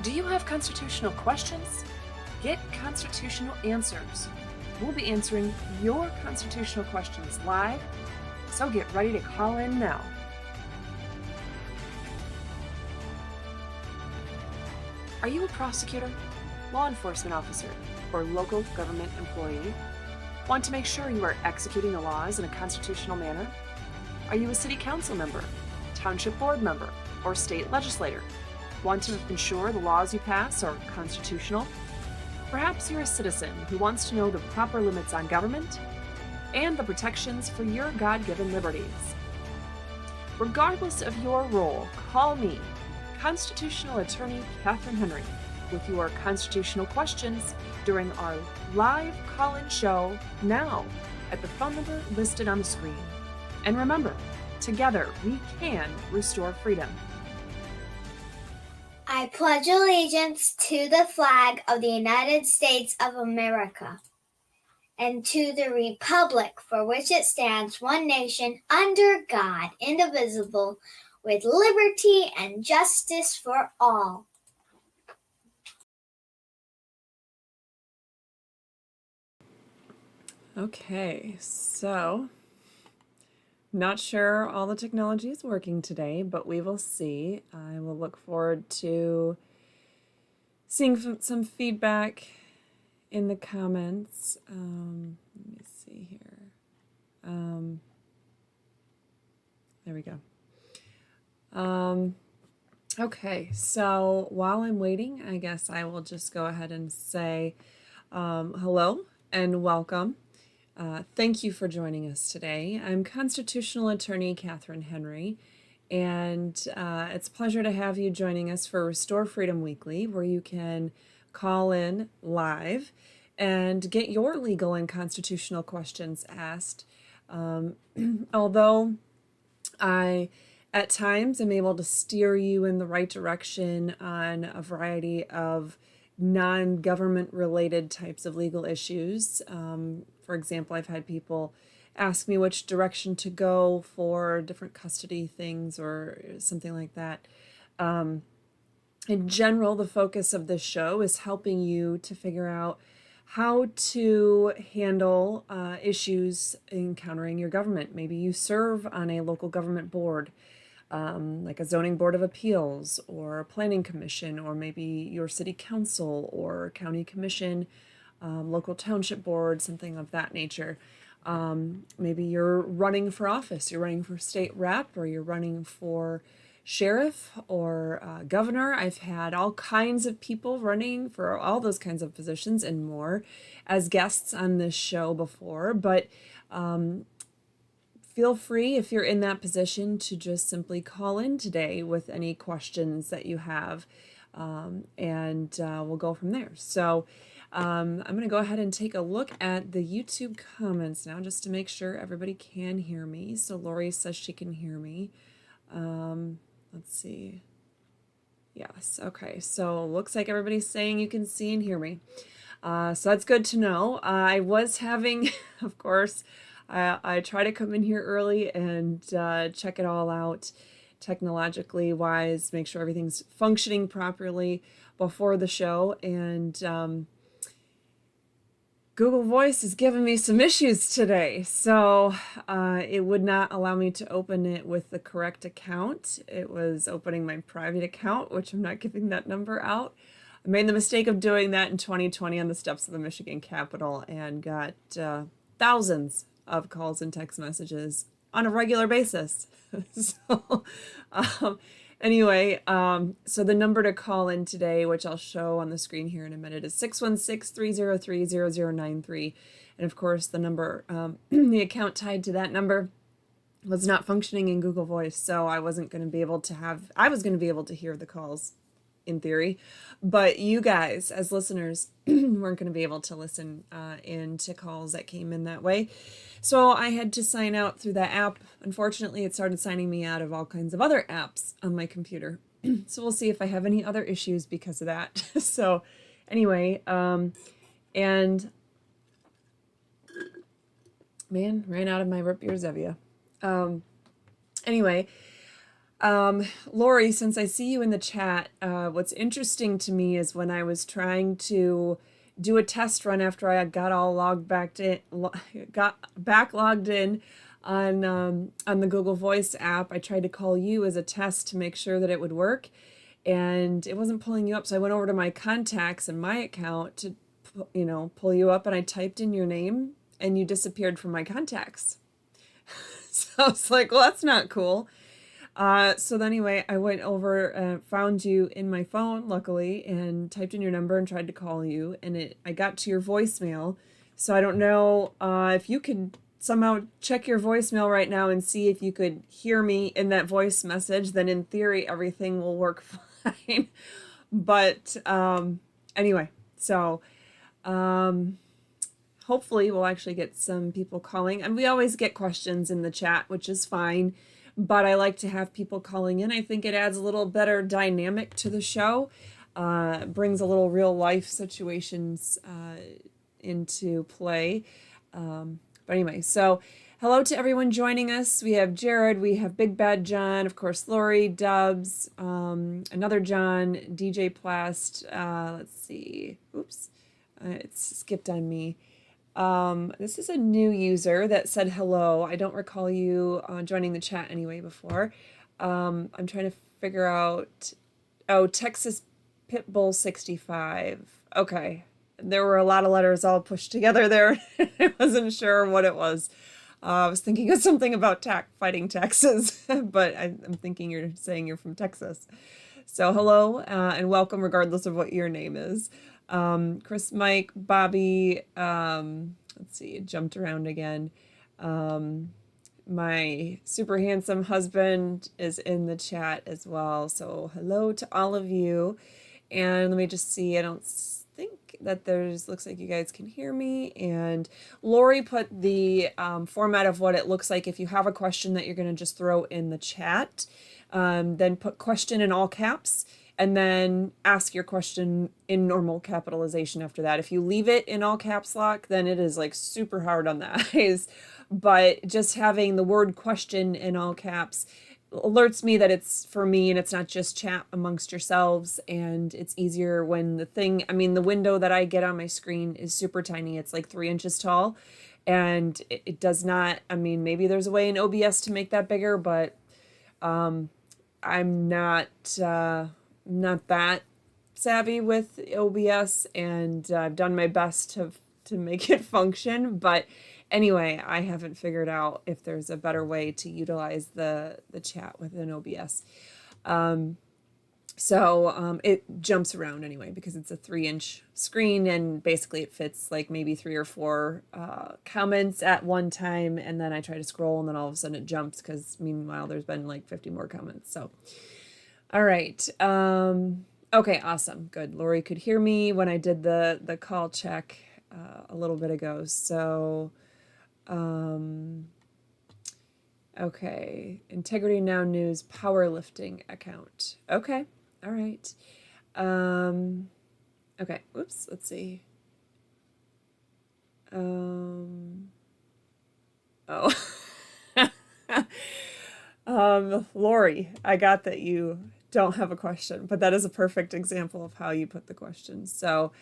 Do you have constitutional questions? Get constitutional answers. We'll be answering your constitutional questions live, so get ready to call in now. Are you a prosecutor, law enforcement officer, or local government employee? Want to make sure you are executing the laws in a constitutional manner? Are you a city council member, township board member, or state legislator? Want to ensure the laws you pass are constitutional? Perhaps you're a citizen who wants to know the proper limits on government and the protections for your God-given liberties. Regardless of your role, call me, Constitutional Attorney Catherine Henry, with your constitutional questions during our live call-in show now at the phone number listed on the screen. And remember, together we can restore freedom. I pledge allegiance to the flag of the United States of America and to the republic for which it stands, one nation, under God, indivisible, with liberty and justice for all. Okay, so not sure all the technology is working today, but we will see. I will look forward to seeing some feedback in the comments. Let me see here. There we go. Okay, so while I'm waiting, I guess I will just go ahead and say hello and welcome. Thank you for joining us today. I'm Constitutional Attorney Catherine Henry, and it's a pleasure to have you joining us for Restore Freedom Weekly, where you can call in live and get your legal and constitutional questions asked. Although I, at times, am able to steer you in the right direction on a variety of non-government related types of legal issues. For example, I've had people ask me which direction to go for different custody things or something like that. In general, the focus of this show is helping you to figure out how to handle issues encountering your government. Maybe you serve on a local government board, like a zoning board of appeals or a planning commission, or maybe your city council or county commission, local township board, something of that nature. Maybe you're running for office, you're running for state rep, or you're running for sheriff or governor. I've had all kinds of people running for all those kinds of positions and more as guests on this show before, but feel free, if you're in that position, to just simply call in today with any questions that you have, and we'll go from there. So I'm going to go ahead and take a look at the YouTube comments now, just to make sure everybody can hear me. So Lori says she can hear me. Let's see. Yes, okay. So looks like everybody's saying you can see and hear me. So that's good to know. I was having, of course, I try to come in here early and check it all out technologically wise, make sure everything's functioning properly before the show. And Google Voice is giving me some issues today. So it would not allow me to open it with the correct account. It was opening my private account, which I'm not giving that number out. I made the mistake of doing that in 2020 on the steps of the Michigan Capitol and got thousands of calls and text messages on a regular basis. So anyway, so the number to call in today, which I'll show on the screen here in a minute, is 616-303-0093. And of course, the number, the account tied to that number was not functioning in Google Voice, so I wasn't going to be able to have, I was going to be able to hear the calls in theory, but you guys as listeners weren't going to be able to listen into calls that came in that way. So I had to sign out through that app. Unfortunately, it started signing me out of all kinds of other apps on my computer. So we'll see if I have any other issues because of that. So anyway, and man, ran out of my root beer Zevia. Anyway, Lori, since I see you in the chat, what's interesting to me is when I was trying to do a test run after I got all got backlogged in on the Google Voice app, I tried to call you as a test to make sure that it would work, and it wasn't pulling you up. So I went over to my contacts and my account to, pull you up, and I typed in your name, and you disappeared from my contacts. So I was like, well, that's not cool. So then anyway, I went over, found you in my phone, luckily, and typed in your number and tried to call you, and I got to your voicemail. So I don't know if you could somehow check your voicemail right now and see if you could hear me in that voice message. Then in theory, everything will work fine. But anyway, so hopefully we'll actually get some people calling, and we always get questions in the chat, which is fine. But I like to have people calling in. I think it adds a little better dynamic to the show, brings a little real life situations into play. But anyway, so hello to everyone joining us. We have Jared, we have Big Bad John, of course, Lori, Dubs, another John, DJ Plast. Let's see. Oops, it's skipped on me. This is a new user that said hello. I don't recall you joining the chat anyway before. I'm trying to figure out, oh, Texas Pitbull 65. Okay. There were a lot of letters all pushed together there. I wasn't sure what it was. I was thinking of something about fighting taxes, but I'm thinking you're saying you're from Texas. So hello and welcome regardless of what your name is. Chris, Mike, Bobby, let's see, it jumped around again. My super handsome husband is in the chat as well. So hello to all of you. And let me just see, I don't think that looks like you guys can hear me. And Lori put the format of what it looks like if you have a question that you're going to just throw in the chat. Then put question in all caps, and then ask your question in normal capitalization after that. If you leave it in all caps lock, then it is like super hard on the eyes. But just having the word question in all caps alerts me that it's for me and it's not just chat amongst yourselves, and it's easier when the window that I get on my screen is super tiny. It's like 3 inches tall, and it does not, maybe there's a way in OBS to make that bigger, but I'm not that savvy with OBS, and I've done my best to make it function. But anyway, I haven't figured out if there's a better way to utilize the chat within OBS. So it jumps around anyway because it's a 3-inch screen, and basically it fits like maybe 3 or 4 comments at one time, and then I try to scroll, and then all of a sudden it jumps because meanwhile there's been like 50 more comments. So all right. Okay, awesome. Good. Lori could hear me when I did the call check a little bit ago. So okay. Integrity Now News powerlifting account. Okay. All right. Okay. Oops. Let's see. Oh. Lori, I got that you don't have a question, but that is a perfect example of how you put the question. So,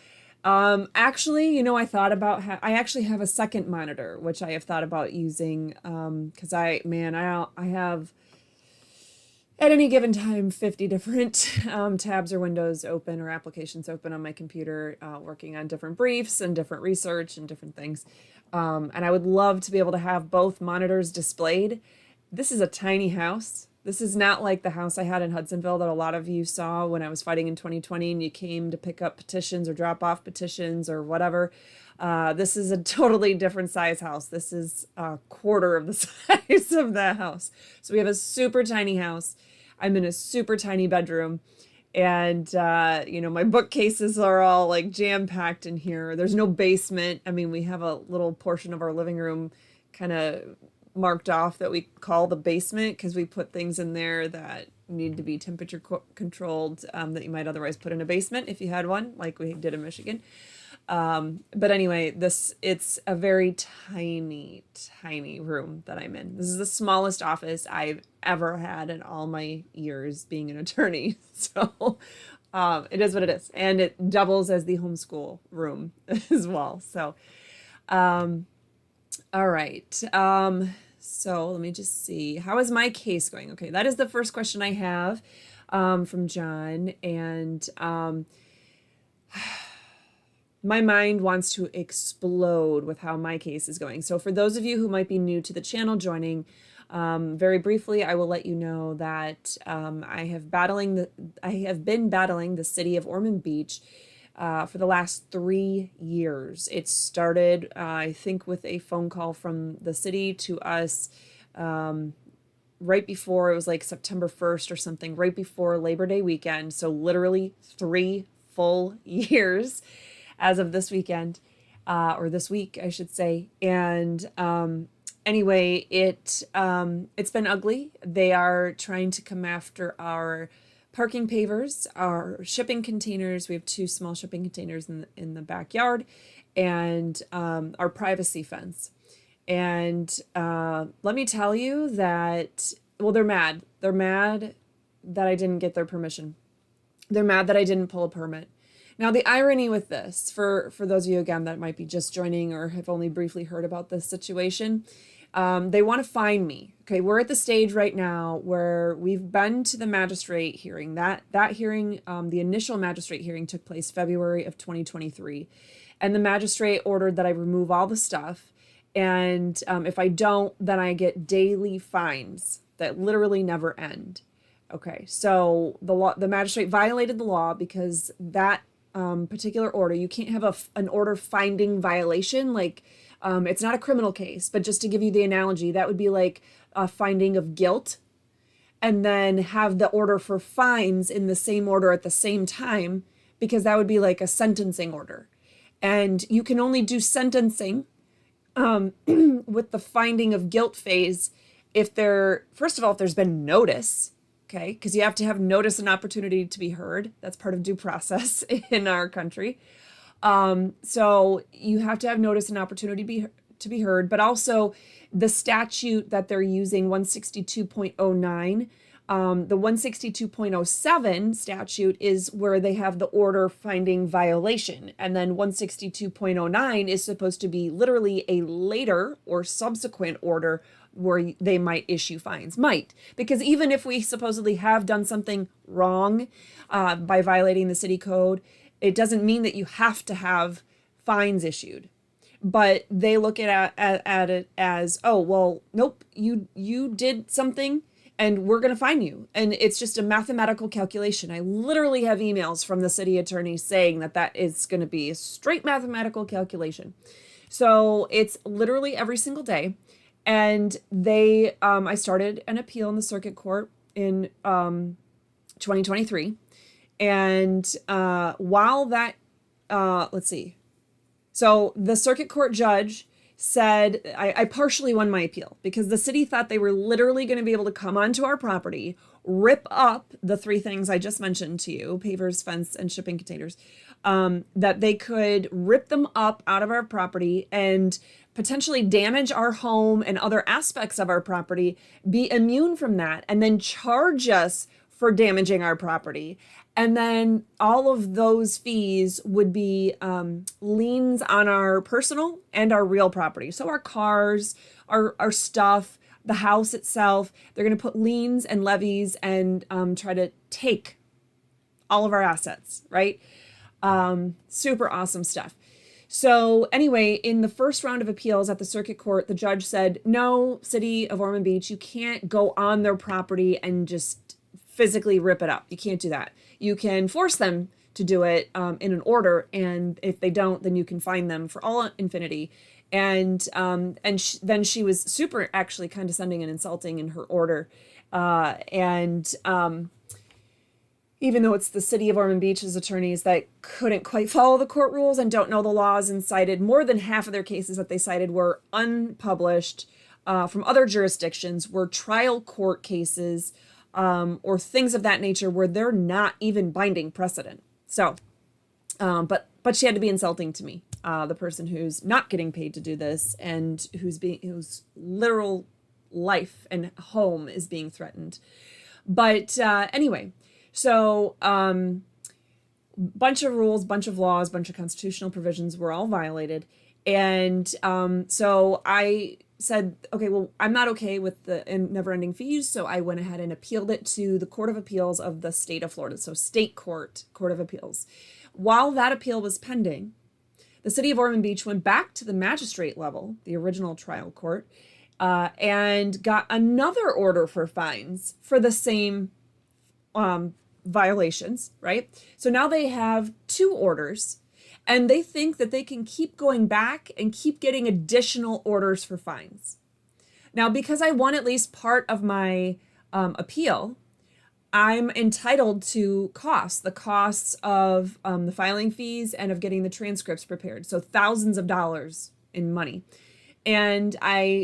actually, I thought about I actually have a second monitor, which I have thought about using, because I have at any given time 50 different tabs or windows open or applications open on my computer, working on different briefs and different research and different things. And I would love to be able to have both monitors displayed. This is a tiny house. This is not like the house I had in Hudsonville that a lot of you saw when I was fighting in 2020 and you came to pick up petitions or drop off petitions or whatever. This is a totally different size house. This is a quarter of the size of that house. So we have a super tiny house. I'm in a super tiny bedroom. And, my bookcases are all like jam-packed in here. There's no basement. We have a little portion of our living room kind of marked off that we call the basement because we put things in there that need to be temperature controlled, that you might otherwise put in a basement if you had one, like we did in Michigan. But anyway, it's a very tiny, tiny room that I'm in. This is the smallest office I've ever had in all my years being an attorney. So it is what it is. And it doubles as the homeschool room as well. So, all right. So let me just see. How is my case going? Okay, that is the first question I have from John. And my mind wants to explode with how my case is going. So for those of you who might be new to the channel joining, very briefly, I will let you know that I have been battling the city of Ormond Beach for the last 3 years. It started, I think, with a phone call from the city to us right before, it was like September 1st or something, right before Labor Day weekend. So literally 3 full years as of this weekend, or this week, I should say. And anyway, it's been ugly. They are trying to come after our parking pavers, our shipping containers. We have 2 small shipping containers in the backyard, and our privacy fence. And let me tell you that, well, they're mad. They're mad that I didn't get their permission. They're mad that I didn't pull a permit. Now, the irony with this, for those of you, again, that might be just joining or have only briefly heard about this situation, they want to fine me. Okay, we're at the stage right now where we've been to the magistrate hearing. That hearing, the initial magistrate hearing took place February of 2023. And the magistrate ordered that I remove all the stuff. And if I don't, then I get daily fines that literally never end. Okay, so the magistrate violated the law because that particular order, you can't have an order finding violation. Like, it's not a criminal case, but just to give you the analogy, that would be like a finding of guilt, and then have the order for fines in the same order at the same time, because that would be like a sentencing order. And you can only do sentencing with the finding of guilt phase if first of all, if there's been notice. Okay, because you have to have notice and opportunity to be heard. That's part of due process in our country. So you have to have notice and opportunity to be heard, but also the statute that they're using, 162.09, the 162.07 statute is where they have the order finding violation. And then 162.09 is supposed to be literally a later or subsequent order where they might issue fines. Because even if we supposedly have done something wrong by violating the city code, it doesn't mean that you have to have fines issued. But they look at it as, oh, well, nope, you did something and we're going to fine you. And it's just a mathematical calculation. I literally have emails from the city attorney saying that is going to be a straight mathematical calculation. So it's literally every single day. And I started an appeal in the circuit court in 2023. And while that, let's see. So the circuit court judge said, I partially won my appeal because the city thought they were literally going to be able to come onto our property, rip up the 3 things I just mentioned to you, pavers, fence, and shipping containers, that they could rip them up out of our property and potentially damage our home and other aspects of our property, be immune from that, and then charge us for damaging our property. And then all of those fees would be liens on our personal and our real property. So our cars, our stuff, the house itself, they're going to put liens and levies and try to take all of our assets, right? Super awesome stuff. So anyway, in the first round of appeals at the circuit court, the judge said, no, City of Ormond Beach, you can't go on their property and just physically rip it up. You can't do that. You can force them to do it in an order, and if they don't, then you can fine them for all infinity. And then she was super actually condescending and insulting in her order. Even though it's the City of Ormond Beach's attorneys that couldn't quite follow the court rules and don't know the laws, and cited more than half of their cases that they cited were unpublished from other jurisdictions, were trial court cases, or things of that nature where they're not even binding precedent. So, but but she had to be insulting to me, the person who's not getting paid to do this and whose literal life and home is being threatened. But anyway, so bunch of rules, bunch of laws, bunch of constitutional provisions were all violated. And so I said, okay, well, I'm not okay with the never-ending fees. So I went ahead and appealed it to the Court of Appeals of the state of Florida. So state court, Court of Appeals. While that appeal was pending, the city of Ormond Beach went back to the magistrate level, the original trial court, and got another order for fines for the same violations, right? So now they have two orders, and they think that they can keep going back and keep getting additional orders for fines. Now, because I won at least part of my appeal, I'm entitled to the costs of the filing fees and of getting the transcripts prepared. So thousands of dollars in money. And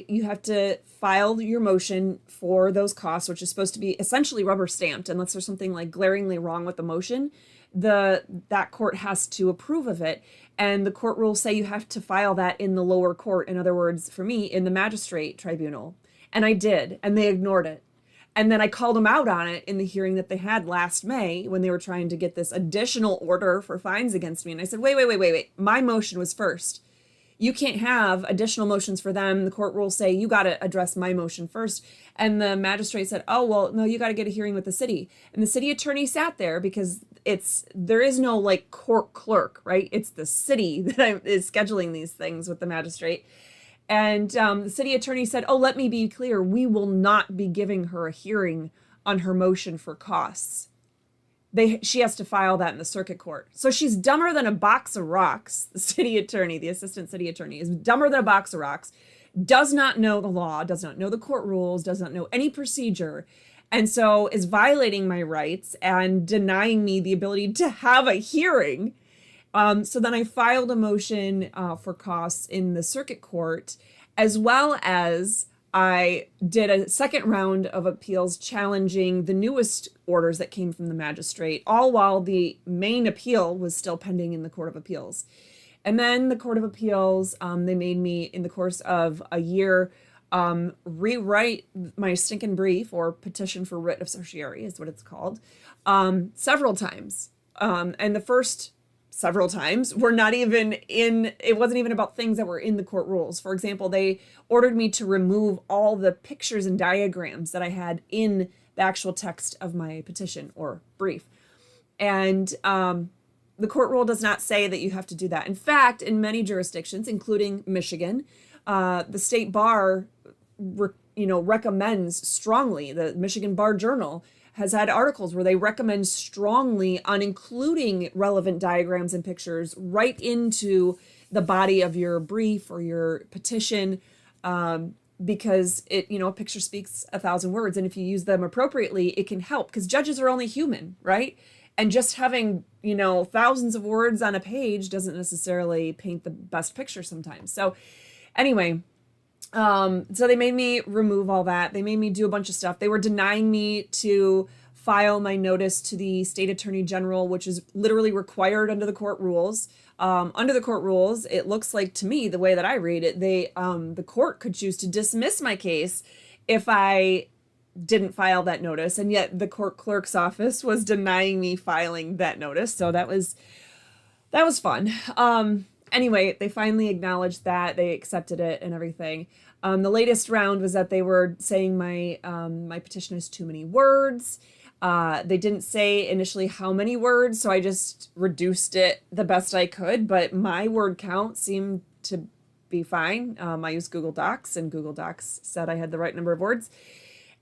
you have to file your motion for those costs, which is supposed to be essentially rubber stamped, unless there's something like glaringly wrong with the motion. That court has to approve of it. And the court rules say you have to file that in the lower court. In other words, for me, in the magistrate tribunal. And I did, and they ignored it. And then I called them out on it in the hearing that they had last May when they were trying to get this additional order for fines against me. And I said, wait. My motion was first. You can't have additional motions for them. The court rules say you got to address my motion first. And the magistrate said, oh, well, no, you got to get a hearing with the city. And the city attorney sat there because there is no like court clerk, right? It's the city that is scheduling these things with the magistrate. And the city attorney said, oh, let me be clear. We will not be giving her a hearing on her motion for costs. She has to file that in the circuit court. So she's dumber than a box of rocks. The city attorney, the assistant city attorney, is dumber than a box of rocks, does not know the law, does not know the court rules, does not know any procedure, and so is violating my rights and denying me the ability to have a hearing. So then I filed a motion for costs in the circuit court, as well as I did a second round of appeals challenging the newest orders that came from the magistrate, all while the main appeal was still pending in the Court of Appeals. And then the Court of Appeals, they made me, in the course of a year, rewrite my stinking brief, or petition for writ of certiorari is what it's called, several times. And the first several times were not even it wasn't even about things that were in the court rules. For example, they ordered me to remove all the pictures and diagrams that I had in the actual text of my petition or brief. And the court rule does not say that you have to do that. In fact, in many jurisdictions, including Michigan, the state bar recommends strongly, the Michigan Bar Journal has had articles where they recommend strongly on including relevant diagrams and pictures right into the body of your brief or your petition, because a picture speaks 1,000 words, and if you use them appropriately, it can help, because judges are only human, right? And just having thousands of words on a page doesn't necessarily paint the best picture sometimes. So anyway, so they made me remove all that. They made me do a bunch of stuff. They were denying me to file my notice to the state attorney general, which is literally required under the court rules. Under the court rules, it looks like, to me, the way that I read it, the court could choose to dismiss my case if I didn't file that notice. And yet the court clerk's office was denying me filing that notice. So that was fun. Anyway, they finally acknowledged that, they accepted it and everything. The latest round was that they were saying my petition has too many words. They didn't say initially how many words, so I just reduced it the best I could, but my word count seemed to be fine. I used Google Docs, and Google Docs said I had the right number of words.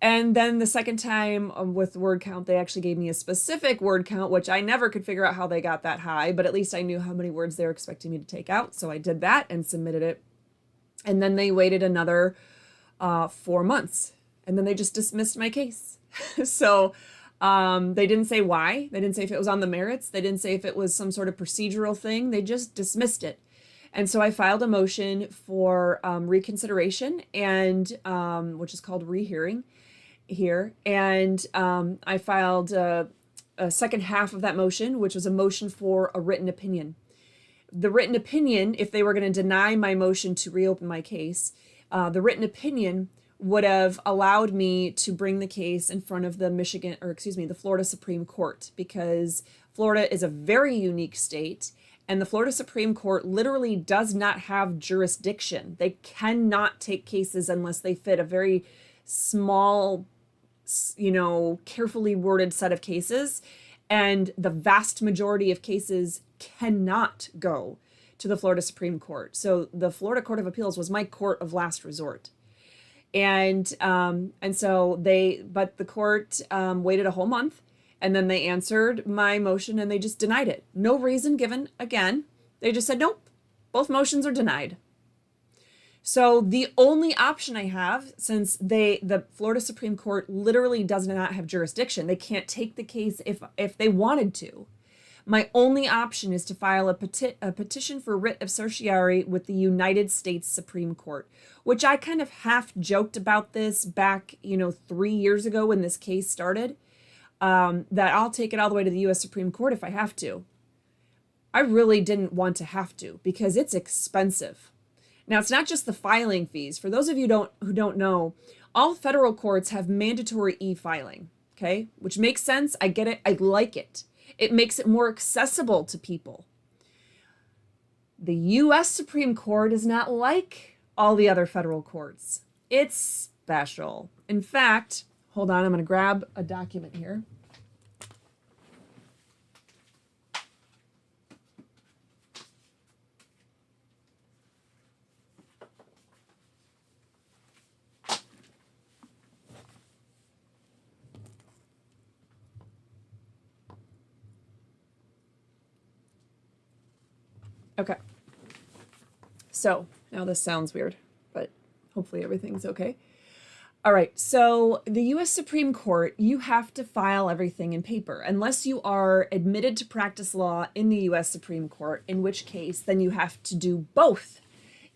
And then the second time with word count, they actually gave me a specific word count, which I never could figure out how they got that high, but at least I knew how many words they were expecting me to take out. So I did that and submitted it. And then they waited another 4 months, and then they just dismissed my case. So they didn't say why. They didn't say if it was on the merits. They didn't say if it was some sort of procedural thing. They just dismissed it. And so I filed a motion for reconsideration, and which is called rehearing here. And I filed a second half of that motion, which was a motion for a written opinion. The written opinion, if they were going to deny my motion to reopen my case, the written opinion would have allowed me to bring the case in front of the Florida Supreme Court, because Florida is a very unique state, and the Florida Supreme Court literally does not have jurisdiction. They cannot take cases unless they fit a very small, carefully worded set of cases. And the vast majority of cases cannot go to the Florida Supreme Court. So the Florida Court of Appeals was my court of last resort. And so but the court waited a whole month, and then they answered my motion and they just denied it. No reason given again. They just said, nope, both motions are denied. So the only option I have, since the Florida Supreme Court literally does not have jurisdiction, they can't take the case if they wanted to. My only option is to file a petition for writ of certiorari with the United States Supreme Court, which I kind of half joked about this back, 3 years ago when this case started, that I'll take it all the way to the U.S. Supreme Court if I have to. I really didn't want to have to, because it's expensive. Now, it's not just the filing fees. For those of you who don't know, all federal courts have mandatory e-filing, okay? Which makes sense. I get it. I like it. It makes it more accessible to people. The U.S. Supreme Court is not like all the other federal courts. It's special. In fact, hold on, I'm going to grab a document here. Okay. So now this sounds weird, but hopefully everything's okay. All right. So the U.S. Supreme Court, you have to file everything in paper unless you are admitted to practice law in the U.S. Supreme Court, in which case then you have to do both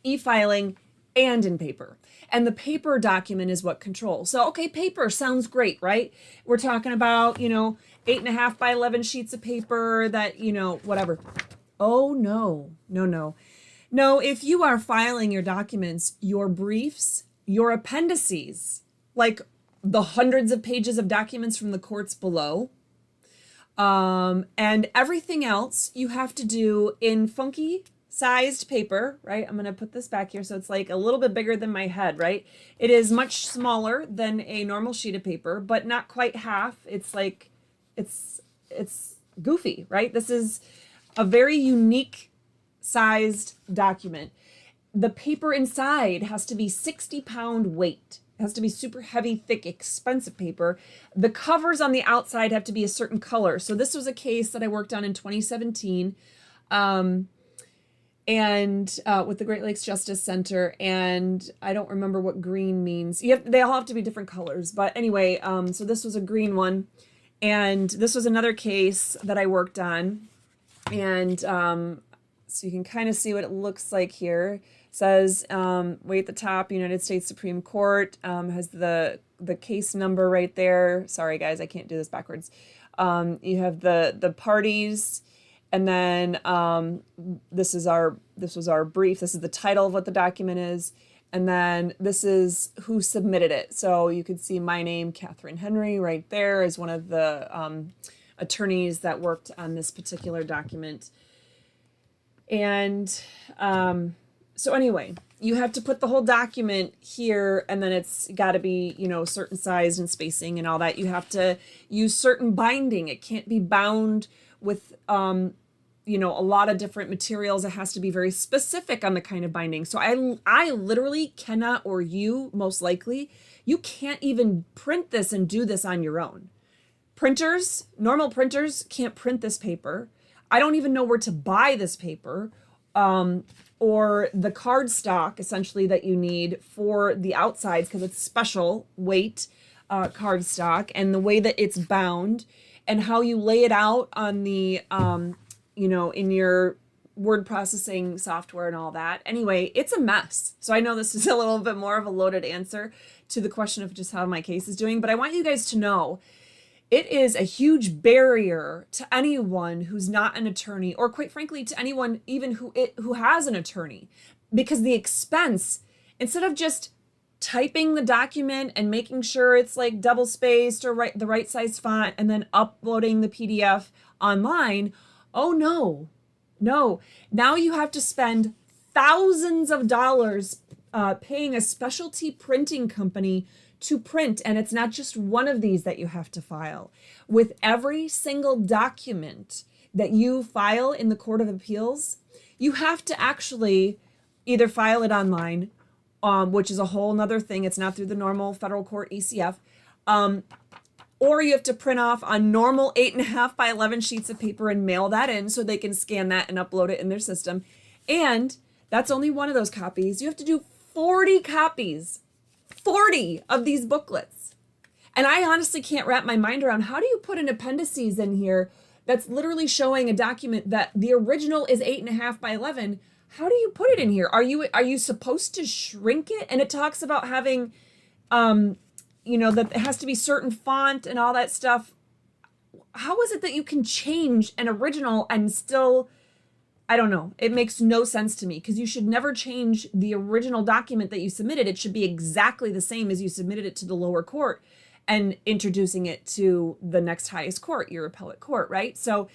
e-filing and in paper. And the paper document is what controls. So, okay, paper sounds great, right? We're talking about, 8.5 by 11 sheets of paper that, whatever. Oh, no. No, if you are filing your documents, your briefs, your appendices, like the hundreds of pages of documents from the courts below, and everything else you have to do in funky sized paper, right? I'm going to put this back here so it's like a little bit bigger than my head, right? It is much smaller than a normal sheet of paper, but not quite half. It's like, it's goofy, right? This is a very unique sized document. The paper inside has to be 60-pound weight. It has to be super heavy, thick, expensive paper. The covers on the outside have to be a certain color. So this was a case that I worked on in 2017 and with the Great Lakes Justice Center. And I don't remember what green means. They all have to be different colors. But anyway, so this was a green one. And this was another case that I worked on. And so you can kind of see what it looks like here. It says, way at the top, United States Supreme Court, has the case number right there. Sorry, guys, I can't do this backwards. You have the parties, and then this was our brief. This is the title of what the document is. And then this is who submitted it. So you can see my name, Catherine Henry, right there as one of the attorneys that worked on this particular document. And so anyway, you have to put the whole document here, and then it's got to be, certain size and spacing and all that. You have to use certain binding. It can't be bound with, a lot of different materials. It has to be very specific on the kind of binding. So I literally cannot, or you most likely, you can't even print this and do this on your own. Printers, normal printers can't print this paper. I don't even know where to buy this paper, or the card stock essentially that you need for the outsides, because it's special weight card stock, and the way that it's bound and how you lay it out on the, in your word processing software and all that. Anyway, it's a mess. So I know this is a little bit more of a loaded answer to the question of just how my case is doing, but I want you guys to know it is a huge barrier to anyone who's not an attorney, or quite frankly, to anyone even who has an attorney, because the expense, instead of just typing the document and making sure it's like double spaced or the right size font and then uploading the PDF online, oh no, now you have to spend thousands of dollars paying a specialty printing company to print. And it's not just one of these that you have to file. With every single document that you file in the Court of Appeals, you have to actually either file it online, which is a whole nother thing. It's not through the normal federal court ECF, or you have to print off on normal 8.5 by 11 sheets of paper and mail that in so they can scan that and upload it in their system. And that's only one of those copies. You have to do 40 copies, 40 of these booklets. And I honestly can't wrap my mind around, how do you put an appendices in here that's literally showing a document that the original is 8.5 by 11? How do you put it in here? Are you supposed to shrink it? And it talks about having, that it has to be certain font and all that stuff. How is it that you can change an original and still, I don't know. It makes no sense to me, because you should never change the original document that you submitted. It should be exactly the same as you submitted it to the lower court and introducing it to the next highest court, your appellate court, right? So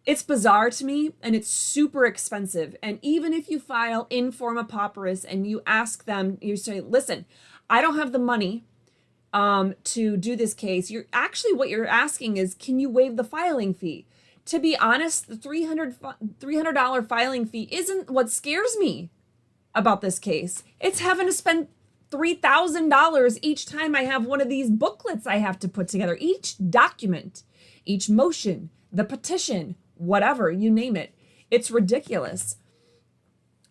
it's bizarre to me, and it's super expensive. And even if you file in forma pauperis and you ask them, you say, listen, I don't have the money to do this case. What you're asking is, can you waive the filing fee? To be honest, the $300 filing fee isn't what scares me about this case. It's having to spend $3,000 each time I have one of these booklets I have to put together. Each document, each motion, the petition, whatever, you name it. It's ridiculous.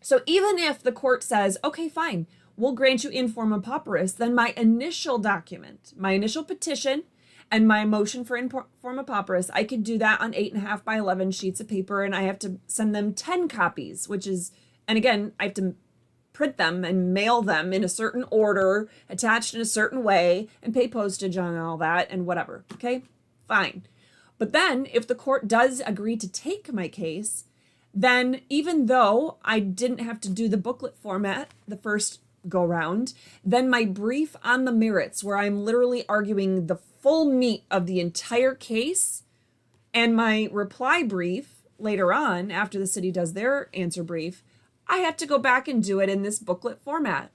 So even if the court says, okay, fine, we'll grant you in forma pauperis, then my initial document, my initial petition, and my motion for in forma pauperis, I could do that on 8.5 by 11 sheets of paper, and I have to send them 10 copies, and again, I have to print them and mail them in a certain order, attached in a certain way, and pay postage on all that and whatever. Okay, fine. But then if the court does agree to take my case, then even though I didn't have to do the booklet format the first go round, then my brief on the merits, where I'm literally arguing the full meat of the entire case, and my reply brief later on, after the city does their answer brief, I have to go back and do it in this booklet format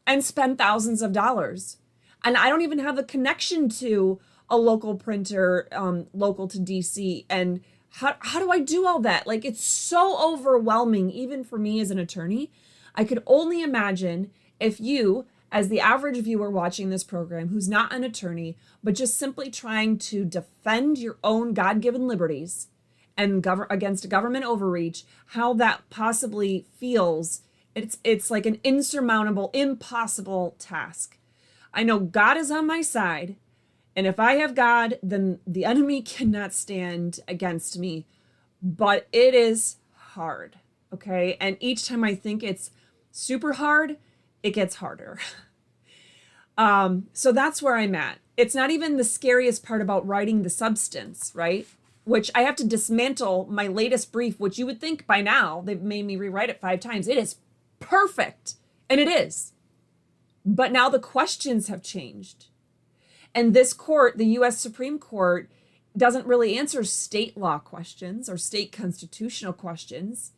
and spend thousands of dollars. And I don't even have the connection to a local printer, local to DC. And how do I do all that? Like, it's so overwhelming, even for me as an attorney. I could only imagine if you, as the average viewer watching this program, who's not an attorney, but just simply trying to defend your own God-given liberties and against government overreach, how that possibly feels. It's like an insurmountable, impossible task. I know God is on my side, and if I have God, then the enemy cannot stand against me. But it is hard, okay? And each time I think it's super hard, it gets harder. So that's where I'm at. It's not even the scariest part about writing the substance, right? Which I have to dismantle my latest brief, which you would think by now they've made me rewrite it 5 times. It is perfect, and it is. But now the questions have changed. And this court, the U.S. Supreme Court, doesn't really answer state law questions or state constitutional questions.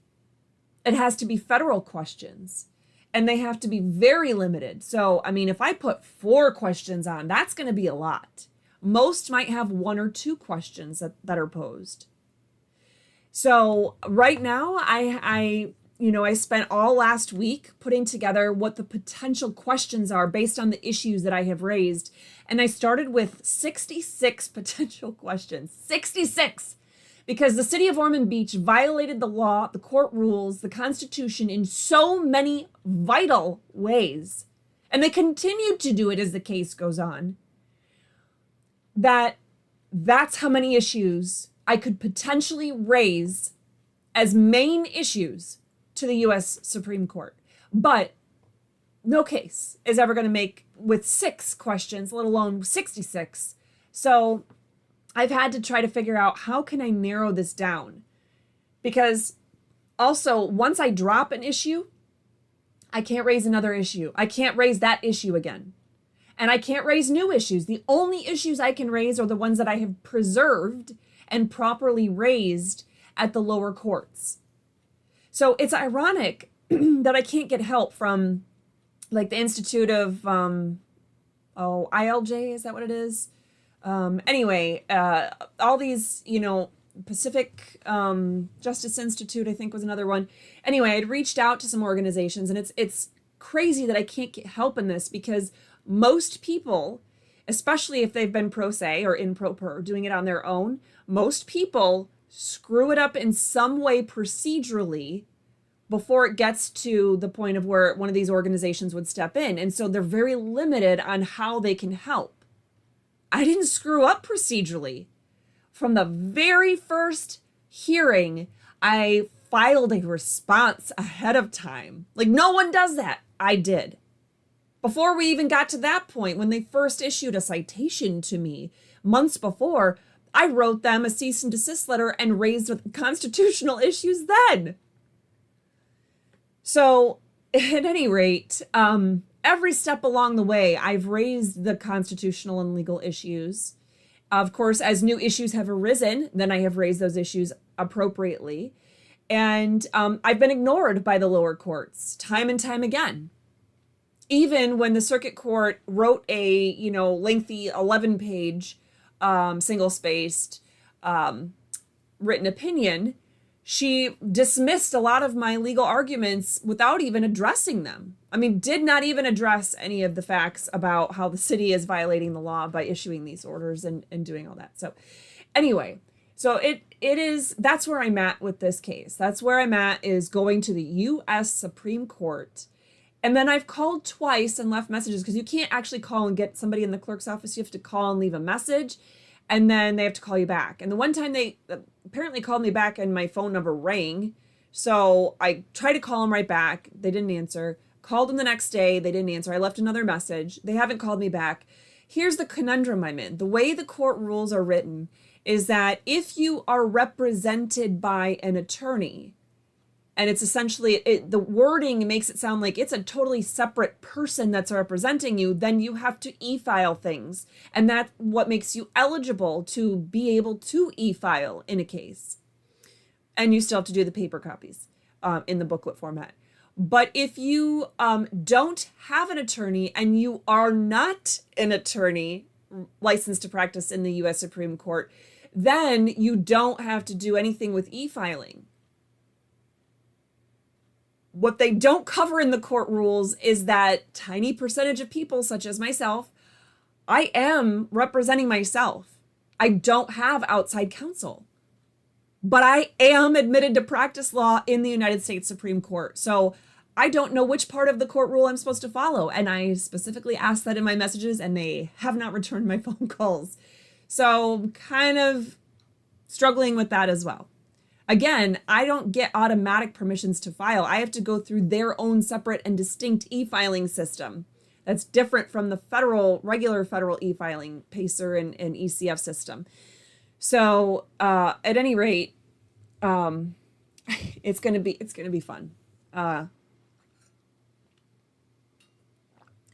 It has to be federal questions, and they have to be very limited. So, I mean, if I put 4 questions on, that's going to be a lot. Most might have 1 or 2 questions that are posed. So right now, I spent all last week putting together what the potential questions are based on the issues that I have raised. And I started with 66 potential questions, 66, because the city of Ormond Beach violated the law, the court rules, the Constitution in so many vital ways. And they continue to do it as the case goes on. That's how many issues I could potentially raise as main issues to the U.S. Supreme Court. But no case is ever going to make with 6 questions, let alone 66. So I've had to try to figure out how can I narrow this down? Because also, once I drop an issue, I can't raise another issue. I can't raise that issue again. And I can't raise new issues. The only issues I can raise are the ones that I have preserved and properly raised at the lower courts. So it's ironic that I can't get help from like the Institute of, ILJ, is that what it is? Anyway, all these, Pacific Justice Institute, I think was another one. Anyway, I'd reached out to some organizations, and it's crazy that I can't get help in this, because most people, especially if they've been pro se or in pro per, doing it on their own, most people screw it up in some way procedurally before it gets to the point of where one of these organizations would step in. And so they're very limited on how they can help. I didn't screw up procedurally. From the very first hearing, I filed a response ahead of time. Like, no one does that. I did. Before we even got to that point, when they first issued a citation to me months before, I wrote them a cease and desist letter and raised constitutional issues then. So at any rate, every step along the way, I've raised the constitutional and legal issues. Of course, as new issues have arisen, then I have raised those issues appropriately. And I've been ignored by the lower courts time and time again. Even when the circuit court wrote a, lengthy 11-page, single-spaced written opinion, she dismissed a lot of my legal arguments without even addressing them. I mean, did not even address any of the facts about how the city is violating the law by issuing these orders and doing all that. So anyway, so that's where I'm at with this case. That's where I'm at, is going to the U.S. Supreme Court. And then I've called twice and left messages, because you can't actually call and get somebody in the clerk's office. You have to call and leave a message, and then they have to call you back. And the one time they apparently called me back and my phone number rang. So I tried to call them right back. They didn't answer. Called them the next day. They didn't answer. I left another message. They haven't called me back. Here's the conundrum I'm in. The way the court rules are written is that if you are represented by an attorney, and it's essentially, the wording makes it sound like it's a totally separate person that's representing you, then you have to e-file things. And that's what makes you eligible to be able to e-file in a case. And you still have to do the paper copies in the booklet format. But if you don't have an attorney and you are not an attorney licensed to practice in the U.S. Supreme Court, then you don't have to do anything with e-filing. What they don't cover in the court rules is that tiny percentage of people, such as myself, I am representing myself. I don't have outside counsel, but I am admitted to practice law in the United States Supreme Court. So I don't know which part of the court rule I'm supposed to follow. And I specifically asked that in my messages, and they have not returned my phone calls. So kind of struggling with that as well. Again, I don't get automatic permissions to file. I have to go through their own separate and distinct e-filing system. That's different from the regular federal e-filing, PACER and ECF system. So at any rate, it's gonna be fun.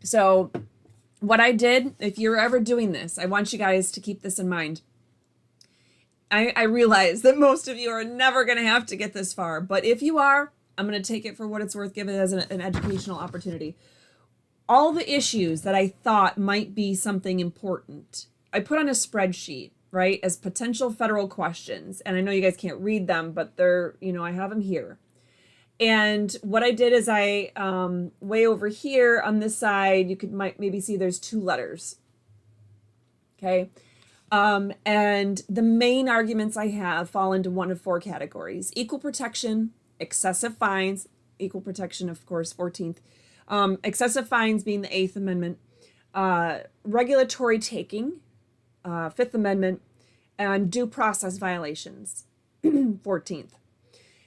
So what I did, if you're ever doing this, I want you guys to keep this in mind. I realize that most of you are never going to have to get this far, but if you are, I'm going to take it for what it's worth, give it as an educational opportunity. All the issues that I thought might be something important, I put on a spreadsheet, right, as potential federal questions. And I know you guys can't read them, but they're, I have them here. And what I did is I, way over here on this side, you might maybe see there's 2 letters. Okay. And the main arguments I have fall into one of 4 categories: equal protection, excessive fines, equal protection, of course, 14th, excessive fines being the 8th Amendment, regulatory taking, 5th Amendment, and due process violations, 14th.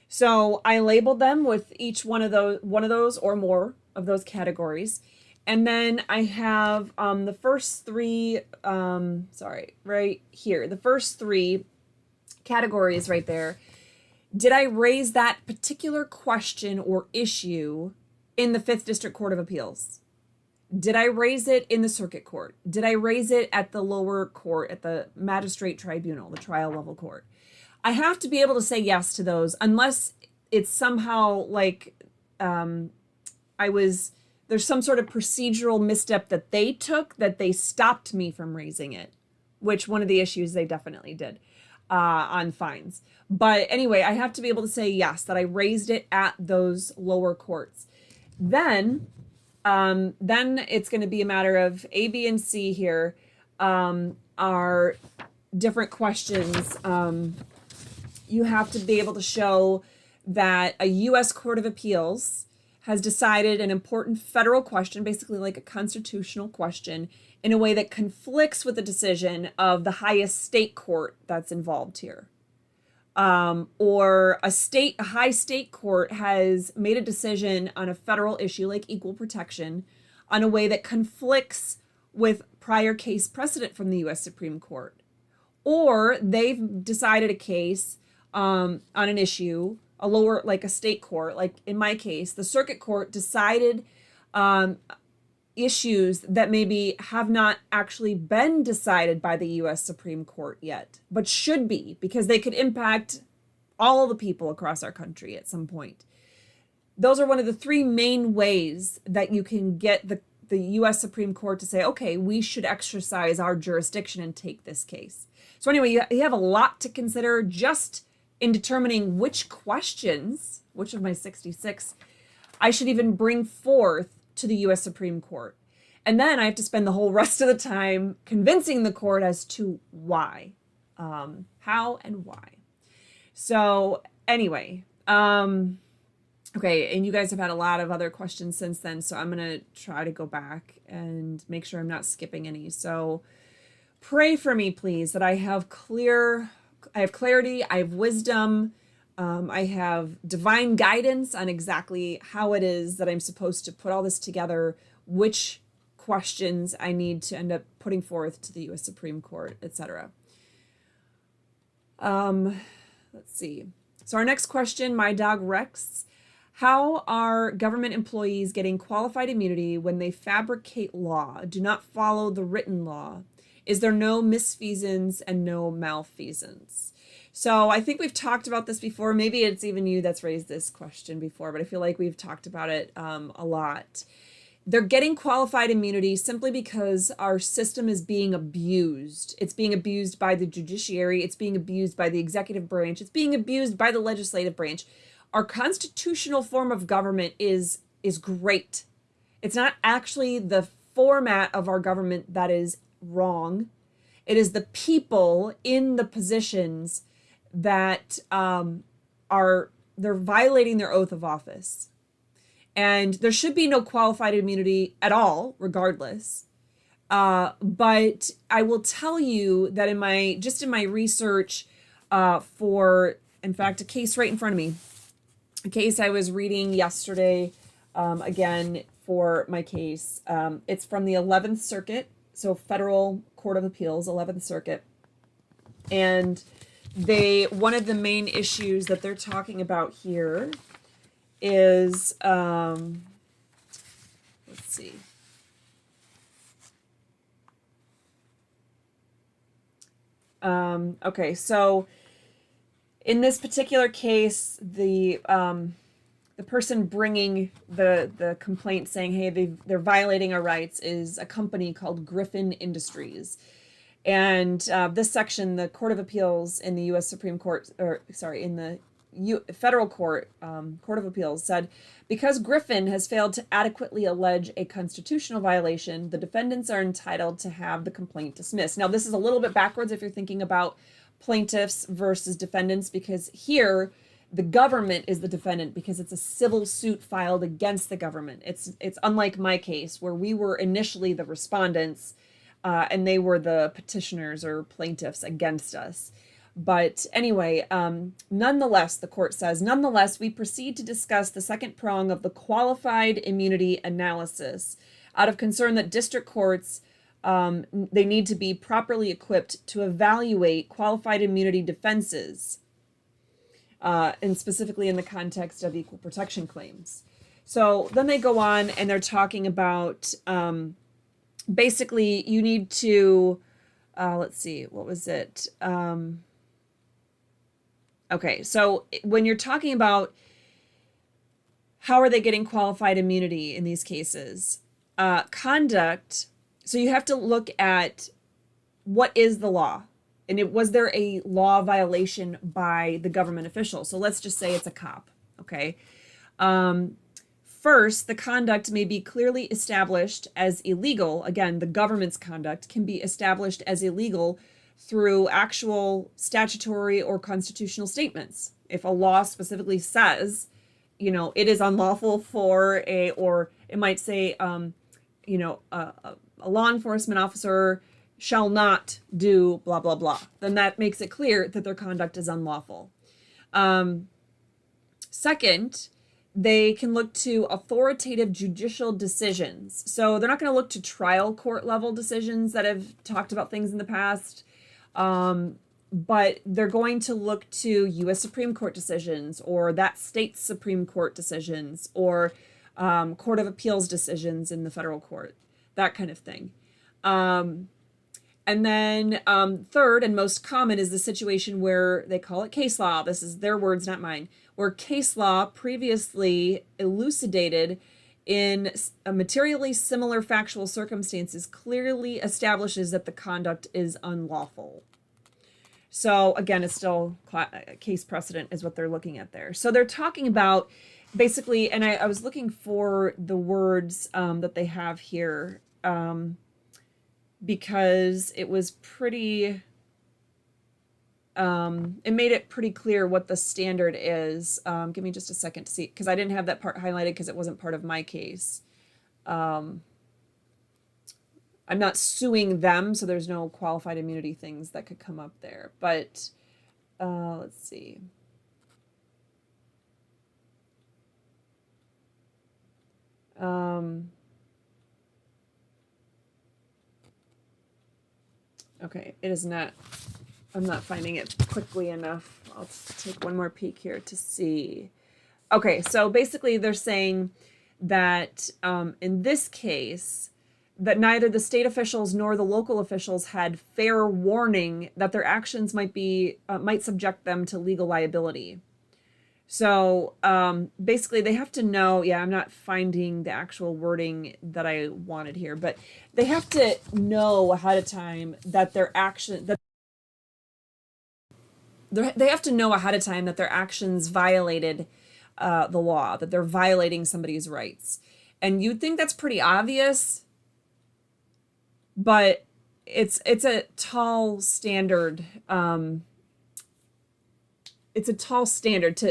So I labeled them with each one of those or more of those categories. And then I have the first three, right here, the first three categories right there. Did I raise that particular question or issue in the 5th District Court of Appeals? Did I raise it in the circuit court? Did I raise it at the lower court, at the magistrate tribunal, the trial level court? I have to be able to say yes to those unless it's somehow like there's some sort of procedural misstep that they took that they stopped me from raising it, which one of the issues they definitely did on fines. But anyway, I have to be able to say yes, that I raised it at those lower courts. Then it's going to be a matter of A, B, and C here are different questions. You have to be able to show that a U.S. Court of Appeals has decided an important federal question, basically like a constitutional question, in a way that conflicts with the decision of the highest state court that's involved here. Or a high state court has made a decision on a federal issue like equal protection on a way that conflicts with prior case precedent from the U.S. Supreme Court. Or they've decided a case on an issue, a lower, like a state court, like in my case, the circuit court decided issues that maybe have not actually been decided by the U.S. Supreme Court yet, but should be, because they could impact all the people across our country at some point. Those are one of the three main ways that you can get the U.S. Supreme Court to say, okay, we should exercise our jurisdiction and take this case. So anyway, you have a lot to consider just in determining which questions, which of my 66, I should even bring forth to the U.S. Supreme Court. And then I have to spend the whole rest of the time convincing the court as to why, how and why. So anyway, okay, and you guys have had a lot of other questions since then, so I'm going to try to go back and make sure I'm not skipping any. So pray for me, please, that I have clarity, I have wisdom, I have divine guidance on exactly how it is that I'm supposed to put all this together, which questions I need to end up putting forth to the U.S. Supreme Court, etc. Let's see. So our next question, my dog Rex. How are government employees getting qualified immunity when they fabricate law, do not follow the written law? Is there no misfeasance and no malfeasance? So I think we've talked about this before. Maybe it's even you that's raised this question before, but I feel like we've talked about it a lot. They're getting qualified immunity simply because our system is being abused. It's being abused by the judiciary. It's being abused by the executive branch. It's being abused by the legislative branch. Our constitutional form of government is great. It's not actually the format of our government that is wrong. It is the people in the positions that they're violating their oath of office. And there should be no qualified immunity at all, regardless. But I will tell you that in my research for, in fact, a case right in front of me, a case I was reading yesterday, again, for my case. It's from the 11th Circuit, so Federal Court of Appeals, 11th Circuit. And one of the main issues that they're talking about here is, let's see. Okay, so in this particular case, the person bringing the complaint saying, hey, they're violating our rights is a company called Griffin Industries. And this section, the Court of Appeals in the U.S. Supreme Court, in the Federal Court, Court of Appeals said, because Griffin has failed to adequately allege a constitutional violation, the defendants are entitled to have the complaint dismissed. Now, this is a little bit backwards if you're thinking about plaintiffs versus defendants, because here the government is the defendant because it's a civil suit filed against the government. It's unlike my case where we were initially the respondents and they were the petitioners or plaintiffs against us. But anyway, nonetheless, the court says, nonetheless, we proceed to discuss the second prong of the qualified immunity analysis. out of concern that district courts they need to be properly equipped to evaluate qualified immunity defenses, and specifically in the context of equal protection claims. So then they go on and they're talking about basically you need to, let's see, what was it? Okay, so when you're talking about how are they getting qualified immunity in these cases, conduct, so you have to look at what is the law, and was there a law violation by the government official? So let's just say it's a cop, okay? First, the conduct may be clearly established as illegal. Again, the government's conduct can be established as illegal through actual statutory or constitutional statements. If a law specifically says, it is unlawful for or it might say, a law enforcement officer shall not do blah, blah, blah, then that makes it clear that their conduct is unlawful. Second, they can look to authoritative judicial decisions. So they're not going to look to trial court level decisions that have talked about things in the past, but they're going to look to U.S. Supreme Court decisions or that state's Supreme Court decisions or Court of Appeals decisions in the federal court, that kind of thing. And then third and most common is the situation where they call it case law. This is their words, not mine, where case law previously elucidated in a materially similar factual circumstances clearly establishes that the conduct is unlawful. So again, it's still case precedent is what they're looking at there. So they're talking about basically, and I was looking for the words that they have here, because it was pretty, it made it pretty clear what the standard is. Give me just a second to see, because I didn't have that part highlighted because it wasn't part of my case. I'm not suing them, so there's no qualified immunity things that could come up there. But let's see. Okay, it is not, I'm not finding it quickly enough. I'll take one more peek here to see. Okay, so basically they're saying that in this case, that neither the state officials nor the local officials had fair warning that their actions might subject them to legal liability. So basically they have to know, I'm not finding the actual wording that I wanted here, but they have to know ahead of time that their action, that they have to know ahead of time that their actions violated the law, that they're violating somebody's rights. And you'd think that's pretty obvious, but it's a tall standard. It's a tall standard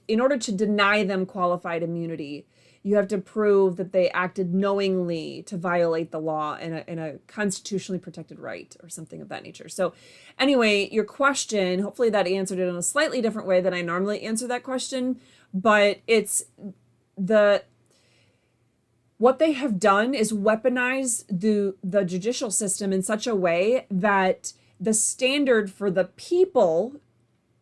in order to deny them qualified immunity. You have to prove that they acted knowingly to violate the law in a constitutionally protected right or something of that nature. So anyway, your question, hopefully that answered it in a slightly different way than I normally answer that question, but it's what they have done is weaponize the judicial system in such a way that the standard for the people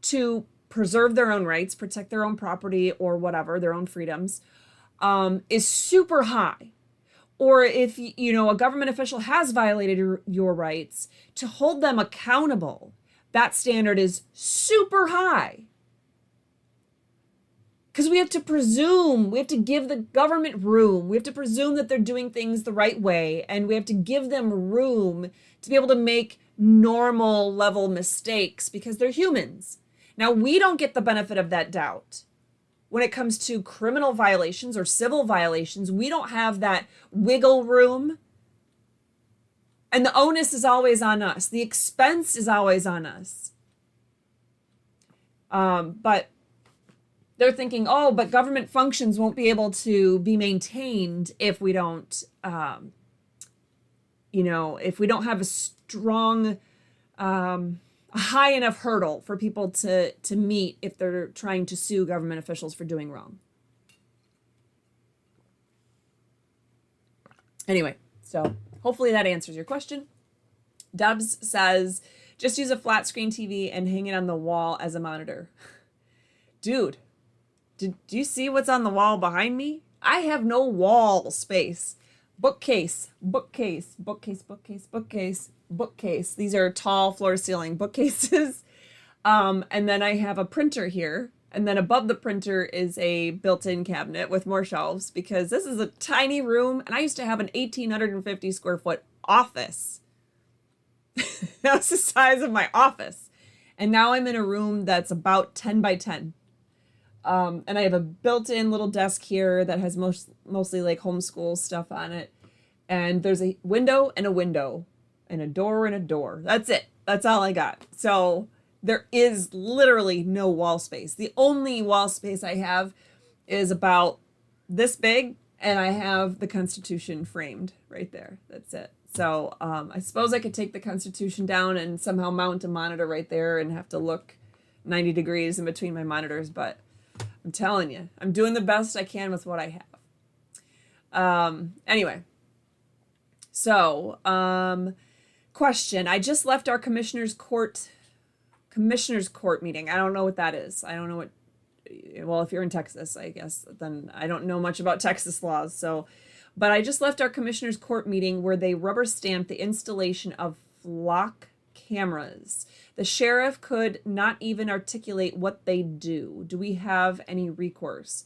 to preserve their own rights, protect their own property or whatever, their own freedoms, is super high. Or if, a government official has violated your rights, to hold them accountable, that standard is super high. Because we have to give the government room. We have to presume that they're doing things the right way, and we have to give them room to be able to make normal level mistakes because they're humans. Now, we don't get the benefit of that doubt. When it comes to criminal violations or civil violations, we don't have that wiggle room. And the onus is always on us. The expense is always on us. But they're thinking, but government functions won't be able to be maintained if we don't, if we don't have a strong, a high enough hurdle for people to meet if they're trying to sue government officials for doing wrong. Anyway, so hopefully that answers your question. Dubs says, just use a flat screen TV and hang it on the wall as a monitor. Dude, do you see what's on the wall behind me? I have no wall space. Bookcase, bookcase, bookcase, bookcase, bookcase, bookcase. These are tall floor to ceiling bookcases. And then I have a printer here. And then above the printer is a built-in cabinet with more shelves because this is a tiny room. And I used to have an 1,850 square foot office. That's the size of my office. And now I'm in a room that's about 10 by 10. And I have a built-in little desk here that has mostly like homeschool stuff on it. And there's a window and a window and a door and a door. That's it. That's all I got. So there is literally no wall space. The only wall space I have is about this big, and I have the Constitution framed right there. That's it. So I suppose I could take the Constitution down and somehow mount a monitor right there and have to look 90 degrees in between my monitors, but I'm telling you, I'm doing the best I can with what I have. Anyway, so question. I just left our commissioner's court meeting. I don't know what that is. I don't know what, well, if you're in Texas, I guess, then I don't know much about Texas laws. So, but I just left our commissioner's court meeting where they rubber stamped the installation of flock cameras. The sheriff could not even articulate what they do. Do we have any recourse?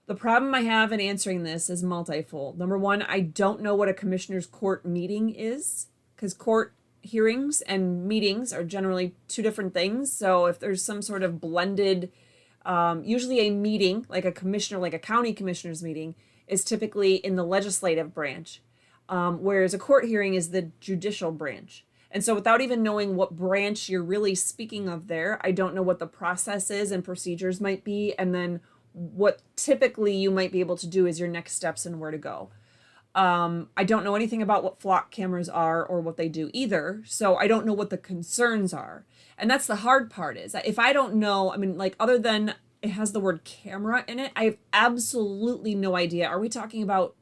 The problem I have in answering this is multifold. Number one, I don't know what a commissioner's court meeting is, because court hearings and meetings are generally two different things. So if there's some sort of blended, usually a meeting, like a commissioner, like a county commissioner's meeting, is typically in the legislative branch, whereas a court hearing is the judicial branch. And so without even knowing what branch you're really speaking of there, I don't know what the process is and procedures might be. And then what typically you might be able to do is your next steps and where to go. I don't know anything about what flock cameras are or what they do either. So I don't know what the concerns are. And that's the hard part is that if I don't know, I mean, like other than it has the word camera in it, I have absolutely no idea. Are we talking about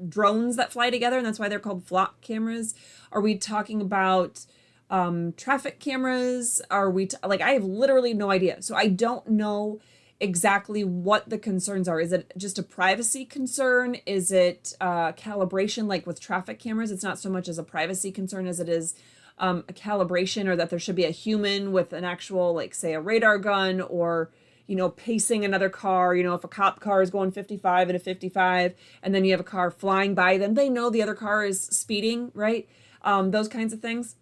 drones that fly together and that's why they're called flock cameras? Are we talking about traffic cameras? Are we like, I have literally no idea. So I don't know exactly what the concerns are. Is it just a privacy concern? Is it calibration like with traffic cameras? It's not so much as a privacy concern as it is a calibration, or that there should be a human with an actual, like say a radar gun, or pacing another car. If a cop car is going 55 and a 55 and then you have a car flying by them, they know the other car is speeding, right? Those kinds of things.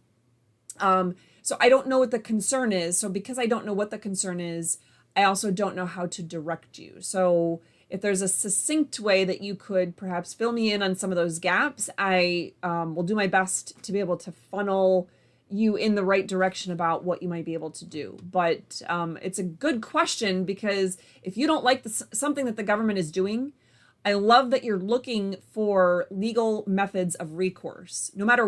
So I don't know what the concern is. So because I don't know what the concern is, I also don't know how to direct you. So if there's a succinct way that you could perhaps fill me in on some of those gaps, I will do my best to be able to funnel you in the right direction about what you might be able to do. But it's a good question, because if you don't like something that the government is doing, I love that you're looking for legal methods of recourse, no matter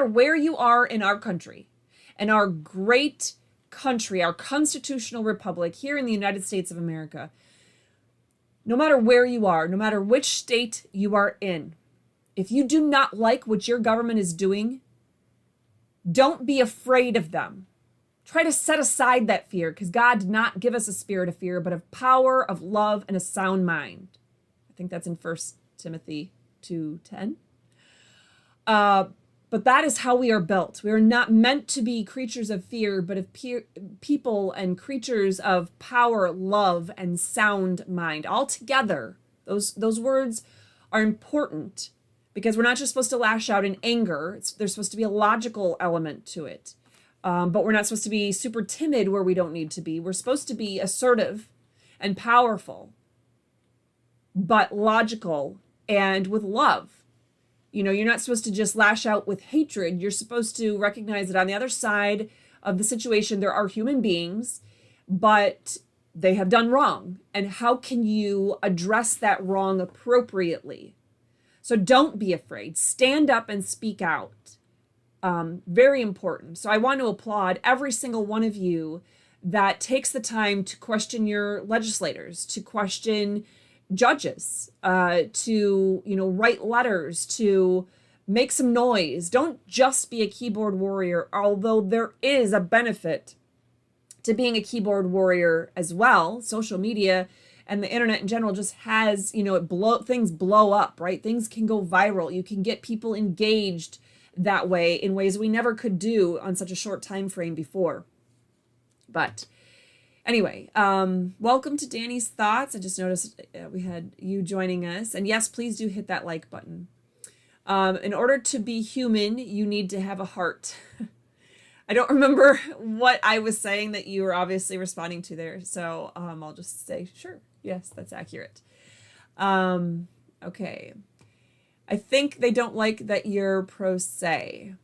where you are in our country, and our great country, our constitutional republic here in the United States of America. No matter where you are, no matter which state you are in, if you do not like what your government is doing, don't be afraid of them. Try to set aside that fear, because God did not give us a spirit of fear, but of power, of love, and a sound mind. I think that's in 1 Timothy 2:10. But that is how we are built. We are not meant to be creatures of fear, but of people and creatures of power, love, and sound mind. All together, those words are important, because we're not just supposed to lash out in anger. There's supposed to be a logical element to it. But we're not supposed to be super timid where we don't need to be. We're supposed to be assertive and powerful, but logical and with love. You're not supposed to just lash out with hatred. You're supposed to recognize that on the other side of the situation, there are human beings, but they have done wrong. And how can you address that wrong appropriately? So don't be afraid. Stand up and speak out. Very important. So I want to applaud every single one of you that takes the time to question your legislators, to question judges, to, write letters, to make some noise. Don't just be a keyboard warrior, although there is a benefit to being a keyboard warrior as well. Social media and the internet in general just has, things blow up, right? Things can go viral. You can get people engaged that way in ways we never could do on such a short time frame before. But anyway, welcome to Danny's Thoughts. I just noticed we had you joining us. And yes, please do hit that like button. In order to be human, you need to have a heart. I don't remember what I was saying that you were obviously responding to there. So I'll just say, sure, yes, that's accurate. Okay. I think they don't like that you're pro se.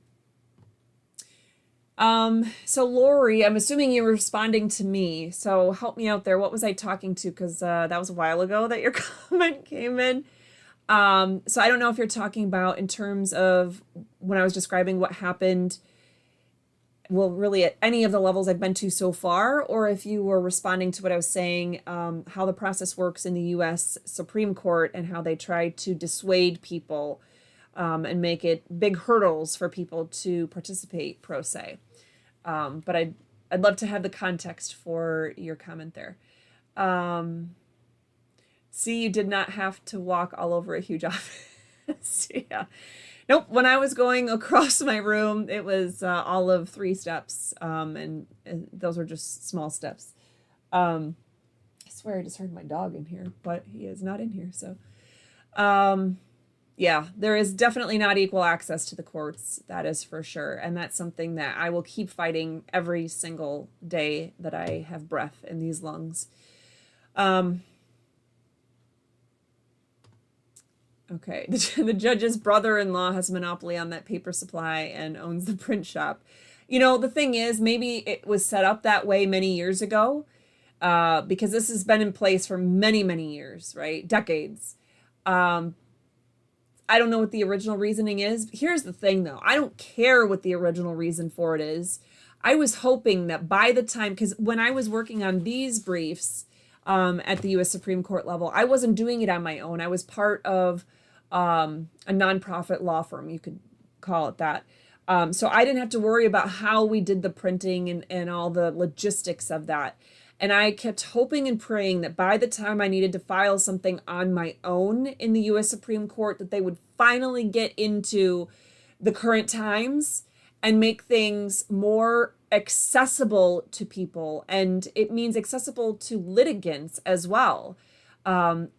So Lori, I'm assuming you're responding to me. So help me out there. What was I talking to? Because that was a while ago that your comment came in. So I don't know if you're talking about in terms of when I was describing what happened, well, really at any of the levels I've been to so far, or if you were responding to what I was saying, how the process works in the U.S. Supreme Court and how they try to dissuade people and make it big hurdles for people to participate pro se. But I'd love to have the context for your comment there. See, you did not have to walk all over a huge office. Yeah. Nope. When I was going across my room, it was all of 3 steps, and those were just small steps. I swear I just heard my dog in here, but he is not in here. So, yeah, there is definitely not equal access to the courts. That is for sure. And that's something that I will keep fighting every single day that I have breath in these lungs. Okay, the judge's brother-in-law has a monopoly on that paper supply and owns the print shop. The thing is, maybe it was set up that way many years ago, because this has been in place for many, many years, right? Decades. I don't know what the original reasoning is. Here's the thing, though. I don't care what the original reason for it is. I was hoping that by the time, because when I was working on these briefs at the U.S. Supreme Court level, I wasn't doing it on my own. I was part of a nonprofit law firm, you could call it that. So I didn't have to worry about how we did the printing and all the logistics of that. And I kept hoping and praying that by the time I needed to file something on my own in the U.S. Supreme Court, that they would finally get into the current times and make things more accessible to people. And it means accessible to litigants as well.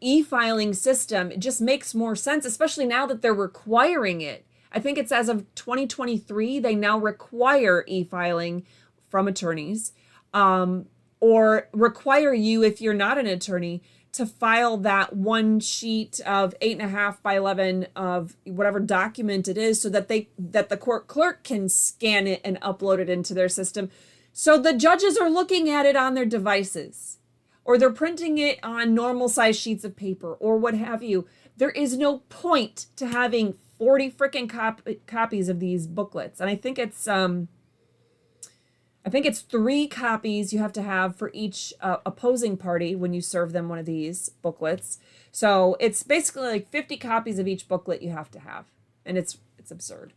E-filing system, it just makes more sense, especially now that they're requiring it. I think it's as of 2023, they now require e-filing from attorneys, or require you, if you're not an attorney, to file that one sheet of 8.5 by 11 of whatever document it is, so that the court clerk can scan it and upload it into their system. So the judges are looking at it on their devices, or they're printing it on normal size sheets of paper, or what have you. There is no point to having 40 freaking copies of these booklets. And I think it's 3 copies you have to have for each opposing party when you serve them one of these booklets. So it's basically like 50 copies of each booklet you have to have. And it's absurd.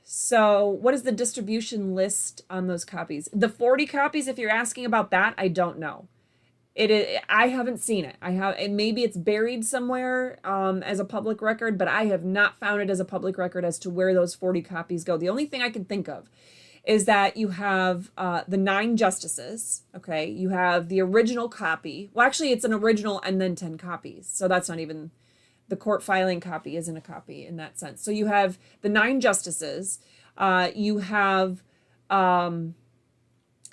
So what is the distribution list on those copies? The 40 copies, if you're asking about that, I don't know. I haven't seen it. Maybe it's buried somewhere as a public record, but I have not found it as a public record as to where those 40 copies go. The only thing I can think of is that you have the 9 justices, okay? You have the original copy. Well, actually, it's an original and then 10 copies. So that's not even, the court filing copy isn't a copy in that sense. So you have the 9 justices. You have,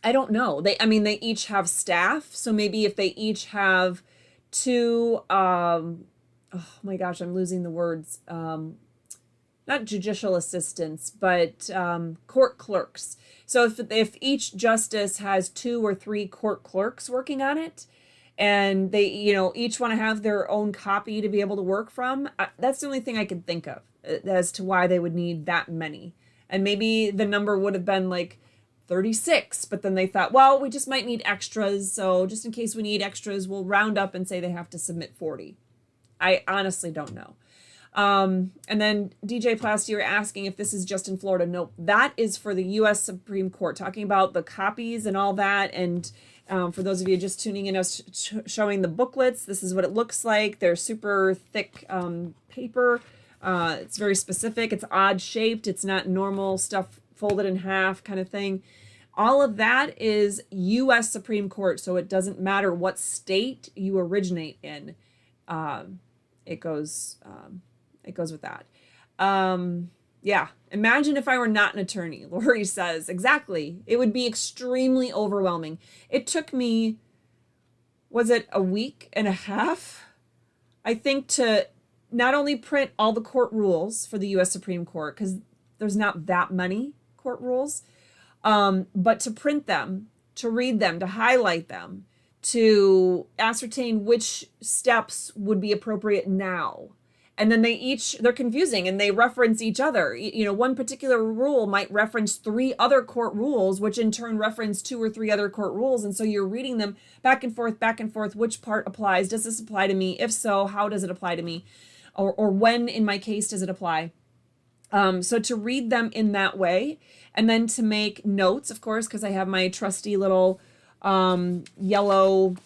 I don't know. They each have staff. So maybe if they each have 2, oh my gosh, I'm losing the words. Not judicial assistants, but court clerks. So if each justice has 2 or 3 court clerks working on it, and they, each want to have their own copy to be able to work from, that's the only thing I can think of as to why they would need that many. And maybe the number would have been like 36, but then they thought, well, we just might need extras, so just in case we need extras, we'll round up and say they have to submit 40. I honestly don't know. And then DJ Plasty, you're asking if this is just in Florida. Nope, that is for the U.S. Supreme Court, talking about the copies and all that. And for those of you just tuning in, I was showing the booklets. This is what it looks like. They're super thick paper. It's very specific. It's odd shaped. It's not normal stuff folded in half kind of thing. All of that is U.S. Supreme Court, so it doesn't matter what state you originate in. It goes with that. Yeah, imagine if I were not an attorney, Lori says. Exactly. It would be extremely overwhelming. It took me, was it a week and a half, I think, to not only print all the court rules for the U.S. Supreme Court, because there's not that many court rules, but to print them, to read them, to highlight them, to ascertain which steps would be appropriate now. And then they're confusing and they reference each other. You know, one particular rule might reference 3 other court rules, which in turn reference 2 or 3 other court rules. And so you're reading them back and forth. Which part applies? Does this apply to me? If so, how does it apply to me? Or when in my case does it apply? So to read them in that way, and then to make notes, of course, because I have my trusty little yellow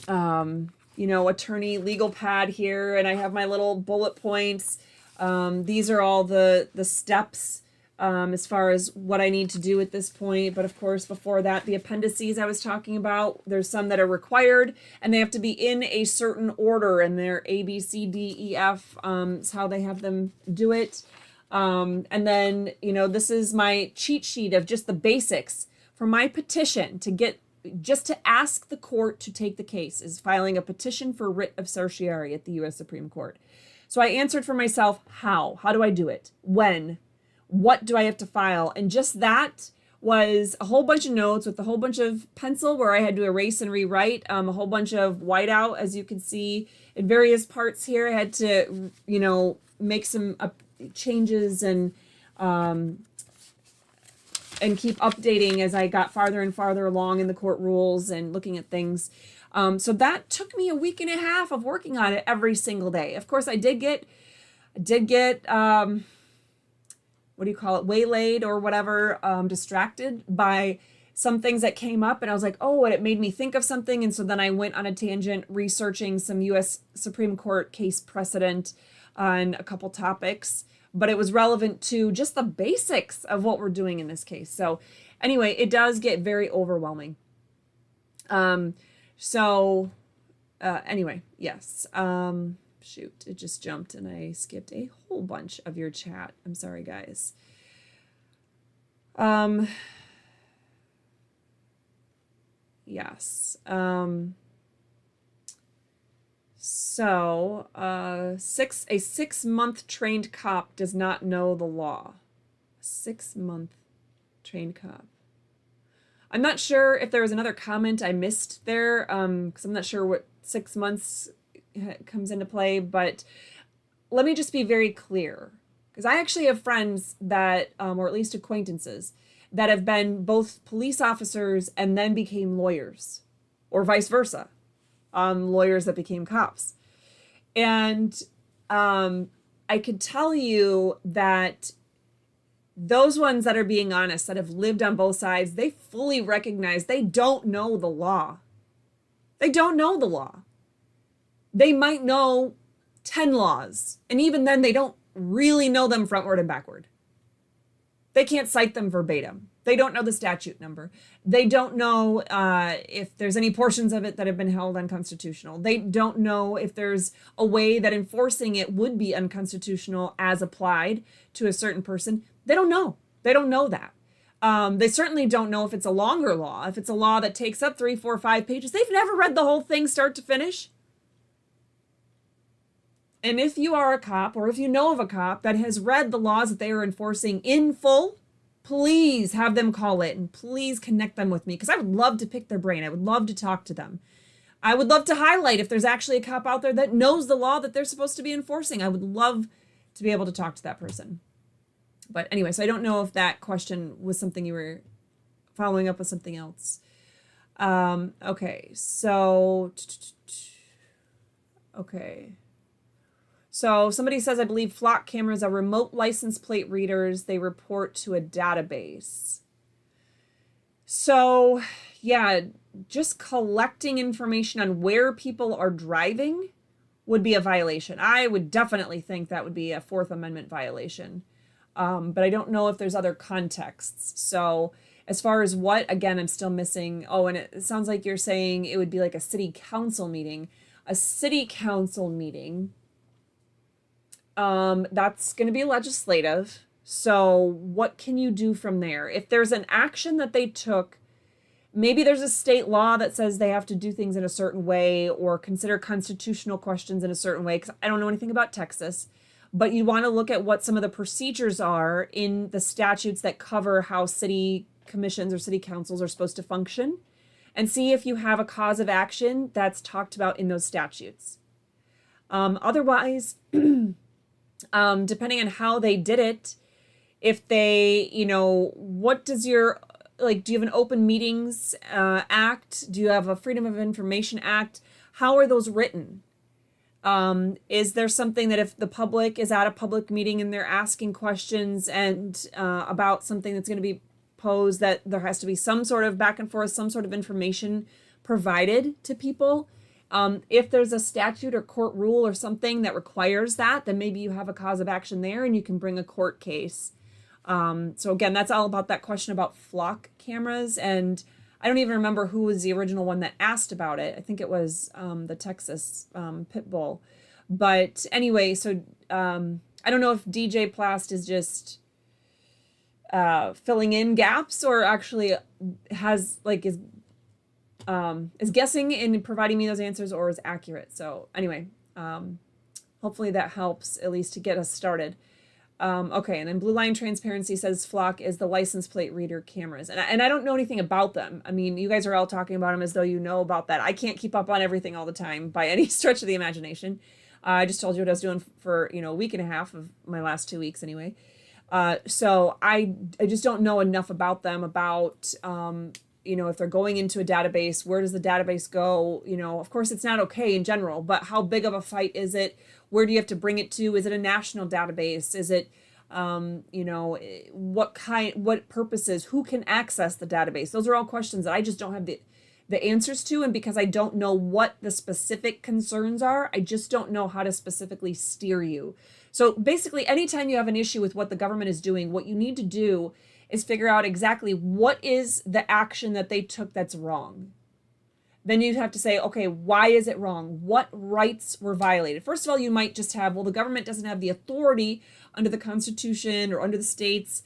attorney legal pad here, and I have my little bullet points. These are all the steps as far as what I need to do at this point. But of course, before that, the appendices I was talking about, there's some that are required and they have to be in a certain order, and they're A, B, C, D, E, F is how they have them do it. And then, this is my cheat sheet of just the basics for my petition to ask the court to take the case, is filing a petition for writ of certiorari at the U.S. Supreme Court. So I answered for myself, how do I do it? When? What do I have to file? And just that was a whole bunch of notes with a whole bunch of pencil where I had to erase and rewrite, a whole bunch of whiteout, as you can see in various parts here. I had to, make some changes and keep updating as I got farther and farther along in the court rules and looking at things. So that took me a week and a half of working on it every single day. Of course, I did get waylaid or whatever, distracted by some things that came up, and I was like, oh, and it made me think of something. And so then I went on a tangent researching some U.S. Supreme Court case precedent on a couple topics, but it was relevant to just the basics of what we're doing in this case. So anyway, it does get very overwhelming. Anyway, yes. Shoot, it just jumped and I skipped a whole bunch of your chat. I'm sorry, guys. Yes. So, a 6-month trained cop does not know the law. A 6-month trained cop. I'm not sure if there was another comment I missed there, because I'm not sure what 6 months comes into play, but let me just be very clear, because I actually have friends that, or at least acquaintances, that have been both police officers and then became lawyers, or vice versa, lawyers that became cops. And I could tell you that those ones that are being honest, that have lived on both sides, they fully recognize they don't know the law. They don't know the law. They might know 10 laws, and even then they don't really know them frontward and backward. They can't cite them verbatim. They don't know the statute number. They don't know if there's any portions of it that have been held unconstitutional. They don't know if there's a way that enforcing it would be unconstitutional as applied to a certain person. They don't know. They don't know that. They certainly don't know if it's a longer law, if it's a law that takes up 3, 4, 5 pages. They've never read the whole thing start to finish. And if you are a cop, or if you know of a cop that has read the laws that they are enforcing in full, please have them call it and please connect them with me, because I would love to pick their brain. I would love to talk to them. I would love to highlight if there's actually a cop out there that knows the law that they're supposed to be enforcing. I would love to be able to talk to that person. But anyway, so I don't know if that question was something you were following up with something else. Okay, so okay. So somebody says, I believe flock cameras are remote license plate readers. They report to a database. So, yeah, just collecting information on where people are driving would be a violation. I would definitely think that would be a Fourth Amendment violation. But I don't know if there's other contexts. So as far as what, again, I'm still missing. Oh, and it sounds like you're saying it would be like a city council meeting. A city council meeting, that's going to be legislative. So what can you do from there? If there's an action that they took, maybe there's a state law that says they have to do things in a certain way or consider constitutional questions in a certain way, because I don't know anything about Texas. But you want to look at what some of the procedures are in the statutes that cover how city commissions or city councils are supposed to function, and see if you have a cause of action that's talked about in those statutes. Otherwise, depending on how they did it, if they, what does your, like, do you have an Open Meetings Act? Do you have a Freedom of Information Act? How are those written? Is there something that if the public is at a public meeting and they're asking questions and about something that's going to be posed, that there has to be some sort of back and forth, some sort of information provided to people? If there's a statute or court rule or something that requires that, then maybe you have a cause of action there and you can bring a court case. So again, that's all about that question about flock cameras. And I don't even remember who was the original one that asked about it. I think it was the Texas pit bull. But anyway, so I don't know if DJ Plast is just filling in gaps or actually has is guessing in providing me those answers or is accurate. So anyway, hopefully that helps at least to get us started. Okay, and then Blue Line Transparency says flock is the license plate reader cameras. And I don't know anything about them. I mean, you guys are all talking about them as though you know about that. I can't keep up on everything all the time by any stretch of the imagination. I just told you what I was doing for, a week and a half of my last 2 weeks anyway. So I just don't know enough about them, about, if they're going into a database, where does the database go? Of course, it's not okay in general, but how big of a fight is it? Where do you have to bring it to? Is it a national database? Is it, what purposes? Who can access the database? Those are all questions that I just don't have the answers to. And because I don't know what the specific concerns are, I just don't know how to specifically steer you. So basically, anytime you have an issue with what the government is doing, what you need to do is figure out exactly what is the action that they took that's wrong. Then you have to say, okay, why is it wrong? What rights were violated? First of all, you might just have, well, the government doesn't have the authority under the Constitution or under the state's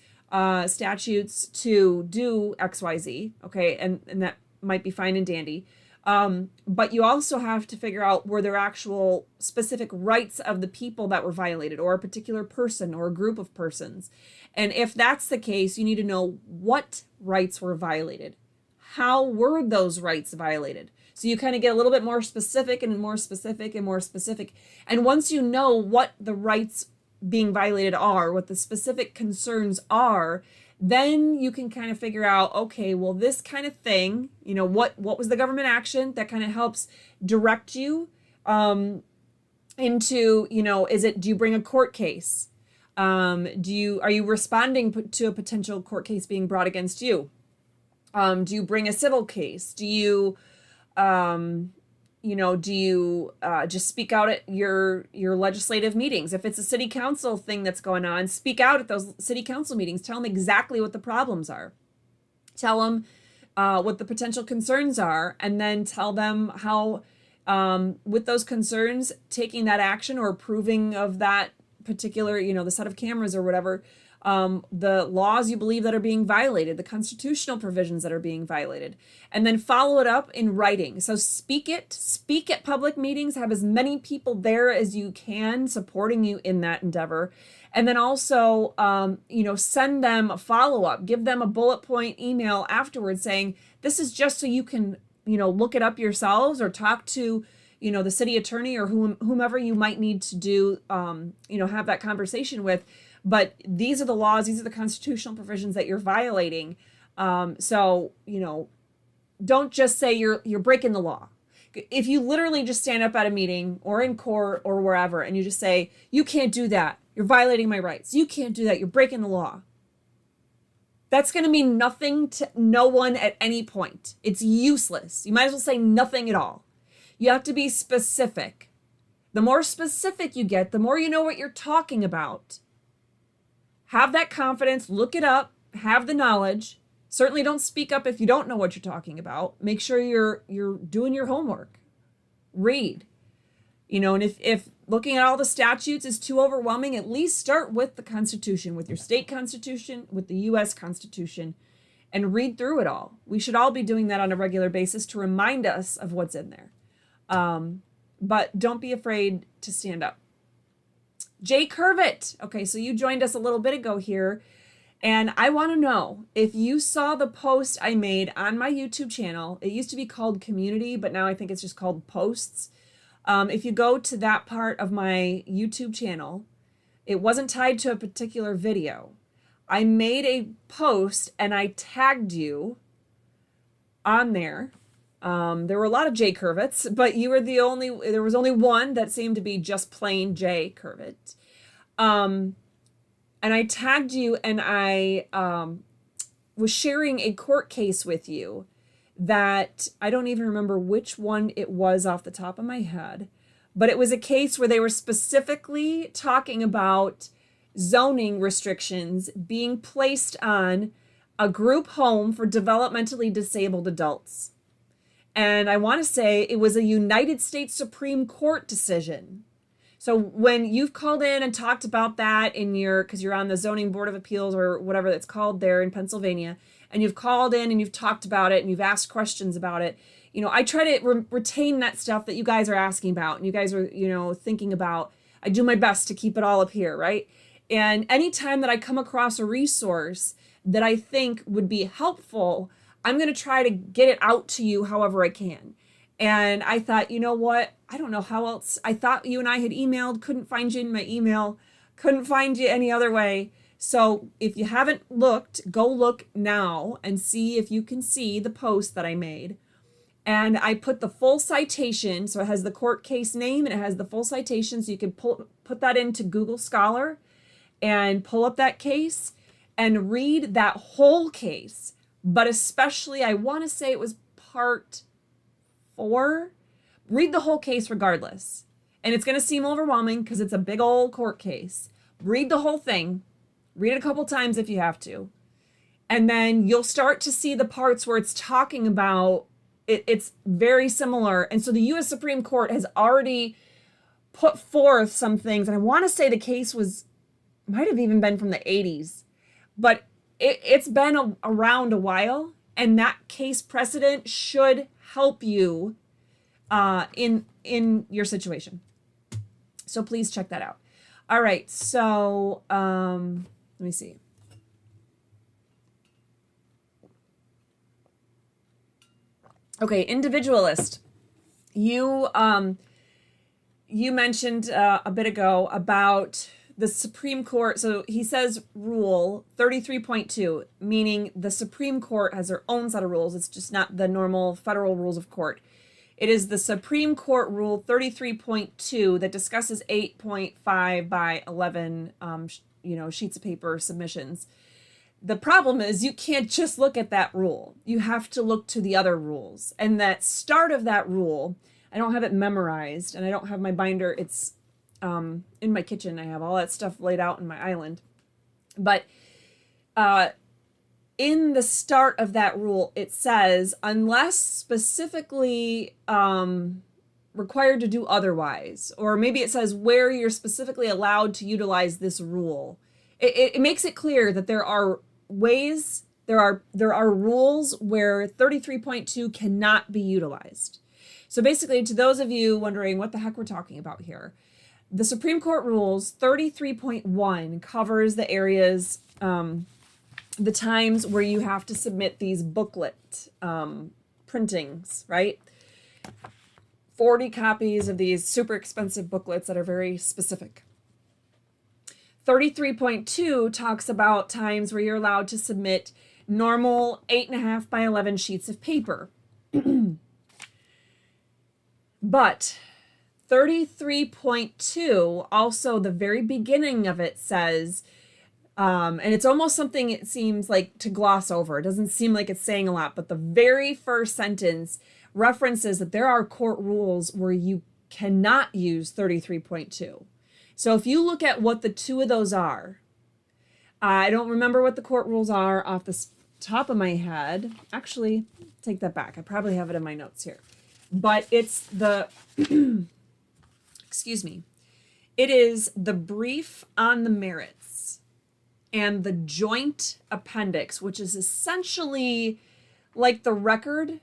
statutes to do XYZ, okay? And that might be fine and dandy. But you also have to figure out, were there actual specific rights of the people that were violated, or a particular person or a group of persons? And if that's the case, you need to know what rights were violated. How were those rights violated? So you kind of get a little bit more specific and more specific and more specific. And once you know what the rights being violated are, what the specific concerns are, then you can kind of figure out, okay, well, this kind of thing, what was the government action that kind of helps direct you into, do you bring a court case? Are you responding to a potential court case being brought against you? Do you bring a civil case? Do you just speak out at your legislative meetings? If it's a city council thing that's going on, speak out at those city council meetings. Tell them exactly what the problems are. Tell them what the potential concerns are, and then tell them how, with those concerns, taking that action or approving of that particular, the set of cameras or whatever, the laws you believe that are being violated, the constitutional provisions that are being violated, and then follow it up in writing. So speak at public meetings, have as many people there as you can supporting you in that endeavor. And then also, send them a follow-up, give them a bullet point email afterwards saying, this is just so you can, look it up yourselves or talk to, the city attorney or whomever you might need to do, have that conversation with. But these are the laws, these are the constitutional provisions that you're violating. So, don't just say you're breaking the law. If you literally just stand up at a meeting or in court or wherever and you just say, you can't do that, you're violating my rights, you can't do that, you're breaking the law, that's going to mean nothing to no one at any point. It's useless. You might as well say nothing at all. You have to be specific. The more specific you get, the more you know what you're talking about. Have that confidence, look it up, have the knowledge. Certainly don't speak up if you don't know what you're talking about. Make sure you're doing your homework. Read. And if looking at all the statutes is too overwhelming, at least start with the Constitution, with your state constitution, with the U.S. Constitution, and read through it all. We should all be doing that on a regular basis to remind us of what's in there. But don't be afraid to stand up. Jay Curvitt. Okay, so you joined us a little bit ago here. And I want to know if you saw the post I made on my YouTube channel. It used to be called Community, but now I think it's just called Posts. If you go to that part of my YouTube channel, it wasn't tied to a particular video. I made a post and I tagged you on there. There were a lot of Jay Curvitts, but there was only one that seemed to be just plain Jay Curvitt. And I tagged you and I was sharing a court case with you that I don't even remember which one it was off the top of my head, but it was a case where they were specifically talking about zoning restrictions being placed on a group home for developmentally disabled adults. And I want to say it was a United States Supreme Court decision. So when you've called in and talked about that because you're on the Zoning Board of Appeals or whatever it's called there in Pennsylvania, and you've called in and you've talked about it and you've asked questions about it, I try to retain that stuff that you guys are asking about and you guys are, thinking about. I do my best to keep it all up here, right? And anytime that I come across a resource that I think would be helpful, I'm going to try to get it out to you however I can. And I thought, you know what? I don't know how else. I thought you and I had emailed, couldn't find you in my email, couldn't find you any other way. So if you haven't looked, go look now and see if you can see the post that I made. And I put the full citation. So it has the court case name and it has the full citation. So you can put that into Google Scholar and pull up that case and read that whole case. But especially, I want to say it was part 4. Read the whole case regardless. And it's going to seem overwhelming because it's a big old court case. Read the whole thing. Read it a couple times if you have to. And then you'll start to see the parts where it's talking about it's very similar. And so the U.S. Supreme Court has already put forth some things. And I want to say the case might have even been from the 80s. But it's been around a while. And that case precedent should help you in your situation. So please check that out. All right, so let me see. Okay, individualist. You mentioned a bit ago about the Supreme Court. So he says rule 33.2, meaning the Supreme Court has their own set of rules. It's just not the normal federal rules of court. It is the Supreme Court Rule 33.2 that discusses 8.5 by 11, sheets of paper submissions. The problem is you can't just look at that rule. You have to look to the other rules. And that start of that rule, I don't have it memorized, and I don't have my binder. It's in my kitchen. I have all that stuff laid out in my island. But in the start of that rule, it says, unless specifically required to do otherwise, or maybe it says where you're specifically allowed to utilize this rule. It makes it clear that there are ways, there are rules where 33.2 cannot be utilized. So basically, to those of you wondering what the heck we're talking about here, the Supreme Court rules 33.1 covers the areas, the times where you have to submit these booklet printings, right? 40 copies of these super expensive booklets that are very specific. 33.2 talks about times where you're allowed to submit normal 8.5 by 11 sheets of paper. But 33.2, also the very beginning of it says, and it's almost something it seems like to gloss over. It doesn't seem like it's saying a lot, but the very first sentence references that there are court rules where you cannot use 33.2. So if you look at what the two of those are, I don't remember what the court rules are off the top of my head. Actually, take that back. I probably have it in my notes here. But it's the, excuse me, it is the brief on the merits and the joint appendix, which is essentially like the record.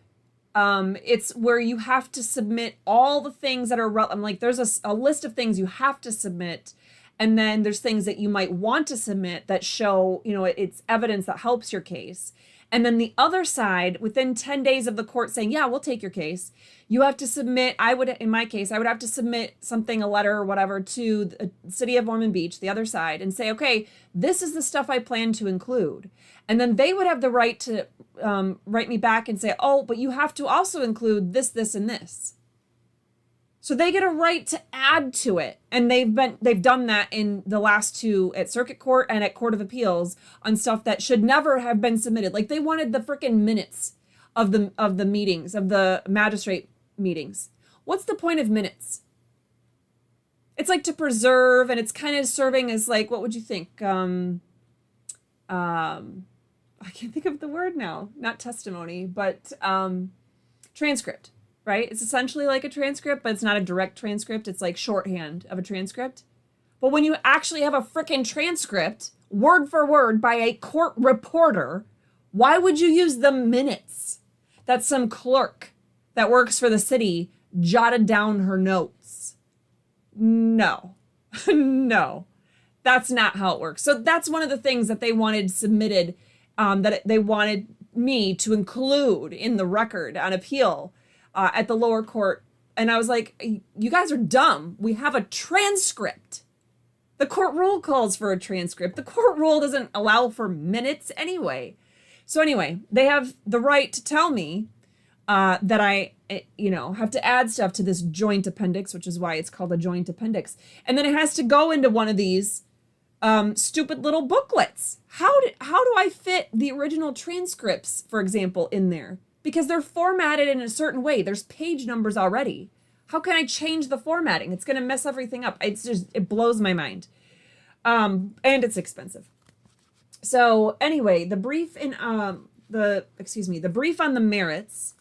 It's where you have to submit all the things that are, I'm like, there's a list of things you have to submit. And then there's things that you might want to submit that show, it's evidence that helps your case. And then the other side, within 10 days of the court saying, yeah, we'll take your case, you have to submit, in my case, I would have to submit something, a letter or whatever, to the city of Ormond Beach, the other side, and say, okay, this is the stuff I plan to include. And then they would have the right to write me back and say, oh, but you have to also include this, this, and this. So they get a right to add to it. And they've done that in the last two, at Circuit Court and at Court of Appeals, on stuff that should never have been submitted. Like they wanted the freaking minutes of the meetings, of the magistrate meetings. What's the point of minutes? It's like to preserve, and it's kind of serving as like, what would you think? I can't think of the word now. Not testimony, but transcript. Right? It's essentially like a transcript, but it's not a direct transcript. It's like shorthand of a transcript. But when you actually have a freaking transcript, word for word, by a court reporter, why would you use the minutes that some clerk that works for the city jotted down her notes? No. No. That's not how it works. So that's one of the things that they wanted submitted, that they wanted me to include in the record on appeal. At the lower court. And I was like, you guys are dumb. We have a transcript. The court rule calls for a transcript. The court rule doesn't allow for minutes anyway. So anyway, they have the right to tell me that I, have to add stuff to this joint appendix, which is why it's called a joint appendix. And then it has to go into one of these stupid little booklets. How do I fit the original transcripts, for example, in there? Because they're formatted in a certain way. There's page numbers already. How can I change the formatting? It's going to mess everything up. It blows my mind. And it's expensive. So anyway, the brief the brief on the merits.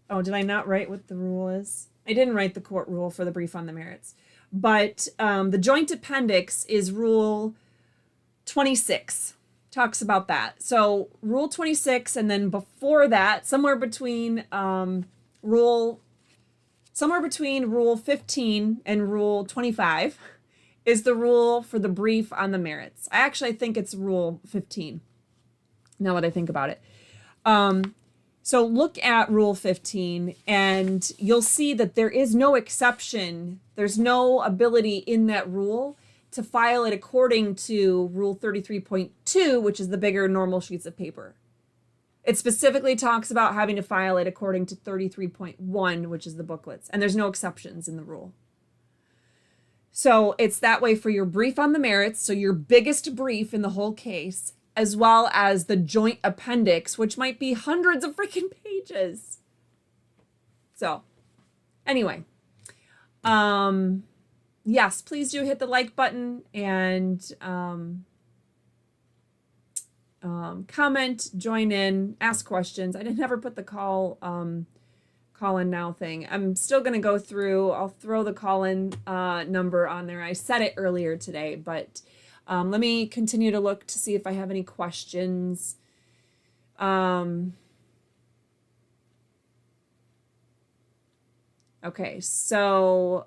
Oh, did I not write what the rule is? I didn't write the court rule for the brief on the merits. But the joint appendix is Rule 26. Talks about that. So Rule 26, and then before that, somewhere between Rule 15 and Rule 25 is the rule for the brief on the merits. I think it's Rule 15, now that I think about it. So look at Rule 15, and you'll see that there is no exception. There's no ability in that rule to file it according to Rule 33.2, which is the bigger normal sheets of paper. It specifically talks about having to file it according to 33.1, which is the booklets, and there's no exceptions in the rule. So it's that way for your brief on the merits, so your biggest brief in the whole case, as well as the joint appendix, which might be hundreds of freaking pages. So anyway, yes, please do hit the like button and comment, join in, ask questions. I didn't ever put the call in now thing. I'm still going to go through. I'll throw the call in number on there. I said it earlier today, but let me continue to look to see if I have any questions. Okay, so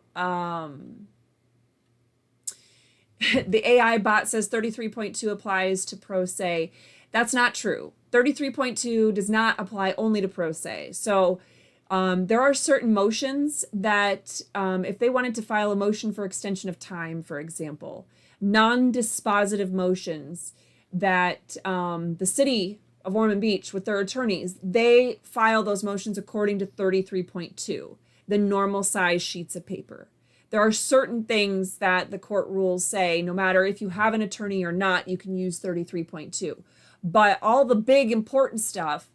the AI bot says 33.2 applies to pro se. That's not true. 33.2 does not apply only to pro se. So there are certain motions that if they wanted to file a motion for extension of time, for example, non-dispositive motions that the city of Ormond Beach with their attorneys, they file those motions according to 33.2, the normal size sheets of paper. There are certain things that the court rules say, no matter if you have an attorney or not, you can use 33.2. But all the big important stuff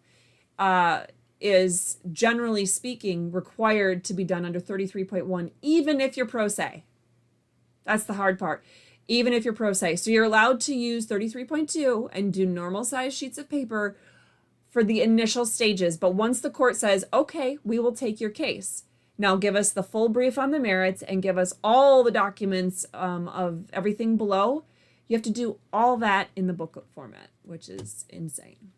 is, generally speaking, required to be done under 33.1, even if you're pro se. That's the hard part. Even if you're pro se. So you're allowed to use 33.2 and do normal size sheets of paper for the initial stages. But once the court says, okay, we will take your case, now give us the full brief on the merits and give us all the documents of everything below, you have to do all that in the booklet format, which is insane.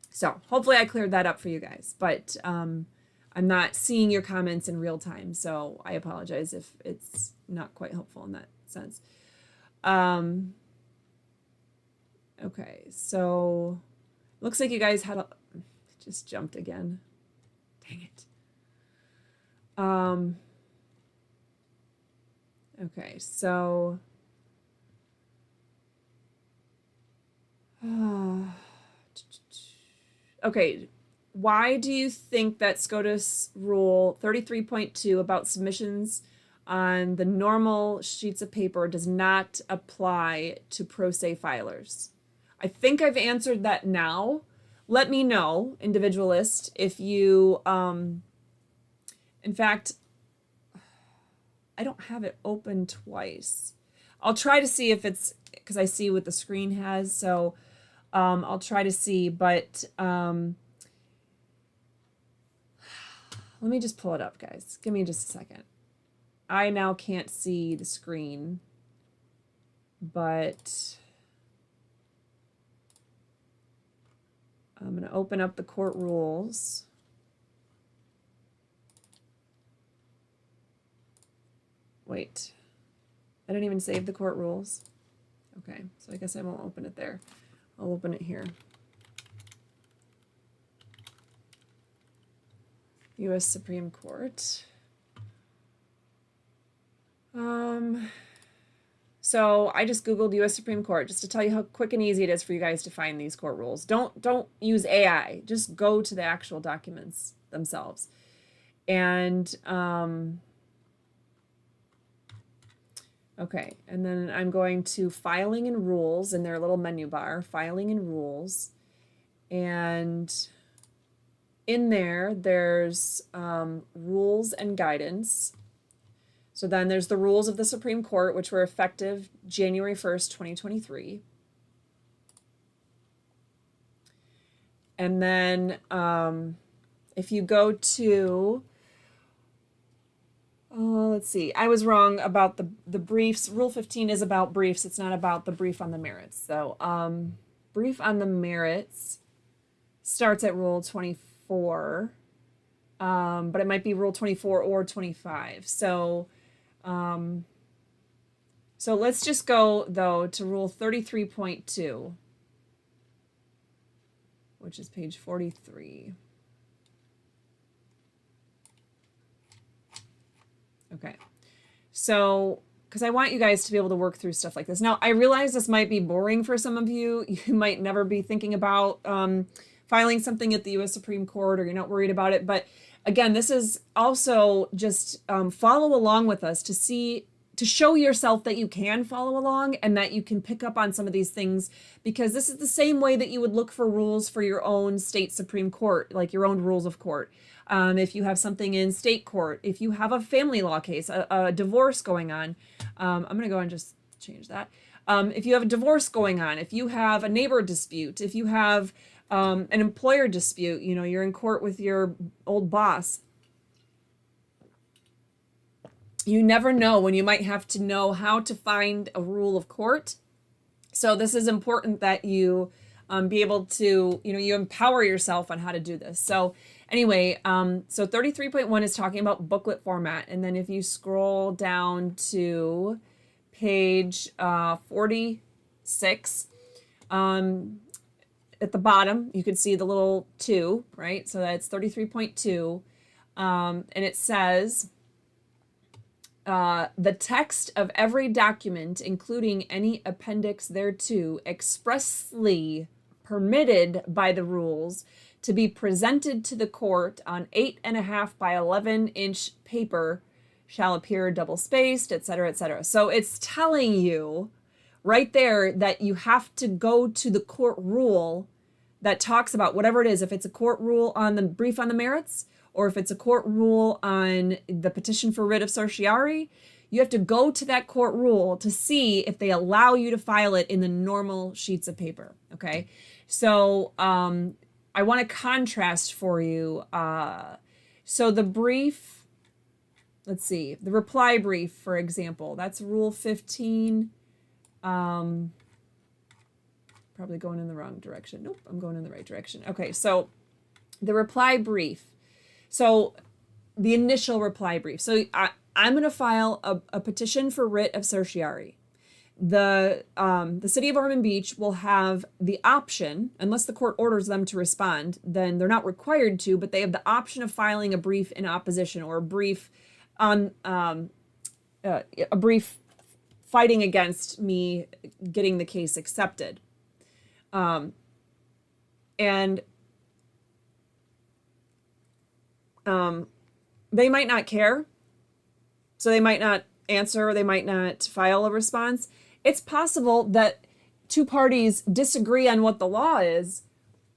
So hopefully I cleared that up for you guys. But I'm not seeing your comments in real time, so I apologize if it's not quite helpful in that sense. Okay, so looks like you guys had just jumped again. Dang it. Okay, so okay, why do you think that SCOTUS Rule 33.2 about submissions on the normal sheets of paper does not apply to pro se filers? I think I've answered that now. Let me know, individualist, if you, in fact, I don't have it open twice. I'll try to see if it's, because I see what the screen has, so I'll try to see, but let me just pull it up, guys. Give me just a second. I now can't see the screen, but I'm going to open up the court rules. Wait, I didn't even save the court rules. Okay, so I guess I won't open it there. I'll open it here. U.S. Supreme Court. So I just Googled U.S. Supreme Court just to tell you how quick and easy it is for you guys to find these court rules. Don't use AI. Just go to the actual documents themselves. And okay, and then I'm going to filing and rules in their little menu bar, filing and rules. And in there, there's rules and guidance. So then there's the rules of the Supreme Court, which were effective January 1st, 2023. And then if you go to, let's see, I was wrong about the briefs. Rule 15 is about briefs. It's not about the brief on the merits. So brief on the merits starts at Rule 24, but it might be Rule 24 or 25. So let's just go, though, to Rule 33.2, which is page 43. Okay, so because I want you guys to be able to work through stuff like this. Now, I realize this might be boring for some of you. You might never be thinking about filing something at the U.S. Supreme Court, or you're not worried about it. But again, this is also just follow along with us to show yourself that you can follow along and that you can pick up on some of these things, because this is the same way that you would look for rules for your own state Supreme Court, like your own rules of court. If you have something in state court, if you have a family law case, a divorce going on, I'm going to go and just change that. If you have a divorce going on, if you have a neighbor dispute, if you have an employer dispute, you know, you're in court with your old boss. You never know when you might have to know how to find a rule of court. So this is important that you be able to, you know, you empower yourself on how to do this. So anyway, so 33.1 is talking about booklet format. And then if you scroll down to page 46, at the bottom, you can see the little 2, right? So that's 33.2. And it says, the text of every document, including any appendix thereto, expressly permitted by the rules to be presented to the court on 8.5 by 11-inch paper shall appear double spaced, etc., etc. So it's telling you right there that you have to go to the court rule that talks about whatever it is, if it's a court rule on the brief on the merits, or if it's a court rule on the petition for writ of certiorari, you have to go to that court rule to see if they allow you to file it in the normal sheets of paper, okay? So I want to contrast for you. So the brief, let's see, the reply brief, for example, that's Rule 15. Probably going in the wrong direction. Nope, I'm going in the right direction. Okay, so the reply brief. So the initial reply brief. So I'm going to file a petition for writ of certiorari. The city of Ormond Beach will have the option, unless the court orders them to respond, then they're not required to, but they have the option of filing a brief in opposition or a brief on a brief fighting against me getting the case accepted. They might not care, so they might not answer, or they might not file a response. It's possible that two parties disagree on what the law is,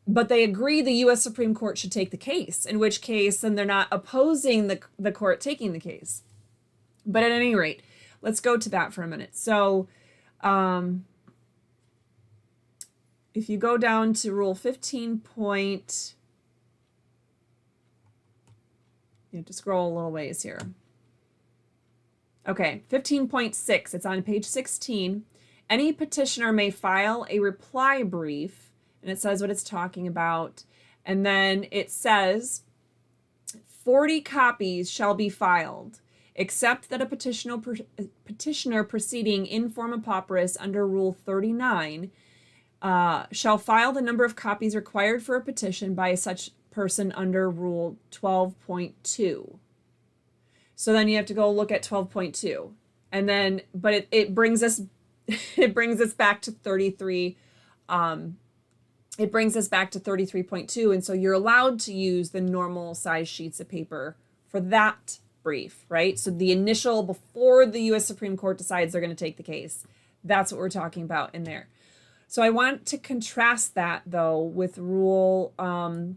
but they agree the U.S. Supreme Court should take the case, in which case then they're not opposing the court taking the case. But at any rate, let's go to that for a minute. So if you go down to Rule 15 point, you have to scroll a little ways here. Okay, 15.6, it's on page 16. Any petitioner may file a reply brief, and it says what it's talking about. And then it says 40 copies shall be filed, except that a petitioner proceeding in forma pauperis under Rule 39 shall file the number of copies required for a petition by such person under Rule 12.2. So then you have to go look at 12.2, and then, but it brings us, it brings us back to 33. It brings us back to 33.2, and so you're allowed to use the normal size sheets of paper for that brief, right? So the initial, before the U.S. Supreme Court decides they're going to take the case, that's what we're talking about in there. So I want to contrast that, though, with Rule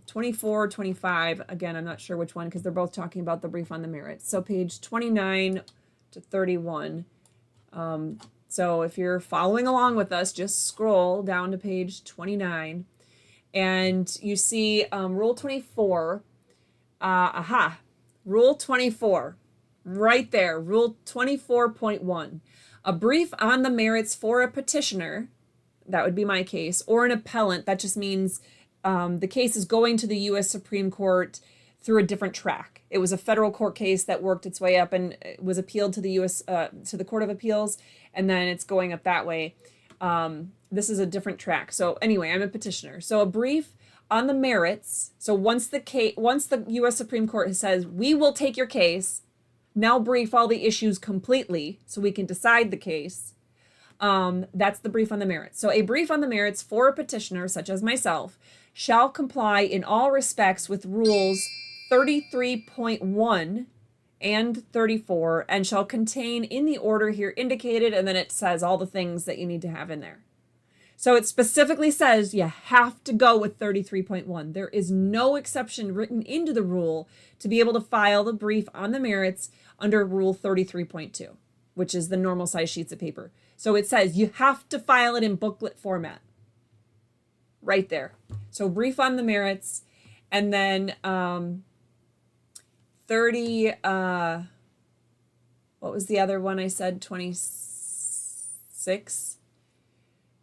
24, 25. Again, I'm not sure which one because they're both talking about the brief on the merits. So page 29 to 31. So if you're following along with us, just scroll down to page 29. And you see Rule 24. Rule 24. Right there. Rule 24.1. A brief on the merits for a petitioner, that would be my case, or an appellant. That just means the case is going to the U.S. Supreme Court through a different track. It was a federal court case that worked its way up and was appealed to the U.S. To the Court of Appeals, and then it's going up that way. This is a different track. So anyway, I'm a petitioner. So a brief on the merits. So once the U.S. Supreme Court says we will take your case, now brief all the issues completely so we can decide the case. That's the brief on the merits. So a brief on the merits for a petitioner, such as myself, shall comply in all respects with Rules 33.1 and 34, and shall contain in the order here indicated, and then it says all the things that you need to have in there. So it specifically says you have to go with 33.1. There is no exception written into the rule to be able to file the brief on the merits under Rule 33.2, which is the normal size sheets of paper. So it says you have to file it in booklet format. Right there. So brief on the merits, and then 30, what was the other one I said? 26?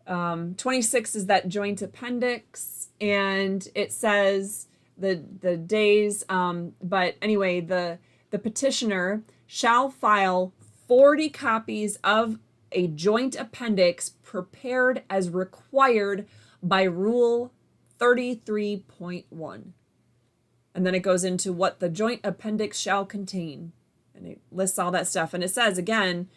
26 is that joint appendix, and it says the days, but anyway, the petitioner shall file 40 copies of a joint appendix prepared as required by Rule 33.1. And then it goes into what the joint appendix shall contain. And it lists all that stuff. And it says, again,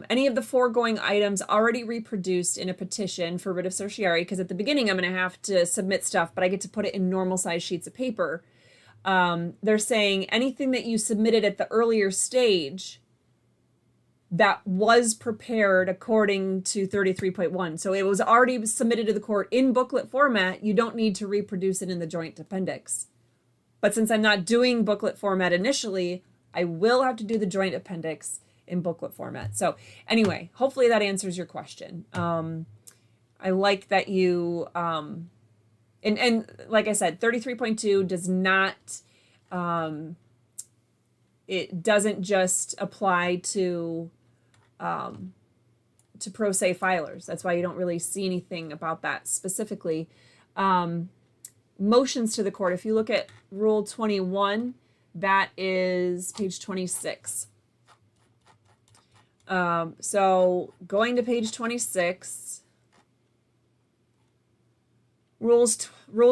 any of the foregoing items already reproduced in a petition for writ of certiorari, because at the beginning I'm going to have to submit stuff, but I get to put it in normal size sheets of paper. They're saying anything that you submitted at the earlier stage that was prepared according to 33.1. So it was already submitted to the court in booklet format. You don't need to reproduce it in the joint appendix. But since I'm not doing booklet format initially, I will have to do the joint appendix in booklet format. So anyway, hopefully that answers your question. I like that you, and like I said, 33.2 does not, it doesn't just apply to pro se filers. That's why you don't really see anything about that specifically. Motions to the court. If you look at Rule 21, that is page 26. So going to page 26, Rule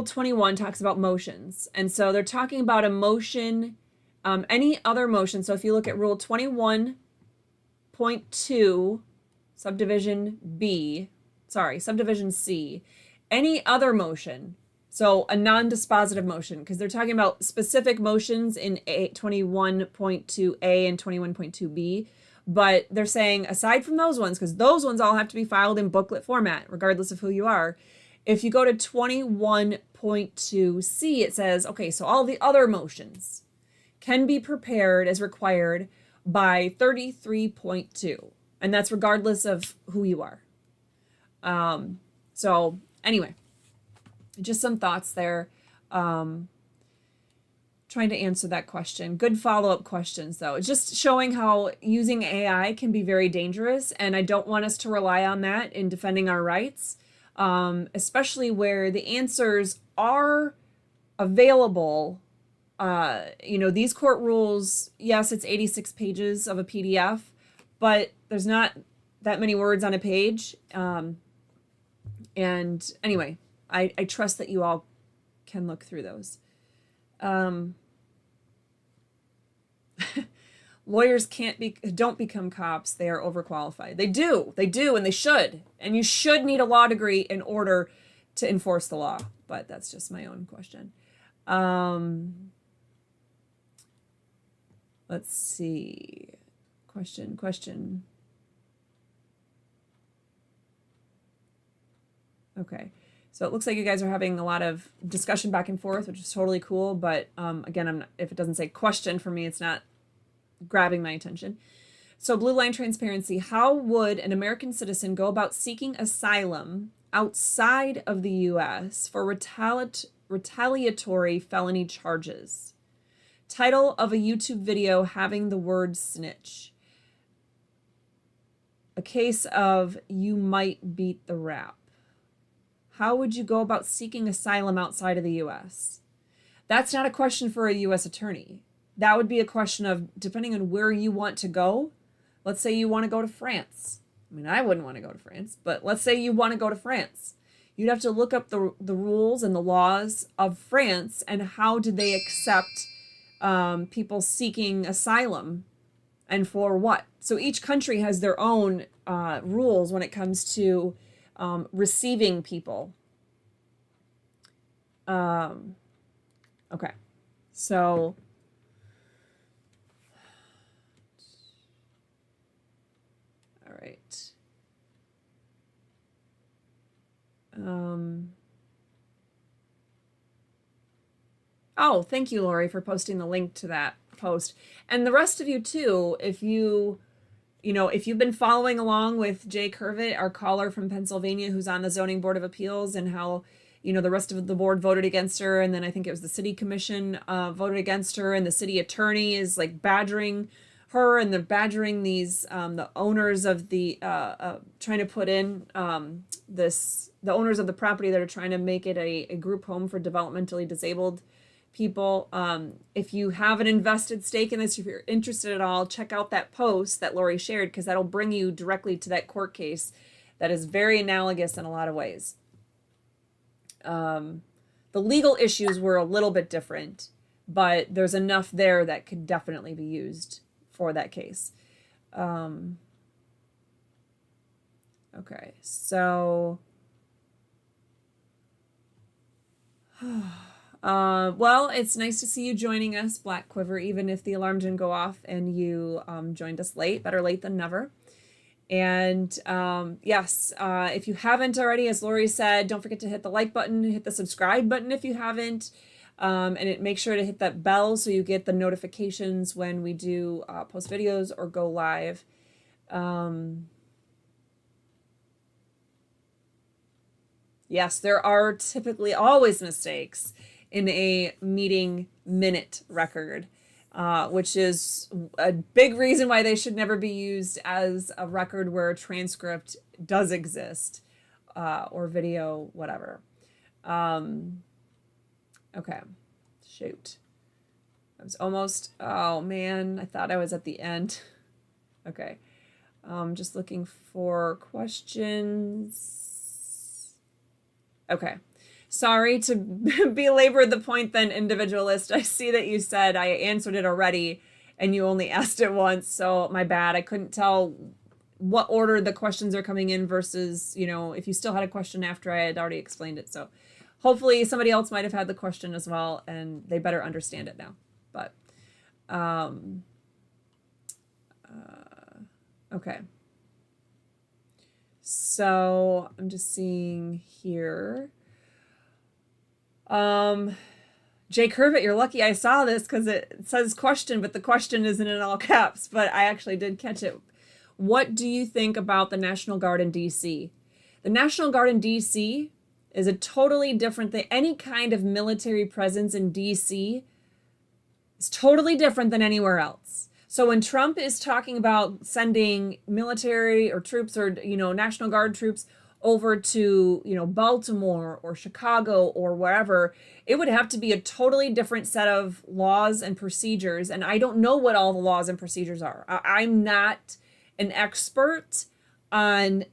21 talks about motions. And so they're talking about a motion, any other motion. So if you look at Rule 21.2, subdivision C, any other motion, so a non-dispositive motion, because they're talking about specific motions in 21.2a and 21.2b, but they're saying aside from those ones, because those ones all have to be filed in booklet format, regardless of who you are, if you go to 21.2c, it says, okay, so all the other motions can be prepared as required by 33.2, and that's regardless of who you are. So anyway, just some thoughts there. Trying to answer that question. Good follow-up questions, though. It's just showing how using AI can be very dangerous, and I don't want us to rely on that in defending our rights, especially where the answers are available. These court rules, yes, it's 86 pages of a PDF, but there's not that many words on a page. And anyway, I trust that you all can look through those. Lawyers don't become cops. They are overqualified. They do, and they should. And you should need a law degree in order to enforce the law. But that's just my own question. Let's see. Question. Okay. So it looks like you guys are having a lot of discussion back and forth, which is totally cool. But again, if it doesn't say question for me, it's not grabbing my attention. So blue line transparency. How would an American citizen go about seeking asylum outside of the U.S. for retaliatory felony charges? Title of a YouTube video having the word snitch. A case of you might beat the rap. How would you go about seeking asylum outside of the U.S.? That's not a question for a U.S. attorney. That would be a question of, depending on where you want to go. Let's say you want to go to France. I mean, I wouldn't want to go to France, but let's say you want to go to France. You'd have to look up the rules and the laws of France and how did they accept people seeking asylum and for what. So each country has their own rules when it comes to receiving people. Okay, so all right. Oh, thank you, Lori, for posting the link to that post. And the rest of you too, if you've been following along with Jay Curvitt, our caller from Pennsylvania, who's on the Zoning Board of Appeals, and how, the rest of the board voted against her. And then I think it was the city commission voted against her, and the city attorney is like badgering her, and they're badgering these, the owners of the, trying to put in the owners of the property that are trying to make it a group home for developmentally disabled people. If you have an invested stake in this, if you're interested at all, check out that post that Lori shared, because that'll bring you directly to that court case that is very analogous in a lot of ways. The legal issues were a little bit different, but there's enough there that could definitely be used for that case. Okay, so well, it's nice to see you joining us, Black Quiver, even if the alarm didn't go off and you joined us late. Better late than never. And yes, if you haven't already, as Lori said, don't forget to hit the like button, hit the subscribe button if you haven't, and make sure to hit that bell so you get the notifications when we do post videos or go live. Yes, there are typically always mistakes in a meeting minute record, which is a big reason why they should never be used as a record where a transcript does exist, or video, whatever. Okay, shoot. I was almost, oh man, I thought I was at the end. Okay, just looking for questions. Okay. Sorry to belabor the point then, individualist. I see that you said I answered it already and you only asked it once, so my bad. I couldn't tell what order the questions are coming in versus, if you still had a question after I had already explained it. So hopefully somebody else might have had the question as well and they better understand it now. But, okay. So I'm just seeing here. Jay Curvitt, you're lucky I saw this because it says question, but the question isn't in all caps, but I actually did catch it. What do you think about the National Guard in DC? The National Guard in DC is a totally different thing. Any kind of military presence in DC is totally different than anywhere else. So when Trump is talking about sending military or troops or, National Guard troops over to, Baltimore or Chicago or wherever, it would have to be a totally different set of laws and procedures. And I don't know what all the laws and procedures are. I'm not an expert on,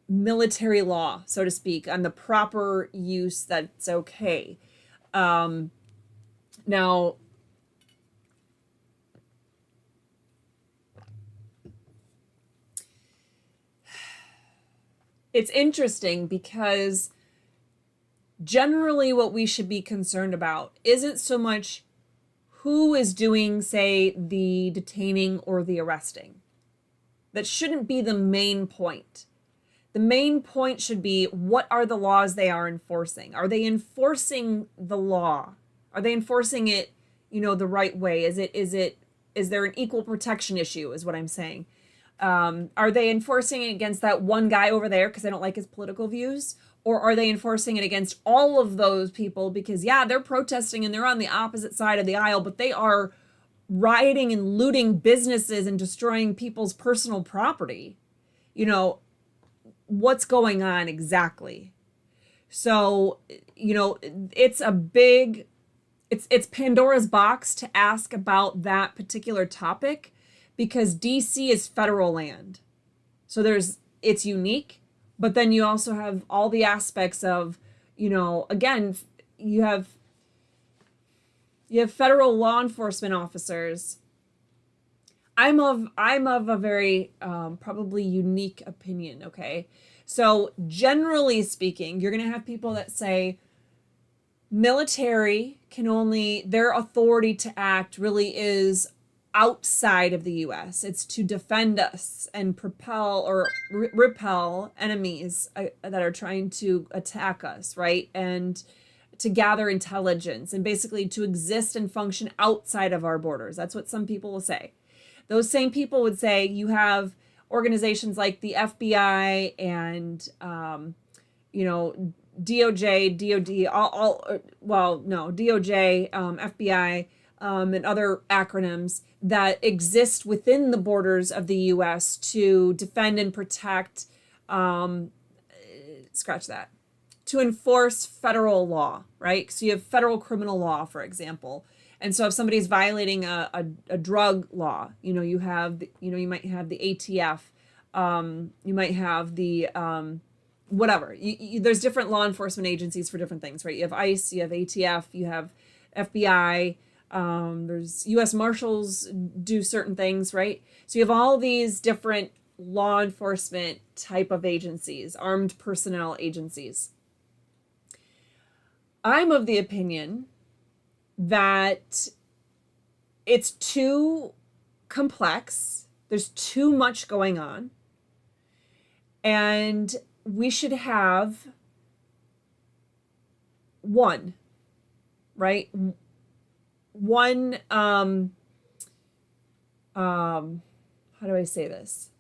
military law, so to speak, on the proper use that's okay. Now, it's interesting because generally what we should be concerned about isn't so much who is doing, say, the detaining or the arresting. That shouldn't be the main point. The main point should be, what are the laws they are enforcing? Are they enforcing the law? Are they enforcing it, the right way? Is there an equal protection issue, is what I'm saying. Are they enforcing it against that one guy over there because they don't like his political views? Or are they enforcing it against all of those people because, yeah, they're protesting and they're on the opposite side of the aisle, but they are rioting and looting businesses and destroying people's personal property? What's going on exactly? So, it's a big, it's Pandora's box to ask about that particular topic, because DC is federal land. So it's unique, but then you also have all the aspects of, again, you have federal law enforcement officers. I'm of a very probably unique opinion, okay? So generally speaking, you're going to have people that say military their authority to act really is outside of the US. It's to defend us and propel or repel enemies that are trying to attack us, right? And to gather intelligence and basically to exist and function outside of our borders. That's what some people will say. Those same people would say you have organizations like the FBI and, DOJ, DOD, DOJ, FBI, and other acronyms that exist within the borders of the U.S. to defend and protect, to enforce federal law, right? So you have federal criminal law, for example. And so if somebody's violating a drug law, you might have the ATF, you might have the, whatever. There's different law enforcement agencies for different things, right? You have ICE, you have ATF, you have FBI, there's U.S. Marshals do certain things, right? So you have all these different law enforcement type of agencies, armed personnel agencies. I'm of the opinion that it's too complex. There's too much going on. And we should have one, right? One, how do I say this?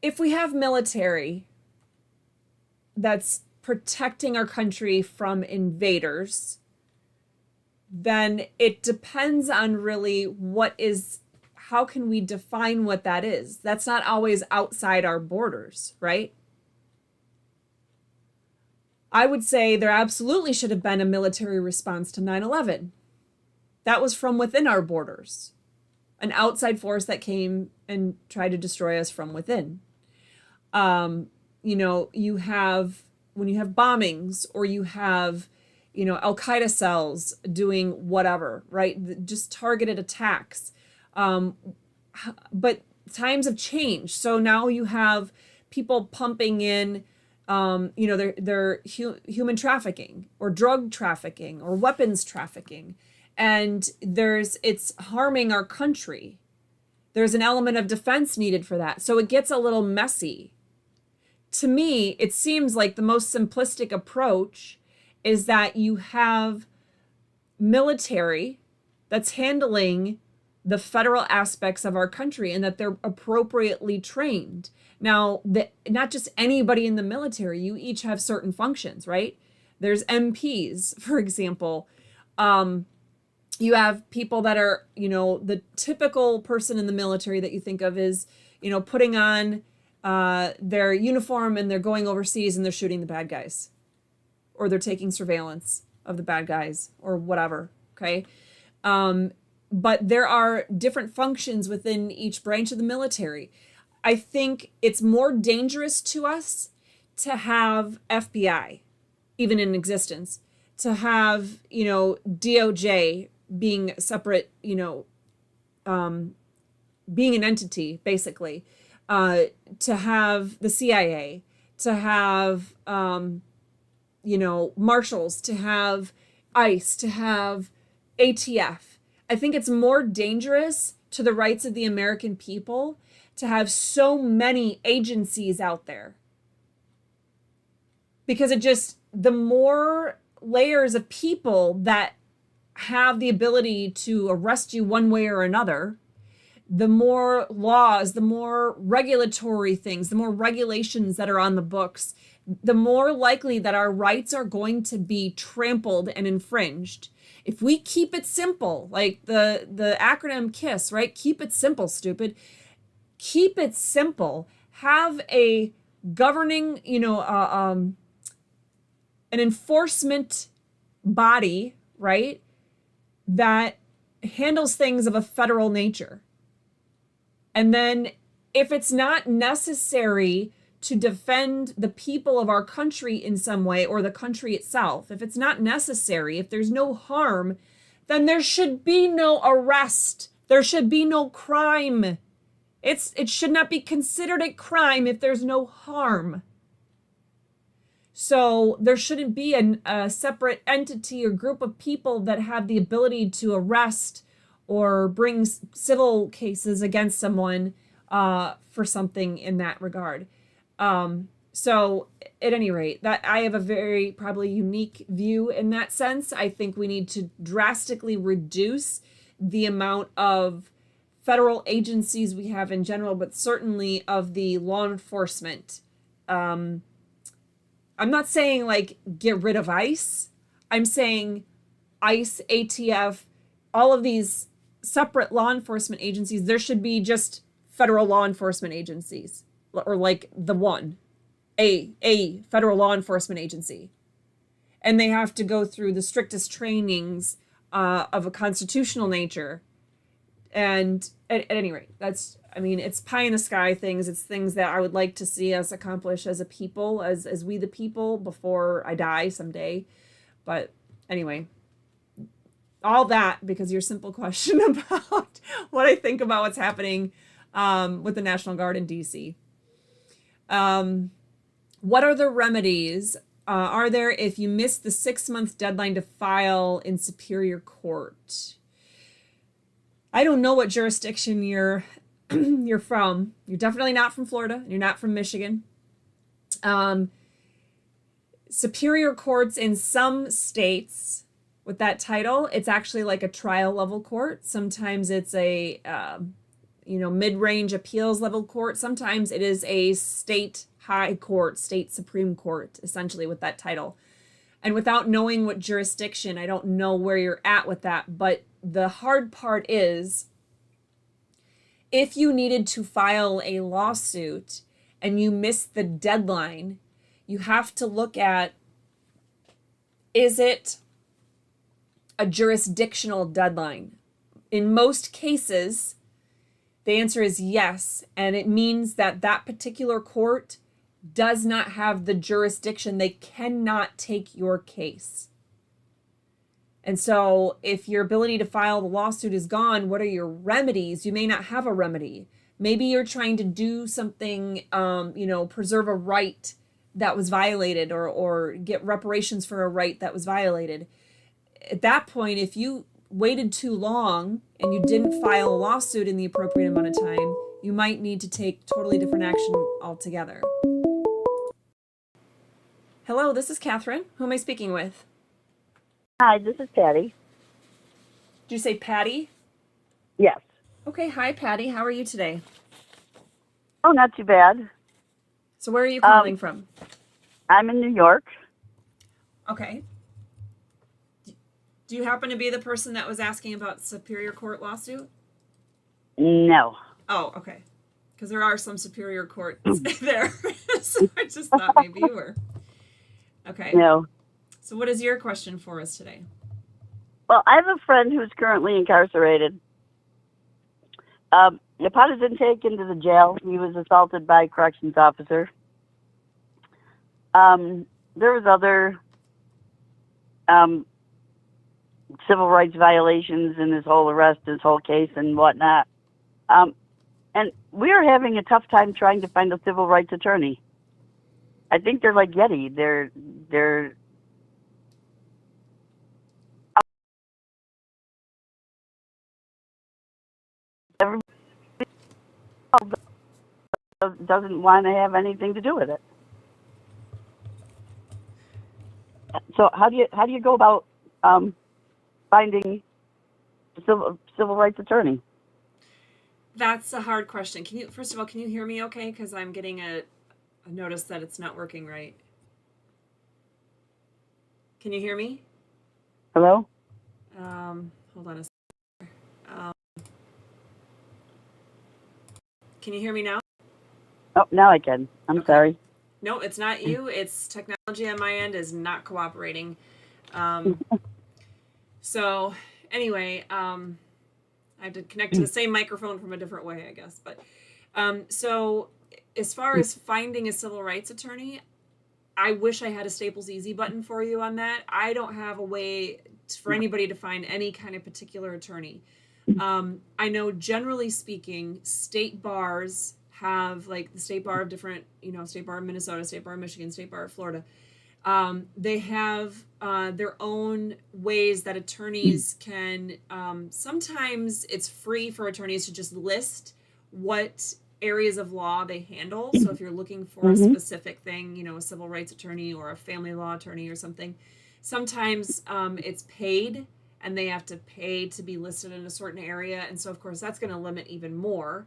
If we have military that's protecting our country from invaders, then it depends on really how can we define what that is? That's not always outside our borders, right? I would say there absolutely should have been a military response to 9/11. That was from within our borders, an outside force that came and tried to destroy us from within. You have, when you have bombings, or you have, Al-Qaeda cells doing whatever, right? Just targeted attacks. But times have changed. So now you have people pumping in, they're human trafficking or drug trafficking or weapons trafficking. And it's harming our country. There's an element of defense needed for that. So it gets a little messy. To me, it seems like the most simplistic approach is that you have military that's handling the federal aspects of our country and that they're appropriately trained. Now, not just anybody in the military, you each have certain functions, right? There's MPs, for example. You have people that are, the typical person in the military that you think of is, putting on their uniform and they're going overseas and they're shooting the bad guys, or they're taking surveillance of the bad guys or whatever. Okay. But there are different functions within each branch of the military. I think it's more dangerous to us to have FBI even in existence, to have, DOJ being separate, being an entity, basically, to have the CIA, to have, marshals, to have ICE, to have ATF. I think it's more dangerous to the rights of the American people to have so many agencies out there. Because the more layers of people that have the ability to arrest you one way or another, the more laws, the more regulatory things, the more regulations that are on the books, the more likely that our rights are going to be trampled and infringed. If we keep it simple, like the acronym KISS, right? Keep it simple, stupid. Keep it simple. Have a governing, an enforcement body, right? That handles things of a federal nature. And then if it's not necessary to defend the people of our country in some way, or the country itself, if it's not necessary, if there's no harm, then there should be no arrest. There should be no crime. It should not be considered a crime if there's no harm. So there shouldn't be a separate entity or group of people that have the ability to arrest or bring civil cases against someone for something in that regard. So at any rate, that I have a very probably unique view in that sense. I think we need to drastically reduce the amount of federal agencies we have in general, but certainly of the law enforcement. I'm not saying like get rid of ICE. I'm saying ICE, ATF, all of these separate law enforcement agencies, there should be just federal law enforcement agencies, or like a federal law enforcement agency. And they have to go through the strictest trainings of a constitutional nature. And at any rate, it's pie in the sky things. It's things that I would like to see us accomplish as a people, as we the people, before I die someday. But anyway, all that because your simple question about what I think about what's happening with the National Guard in DC. What are the remedies? Are there if you miss the 6 month deadline to file in Superior Court? I don't know what jurisdiction you're from. You're definitely not from Florida. You're not from Michigan. Superior courts in some states with that title, it's actually like a trial level court. Sometimes it's a mid-range appeals level court. Sometimes it is a state high court, state Supreme Court, essentially with that title. And without knowing what jurisdiction, I don't know where you're at with that. But the hard part is if you needed to file a lawsuit and you missed the deadline, you have to look at, is it a jurisdictional deadline? In most cases, the answer is yes, and it means that that particular court does not have the jurisdiction. They cannot take your case. And so if your ability to file the lawsuit is gone, what are your remedies? You may not have a remedy. Maybe you're trying to do something, preserve a right that was violated or get reparations for a right that was violated. At that point, if you waited too long and you didn't file a lawsuit in the appropriate amount of time, you might need to take totally different action altogether. Hello, this is Catherine. Who am I speaking with? Hi, this is Patty. Did you say Patty? Yes. Okay, hi Patty. How are you today? Oh, not too bad. So where are you calling from? I'm in New York. Okay. Do you happen to be the person that was asking about Superior Court lawsuit? No. Oh, okay. Because there are some Superior Courts there. So I just thought maybe you were. Okay. No. So what is your question for us today? Well, I have a friend who's currently incarcerated. Upon his intake into the jail, he was assaulted by a corrections officer. There was other civil rights violations in his whole arrest, his whole case, and whatnot. And we are having a tough time trying to find a civil rights attorney. I think they're like Yeti. They're everybody doesn't want to have anything to do with it. So how do you go about finding a civil rights attorney? That's a hard question. First of all, can you hear me okay? Because I'm getting a notice that it's not working right. Can you hear me? Hello? Hold on a second. Can you hear me now? Oh, now I can. I'm Okay. sorry. No, it's not you. It's technology on my end is not cooperating. So anyway, I had to connect to the same microphone from a different way, I guess. But so as far as finding a civil rights attorney, I wish I had a Staples Easy button for you on that. I don't have a way for anybody to find any kind of particular attorney. I know generally speaking, state bars have like the state bar of different, state bar of Minnesota, state bar of Michigan, state bar of Florida. They have their own ways that attorneys can, sometimes it's free for attorneys to just list what areas of law they handle. So if you're looking for a specific thing, a civil rights attorney or a family law attorney or something, sometimes it's paid and they have to pay to be listed in a certain area. And so, of course, that's going to limit even more.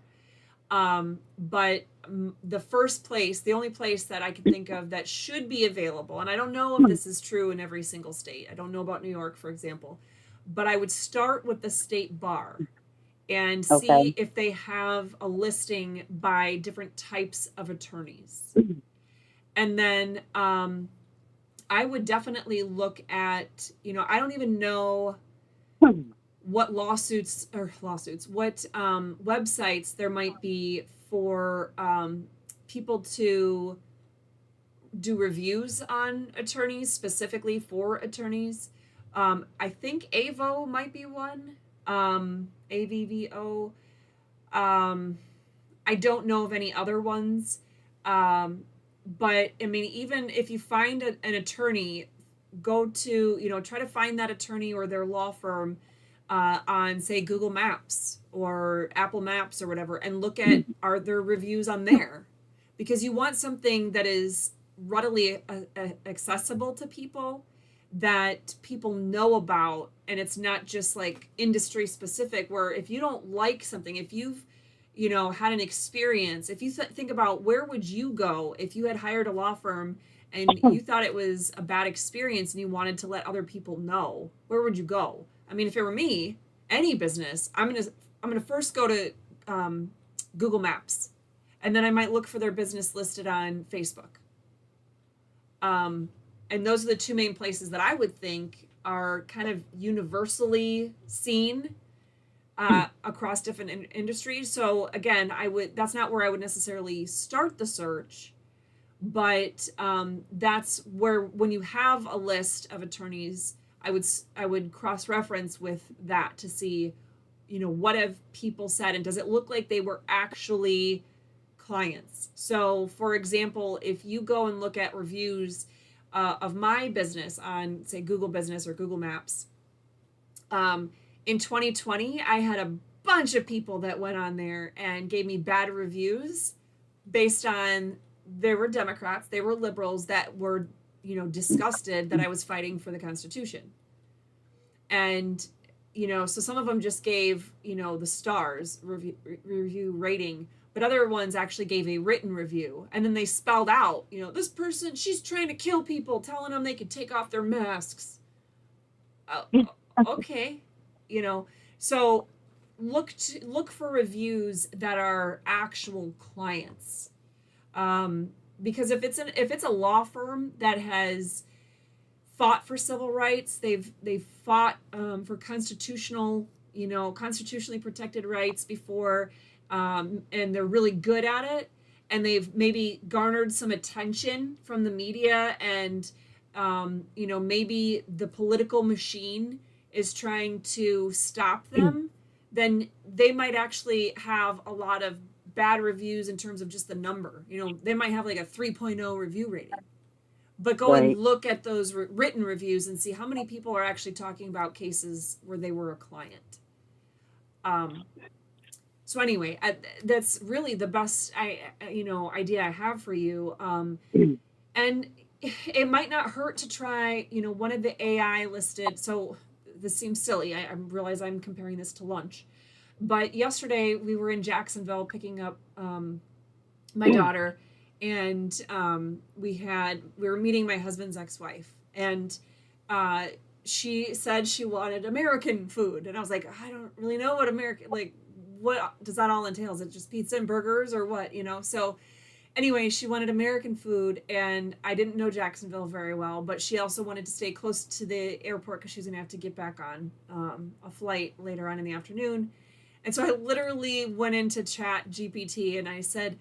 But the only place that I can think of that should be available, and I don't know if this is true in every single state. I don't know about New York, for example, but I would start with the state bar and see if they have a listing by different types of attorneys. And then I would definitely look at, I don't even know what websites there might be for people to do reviews on attorneys, specifically for attorneys. I think AVO might be one. AVVO. I don't know of any other ones. Um, but I mean, even if you find an attorney, go to, try to find that attorney or their law firm on, say, Google Maps or Apple Maps or whatever, and look at, are there reviews on there? Because you want something that is readily accessible to people, that people know about, and it's not just like industry specific, where if you don't like something, if you've had an experience, if you think about where would you go if you had hired a law firm and you thought it was a bad experience and you wanted to let other people know, where would you go? I mean, if it were me, any business, I'm gonna first go to Google Maps, and then I might look for their business listed on Facebook. um, and those are the two main places that I would think are kind of universally seen across different industries. So again, that's not where I would necessarily start the search, but that's where, when you have a list of attorneys, I would cross reference with that to see, what have people said, and does it look like they were actually clients. So for example, if you go and look at reviews of my business on, say, Google Business or Google Maps, in 2020, I had a bunch of people that went on there and gave me bad reviews based on, they were Democrats, they were liberals that were, disgusted that I was fighting for the Constitution. And, so some of them just gave, the stars review rating, but other ones actually gave a written review. And then they spelled out, this person, she's trying to kill people, telling them they could take off their masks. Okay. So look for reviews that are actual clients. Because if it's a law firm that has fought for civil rights, they've fought for constitutionally protected rights before, and they're really good at it, and they've maybe garnered some attention from the media, and maybe the political machine is trying to stop them, then they might actually have a lot of bad reviews in terms of just the number. They might have like a 3.0 review rating. But go and look at those written reviews and see how many people are actually talking about cases where they were a client. So anyway, that's really the best idea I have for you. And it might not hurt to try, one of the AI listed. So this seems silly. I realize I'm comparing this to lunch. But yesterday we were in Jacksonville picking up my daughter, and we were meeting my husband's ex-wife, and she said she wanted American food, and I was like, I don't really know what American, like, what does that all entail? Is it just pizza and burgers or what? So anyway, she wanted American food, and I didn't know Jacksonville very well, but she also wanted to stay close to the airport because she was gonna have to get back on a flight later on in the afternoon. And so I literally went into Chat GPT and I said,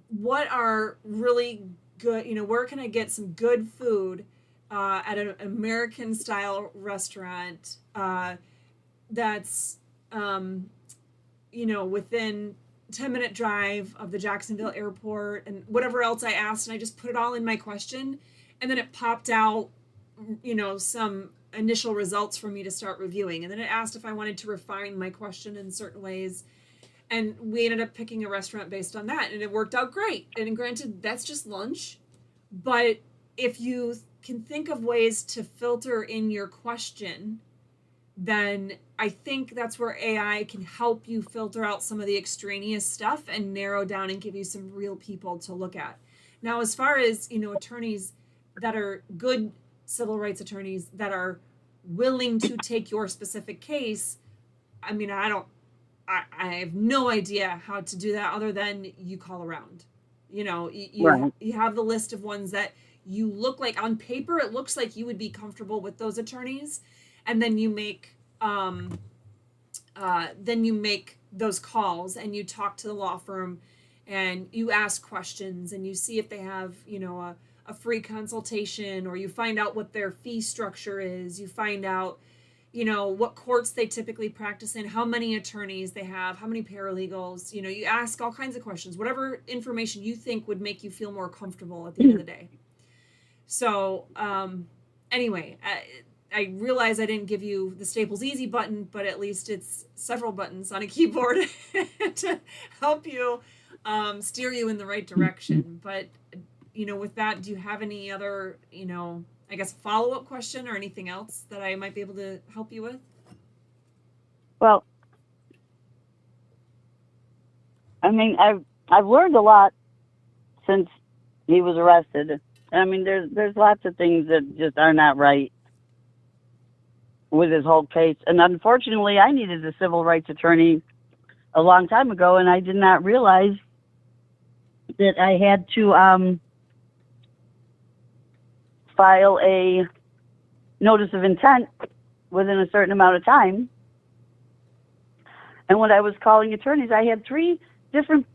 what are really good, where can I get some good food at an American style restaurant that's, within 10-minute drive of the Jacksonville airport, and whatever else I asked. And I just put it all in my question. And then it popped out, some initial results for me to start reviewing. And then it asked if I wanted to refine my question in certain ways. And we ended up picking a restaurant based on that, and it worked out great. And granted, that's just lunch, but if you can think of ways to filter in your question, then I think that's where AI can help you filter out some of the extraneous stuff and narrow down and give you some real people to look at. Now, as far as, attorneys that are good civil rights attorneys that are willing to take your specific case, I mean, I have no idea how to do that other than you call around. You have the list of ones that you look like on paper, it looks like you would be comfortable with those attorneys, and then you make those calls and you talk to the law firm and you ask questions and you see if they have a a free consultation, or you find out what their fee structure is, you find out, what courts they typically practice in, how many attorneys they have, how many paralegals, you ask all kinds of questions, whatever information you think would make you feel more comfortable at the end of the day. So, anyway, I realize I didn't give you the Staples Easy button, but at least it's several buttons on a keyboard to help you steer you in the right direction. But, with that, do you have any other, I guess, follow-up question or anything else that I might be able to help you with? Well, I mean, I've learned a lot since he was arrested. I mean, there's lots of things that just are not right with his whole case. And unfortunately, I needed a civil rights attorney a long time ago, and I did not realize that I had to file a notice of intent within a certain amount of time. And when I was calling attorneys, I had 3 different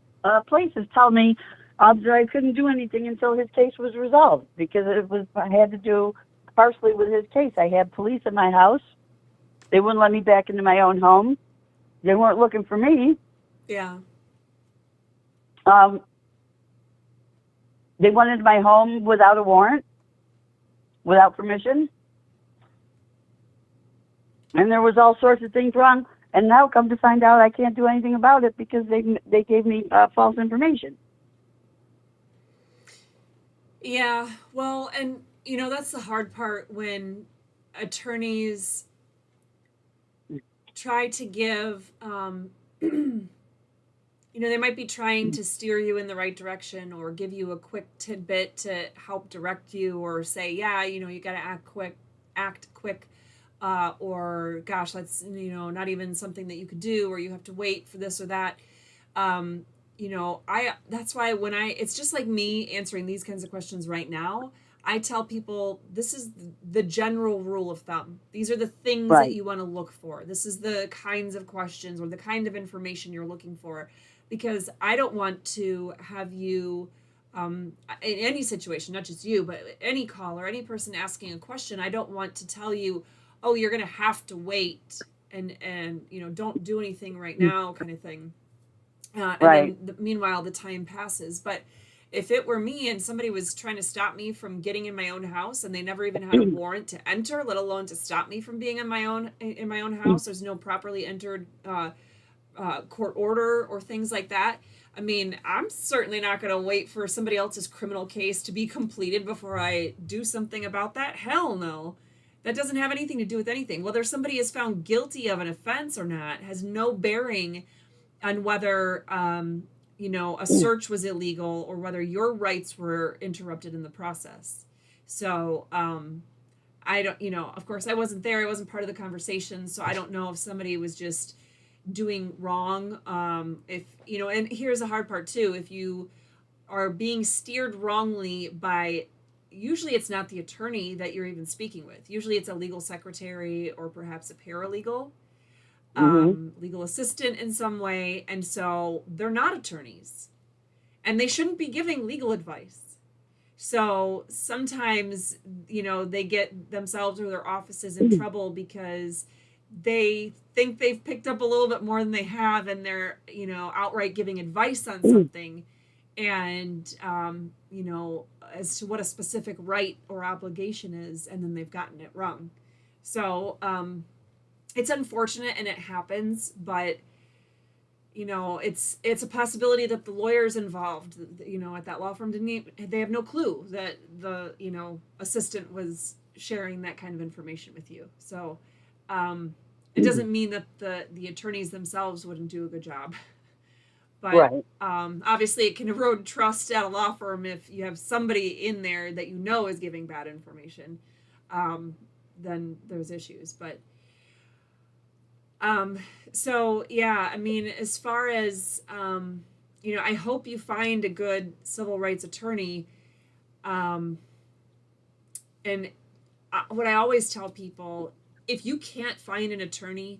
places tell me that I couldn't do anything until his case was resolved, because I had to do partially with his case. I had police at my house. They wouldn't let me back into my own home. They weren't looking for me. Yeah. They went into my home without a warrant, without permission. And there was all sorts of things wrong. And now come to find out I can't do anything about it because they gave me false information. Yeah, well, and that's the hard part when attorneys try to give, they might be trying to steer you in the right direction or give you a quick tidbit to help direct you, or say, yeah, you got to act quick, or gosh, that's, not even something that you could do, or you have to wait for this or that. That's why it's just like me answering these kinds of questions right now. I tell people, this is the general rule of thumb. These are the things Right. that you want to look for. This is the kinds of questions or the kind of information you're looking for, because I don't want to have you, in any situation, not just you, but any caller, any person asking a question, I don't want to tell you, oh, you're going to have to wait and don't do anything right now, kind of thing. And Right. then meanwhile, the time passes. But if it were me and somebody was trying to stop me from getting in my own house, and they never even had a warrant to enter, let alone to stop me from being in my own house, there's no properly entered court order or things like that. I mean, I'm certainly not going to wait for somebody else's criminal case to be completed before I do something about that. Hell no. That doesn't have anything to do with anything. Whether somebody is found guilty of an offense or not has no bearing on whether a search was illegal or whether your rights were interrupted in the process. So I don't, of course I wasn't there. I wasn't part of the conversation. So I don't know if somebody was just doing wrong. And here's the hard part too. If you are being steered wrongly by, usually it's not the attorney that you're even speaking with. Usually it's a legal secretary or perhaps a paralegal. Legal assistant in some way, and so they're not attorneys, and they shouldn't be giving legal advice. So sometimes, they get themselves or their offices in trouble because they think they've picked up a little bit more than they have, and they're, outright giving advice on something, and as to what a specific right or obligation is, and then they've gotten it wrong. So it's unfortunate and it happens, but it's a possibility that the lawyers involved, at that law firm they have no clue that the, assistant was sharing that kind of information with you. So it doesn't mean that the attorneys themselves wouldn't do a good job. But Right. Obviously it can erode trust at a law firm if you have somebody in there that is giving bad information. Then there's issues. But so yeah, I mean, as far as, I hope you find a good civil rights attorney. And what I always tell people, if you can't find an attorney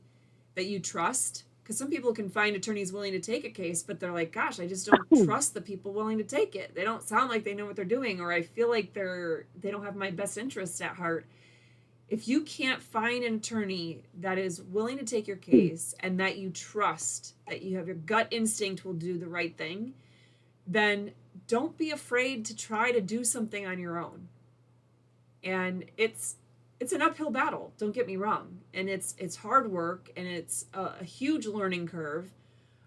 that you trust, because some people can find attorneys willing to take a case, but they're like, gosh, I just don't trust the people willing to take it. They don't sound like they know what they're doing, or I feel like they don't have my best interests at heart. If you can't find an attorney that is willing to take your case and that you trust, that you have your gut instinct will do the right thing, then don't be afraid to try to do something on your own. And it's an uphill battle, don't get me wrong, and it's hard work, and it's a huge learning curve.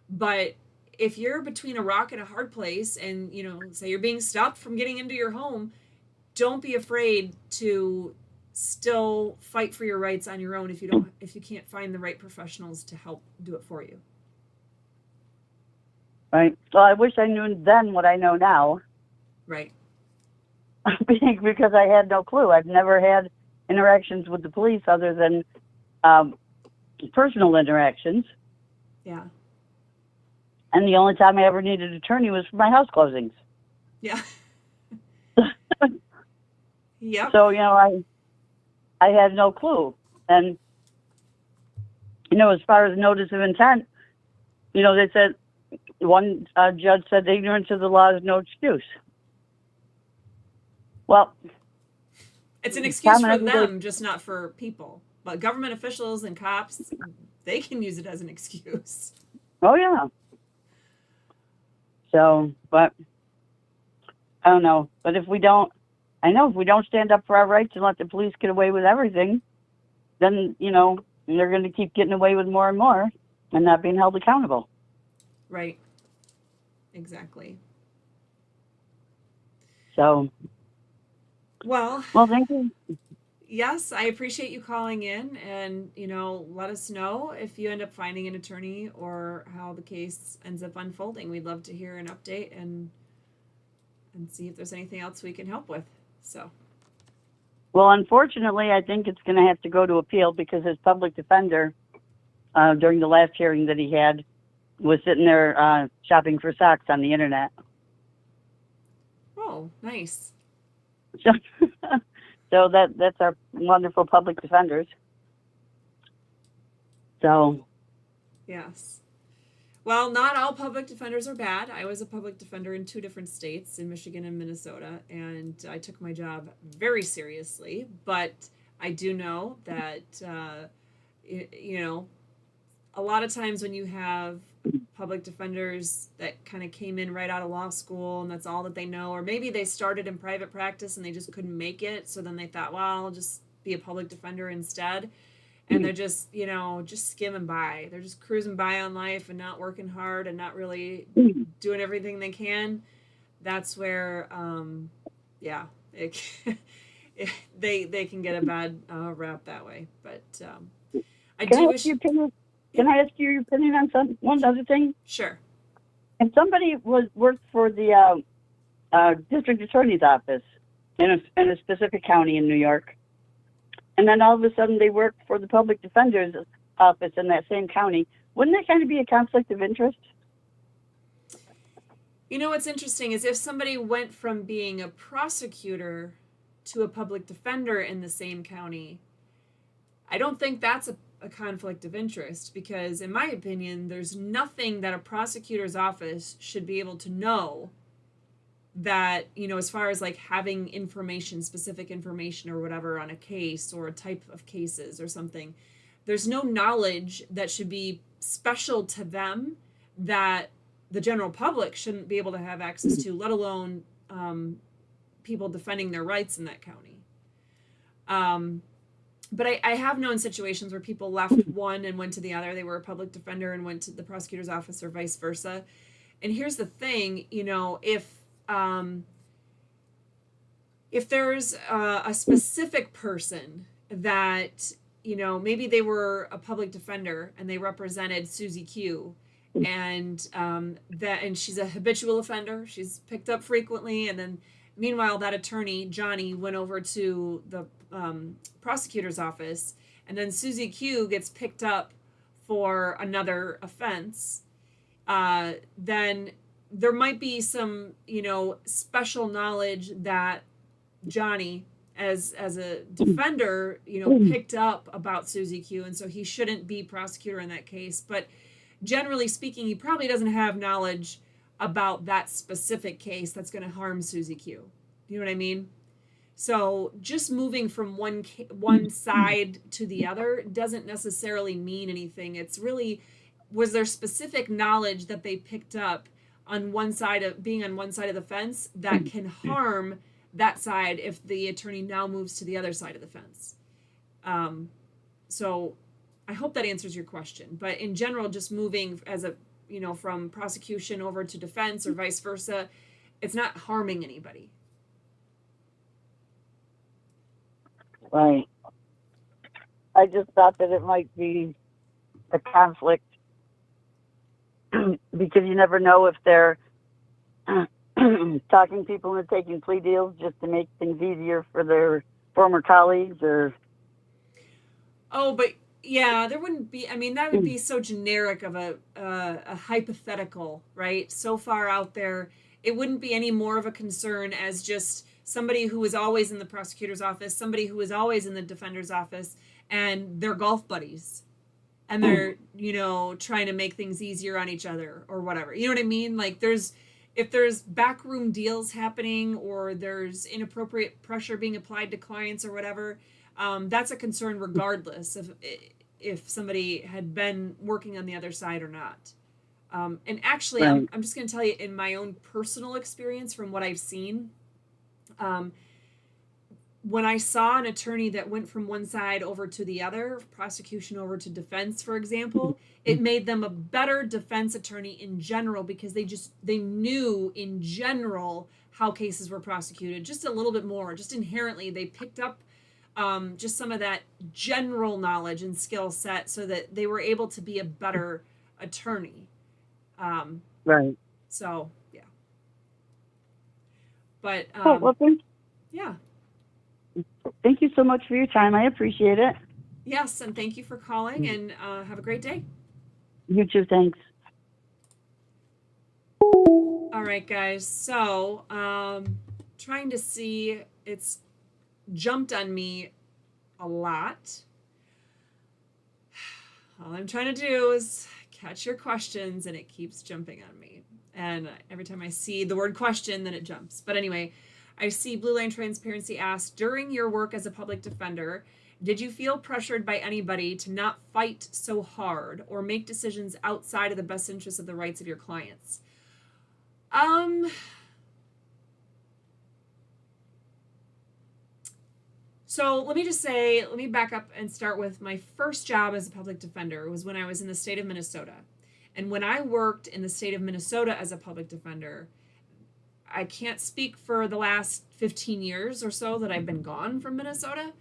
But if you're between a rock and a hard place, and say you're being stopped from getting into your home, don't be afraid to still fight for your rights on your own if you can't find the right professionals to help do it for you. Right. Well, I wish I knew then what I know now. Right. Because I had no clue. I've never had interactions with the police other than personal interactions. Yeah. And the only time I ever needed an attorney was for my house closings. Yeah. Yep. So, I had no clue. And, as far as notice of intent, they said, one judge said ignorance of the law is no excuse. Well, it's an excuse for them, just not for people. But government officials and cops, they can use it as an excuse. Oh, yeah. So, but I don't know. But if we don't stand up for our rights and let the police get away with everything, then, they're going to keep getting away with more and more and not being held accountable. Right. Exactly. So. Well, thank you. Yes, I appreciate you calling in, and let us know if you end up finding an attorney or how the case ends up unfolding. We'd love to hear an update and see if there's anything else we can help with. So. Well, unfortunately, I think it's going to have to go to appeal because his public defender, during the last hearing that he had, was sitting there shopping for socks on the internet. Oh, nice. So that's our wonderful public defenders. So. Yes. Well, not all public defenders are bad. I was a public defender in 2 different states, in Michigan and Minnesota, and I took my job very seriously. But I do know that, a lot of times when you have public defenders that kind of came in right out of law school and that's all that they know, or maybe they started in private practice and they just couldn't make it, so then they thought, well, I'll just be a public defender instead, and they're just just skimming by, they're just cruising by on life and not working hard and not really doing everything they can. That's where they can get a bad rap that way. But Can I ask you your opinion on one other thing? Sure. If somebody worked for the district attorney's office in a specific county in New York, and then all of a sudden they work for the public defender's office in that same county, wouldn't that kind of be a conflict of interest? What's interesting is if somebody went from being a prosecutor to a public defender in the same county, I don't think that's a conflict of interest, because in my opinion, there's nothing that a prosecutor's office should be able to know that, as far as like having information, specific information or whatever on a case or a type of cases or something. There's no knowledge that should be special to them that the general public shouldn't be able to have access to, let alone people defending their rights in that county. But I have known situations where people left one and went to the other. They were a public defender and went to the prosecutor's office, or vice versa. And here's the thing, if there's a specific person that, maybe they were a public defender and they represented Susie Q, and she's a habitual offender. She's picked up frequently, and then meanwhile, that attorney, Johnny, went over to the prosecutor's office, and then Susie Q gets picked up for another offense, then there might be some, special knowledge that Johnny, as a defender, picked up about Susie Q, and so he shouldn't be prosecutor in that case. But generally speaking, he probably doesn't have knowledge about that specific case that's going to harm Susie Q. You know what I mean? So just moving from one side to the other doesn't necessarily mean anything. It's really, was there specific knowledge that they picked up on one side of being on one side of the fence that can harm that side if the attorney now moves to the other side of the fence. So I hope that answers your question. But in general, just moving as a, from prosecution over to defense or vice versa, it's not harming anybody. Right. I just thought that it might be a conflict because you never know if they're talking people into taking plea deals just to make things easier for their former colleagues or. Oh, but yeah, there wouldn't be, that would be so generic of a hypothetical, right? So far out there, it wouldn't be any more of a concern as just somebody who is always in the prosecutor's office, somebody who is always in the defender's office, and they're golf buddies. And they're, trying to make things easier on each other or whatever. You know what I mean? Like if there's backroom deals happening or there's inappropriate pressure being applied to clients or whatever, that's a concern regardless of if somebody had been working on the other side or not. And actually, right. I'm just going to tell you in my own personal experience from what I've seen, when I saw an attorney that went from one side over to the other, prosecution over to defense, for example, it made them a better defense attorney in general because they knew in general how cases were prosecuted just a little bit more. Just inherently, they picked up just some of that general knowledge and skill set so that they were able to be a better attorney. Right. So, yeah. But, well, yeah. Thank you so much for your time. I appreciate it. Yes, and thank you for calling, and have a great day. You too, thanks. All right, guys. So, trying to see, it's jumped on me a lot. All I'm trying to do is catch your questions, and it keeps jumping on me. And every time I see the word question, then it jumps. But anyway, I see Blue Line Transparency asked, during your work as a public defender, did you feel pressured by anybody to not fight so hard or make decisions outside of the best interest of the rights of your clients? So let me back up and start with my first job as a public defender was when I was in the state of Minnesota. And when I worked in the state of Minnesota as a public defender, I can't speak for the last 15 years or so that I've been gone from Minnesota.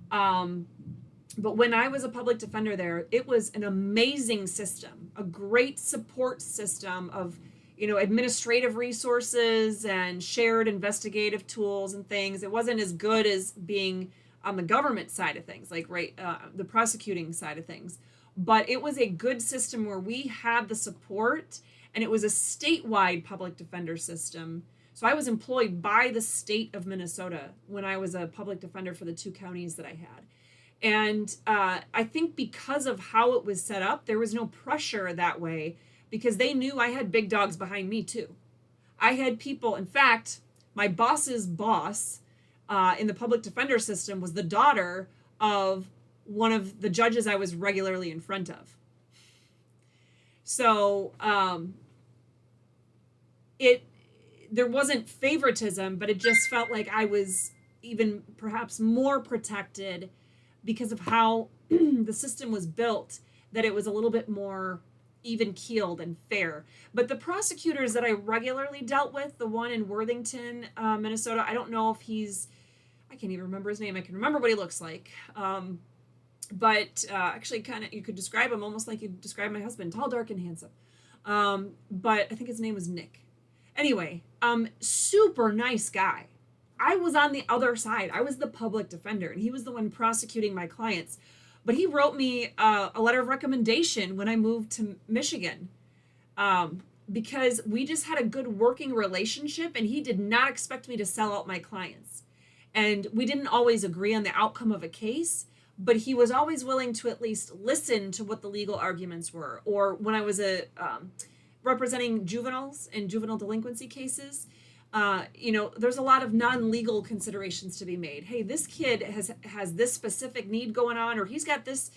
But when I was a public defender there, it was an amazing system, a great support system of, administrative resources and shared investigative tools and things. It wasn't as good as being on the government side of things, like the prosecuting side of things. But it was a good system where we had the support, and it was a statewide public defender system. So I was employed by the state of Minnesota when I was a public defender for the 2 counties that I had. And I think because of how it was set up, there was no pressure that way because they knew I had big dogs behind me too. I had people, in fact, my boss's boss in the public defender system was the daughter of one of the judges I was regularly in front of. So there wasn't favoritism, but it just felt like I was even perhaps more protected because of how the system was built, that it was a little bit more even keeled and fair. But the prosecutors that I regularly dealt with, the one in Worthington, Minnesota, I don't know if I can't even remember his name. I can remember what he looks like. But actually kind of, you could describe him almost like you describe my husband, tall, dark, and handsome. But I think his name was Nick. Anyway, super nice guy. I was on the other side. I was the public defender, and he was the one prosecuting my clients. But he wrote me a letter of recommendation when I moved to Michigan because we just had a good working relationship, and he did not expect me to sell out my clients. And we didn't always agree on the outcome of a case, but he was always willing to at least listen to what the legal arguments were. Or when I was representing juveniles in juvenile delinquency cases, there's a lot of non-legal considerations to be made. Hey, this kid has this specific need going on, or he's got this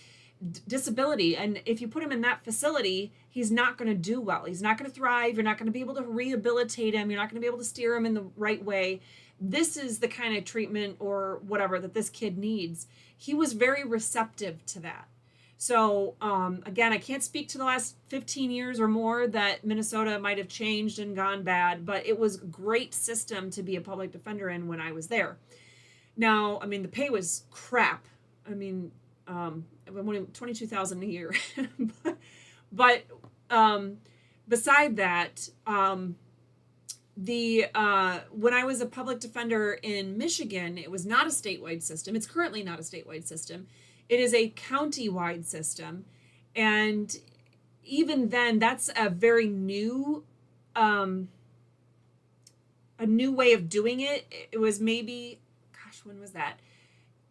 disability, and if you put him in that facility, he's not going to do well. He's not going to thrive. You're not going to be able to rehabilitate him. You're not going to be able to steer him in the right way. This is the kind of treatment or whatever that this kid needs. He was very receptive to that. So again, I can't speak to the last 15 years or more that Minnesota might have changed and gone bad, but it was a great system to be a public defender in when I was there. Now, I mean, the pay was crap. I mean, $22,000 a year. but beside that, when I was a public defender in Michigan, it was not a statewide system. It's currently not a statewide system. It is a county-wide system. And even then, that's a very new, way of doing it. It was maybe, gosh, when was that?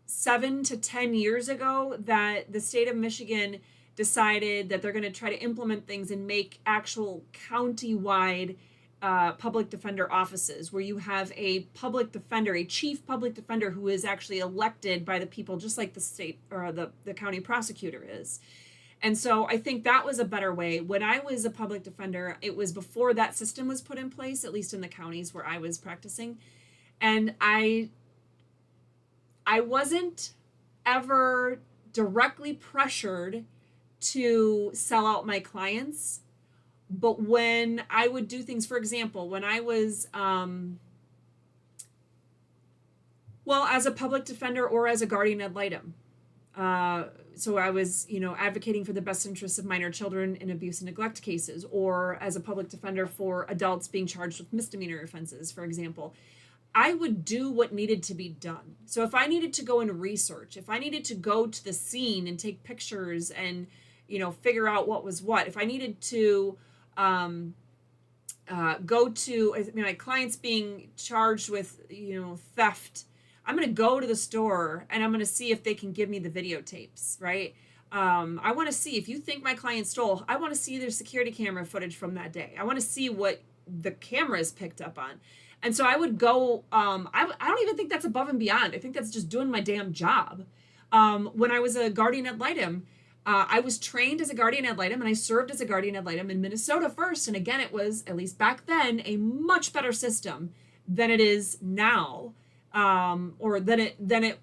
7 to 10 years ago that the state of Michigan decided that they're going to try to implement things and make actual county-wide public defender offices where you have a public defender, a chief public defender who is actually elected by the people, just like the state or the county prosecutor is. And so I think that was a better way. When I was a public defender, it was before that system was put in place, at least in the counties where I was practicing. And I wasn't ever directly pressured to sell out my clients. But when I would do things, for example, when I was, as a public defender or as a guardian ad litem, so I was, advocating for the best interests of minor children in abuse and neglect cases, or as a public defender for adults being charged with misdemeanor offenses, for example, I would do what needed to be done. So if I needed to go and research, if I needed to go to the scene and take pictures and, figure out what was what, if I needed to go to my clients being charged with, theft, I'm going to go to the store and I'm going to see if they can give me the videotapes, right? I want to see if you think my client stole, I want to see their security camera footage from that day. I want to see what the cameras picked up on. And so I would go, I don't even think that's above and beyond. I think that's just doing my damn job. When I was a guardian ad litem, I was trained as a guardian ad litem and I served as a guardian ad litem in Minnesota first. And again, it was, at least back then, a much better system than it is now, or than it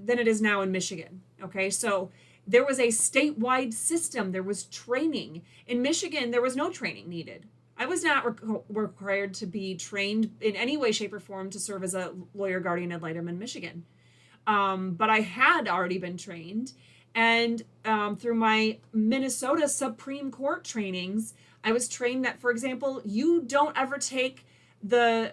is now in Michigan. Okay, so there was a statewide system. There was training. In Michigan, there was no training needed. I was not required to be trained in any way, shape, or form to serve as a lawyer guardian ad litem in Michigan. But I had already been trained. And through my Minnesota Supreme Court trainings, I was trained that, for example, you don't ever take the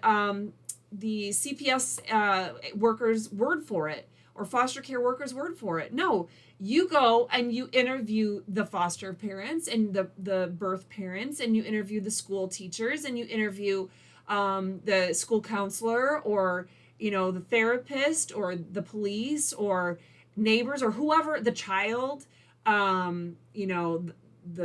CPS workers' word for it or foster care workers' word for it. No, you go and you interview the foster parents and the birth parents, and you interview the school teachers, and you interview the school counselor, or the therapist, or the police, or neighbors, or whoever, the child, the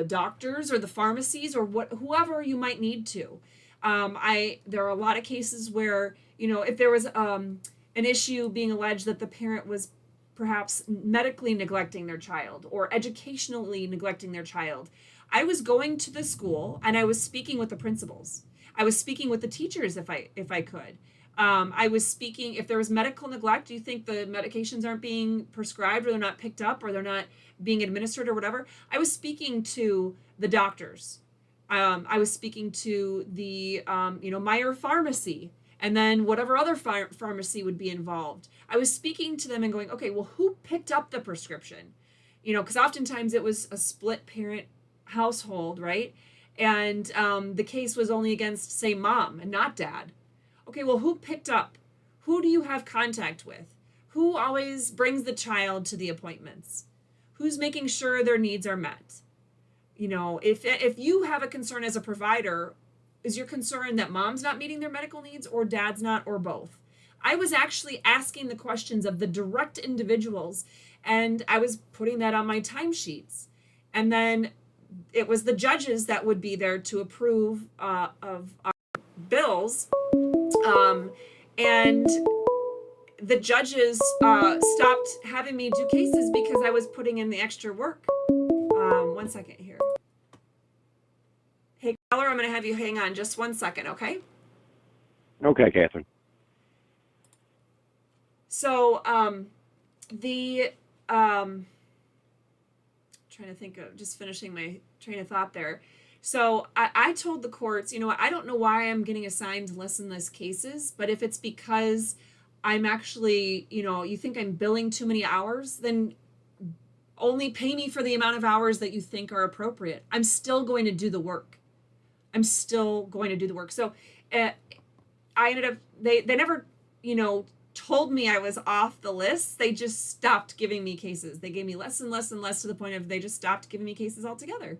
doctors or the pharmacies, or whoever you might need to. There are a lot of cases where, if there was an issue being alleged that the parent was perhaps medically neglecting their child or educationally neglecting their child, I was going to the school and I was speaking with the principals. I was speaking with the teachers if I could. I was speaking, if there was medical neglect, do you think the medications aren't being prescribed, or they're not picked up, or they're not being administered, or whatever? I was speaking to the doctors. I was speaking to the, Meyer Pharmacy, and then whatever other pharmacy would be involved. I was speaking to them and going, okay, well, who picked up the prescription? Because oftentimes it was a split parent household, right? And the case was only against, say, mom and not dad. Okay, well, who picked up? Who do you have contact with? Who always brings the child to the appointments? Who's making sure their needs are met? If you have a concern as a provider, is your concern that mom's not meeting their medical needs, or dad's not, or both? I was actually asking the questions of the direct individuals, and I was putting that on my timesheets. And then it was the judges that would be there to approve of our bills. And the judges stopped having me do cases because I was putting in the extra work. 1 second here. Hey, caller, I'm going to have you hang on just 1 second, okay? Okay, Catherine. So, trying to think of just finishing my train of thought there. So I told the courts, you know, I don't know why I'm getting assigned less and less cases, but if it's because I'm actually, you know, you think I'm billing too many hours, then only pay me for the amount of hours that you think are appropriate. I'm still going to do the work. So I ended up, they never, you know, told me I was off the list. They just stopped giving me cases. They gave me less and less and less, to the point of they just stopped giving me cases altogether.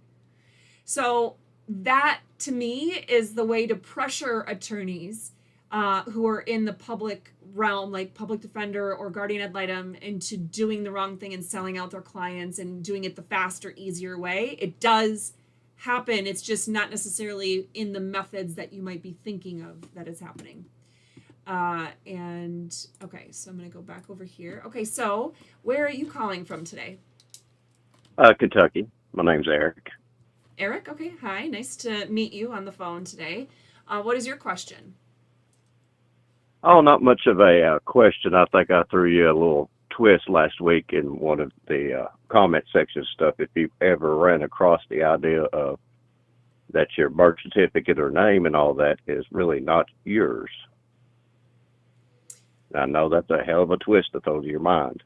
So that, to me, is the way to pressure attorneys who are in the public realm, like public defender or guardian ad litem, into doing the wrong thing and selling out their clients and doing it the faster, easier way. It does happen. It's just not necessarily in the methods that you might be thinking of that is happening. And okay, so I'm going to go back over here. Okay, so where are you calling from today? Kentucky. My name's Eric. Eric, okay, hi. Nice to meet you on the phone today. What is your question? Oh, not much of a question. I think I threw you a little twist last week in one of the comment section stuff. If you ever ran across the idea of that your birth certificate or name and all that is really not yours. I know that's a hell of a twist to throw to your mind.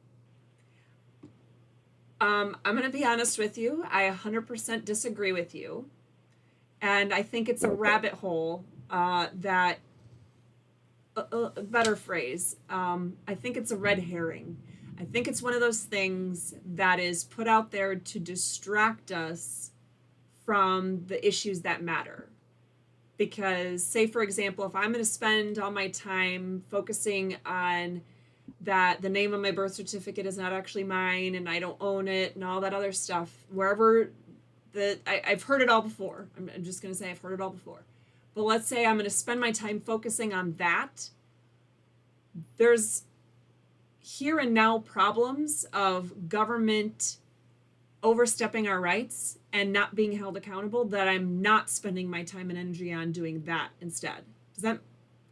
I'm going to be honest with you. I 100% disagree with you. And I think it's a rabbit hole that, a better phrase, I think it's a red herring. I think it's one of those things that is put out there to distract us from the issues that matter. Because, say, for example, if I'm going to spend all my time focusing on that the name of my birth certificate is not actually mine and I don't own it and all that other stuff, wherever I've heard it all before. I'm just going to say I've heard it all before. But let's say I'm going to spend my time focusing on that. There's here and now problems of government overstepping our rights and not being held accountable that I'm not spending my time and energy on doing that instead.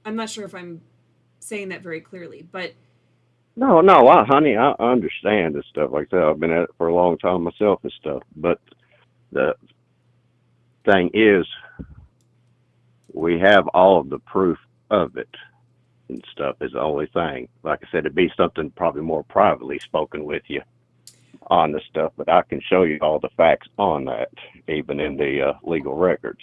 I'm not sure if I'm saying that very clearly, but No, honey, I understand and stuff like that. I've been at it for a long time myself and stuff. But the thing is, we have all of the proof of it and stuff is the only thing. Like I said, it'd be something probably more privately spoken with you on the stuff, but I can show you all the facts on that, even in the legal records.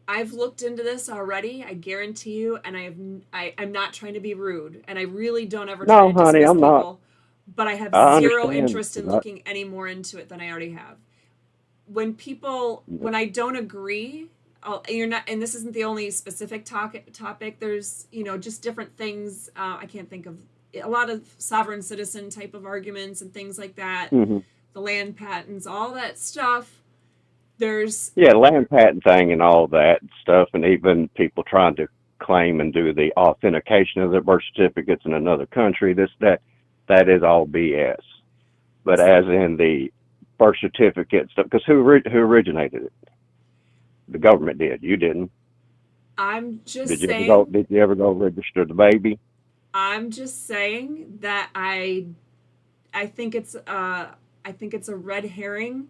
I've looked into this already. I guarantee you, and I'm not trying to be rude, and I really don't ever try No, to honey, dismiss I'm not. people, but I have I zero understand. interest in looking any more into it than I already have. When I don't agree, you're not, and this isn't the only specific topic. There's, just different things. I can't think of a lot of sovereign citizen type of arguments and things like that. Mm-hmm. The land patents, all that stuff. Land patent thing and all that stuff, and even people trying to claim and do the authentication of their birth certificates in another country. That is all BS. But as in the birth certificate stuff, because who originated it? The government did. You didn't. I'm just Did saying. Did you ever go register the baby? I'm just saying that I think it's a red herring,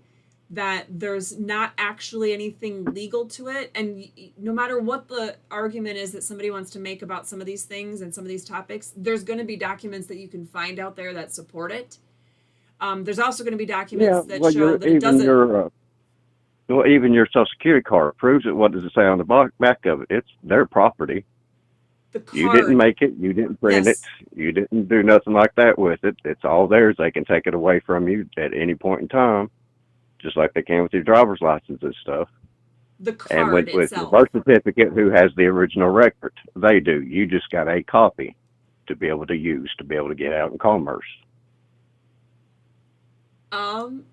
that there's not actually anything legal to it. And no matter what the argument is that somebody wants to make about some of these things and some of these topics, there's going to be documents that you can find out there that support it. There's also going to be documents that show that it doesn't. Even your Social Security card proves it. What does it say on the back of it? It's their property. The card, you didn't make it. You didn't print yes. it. You didn't do nothing like that with it. It's all theirs. They can take it away from you at any point in time, just like they can with your driver's license and stuff. The And card with the itself. birth certificate, who has the original record? They do. You just got a copy to be able to use, to be able to get out in commerce. Um,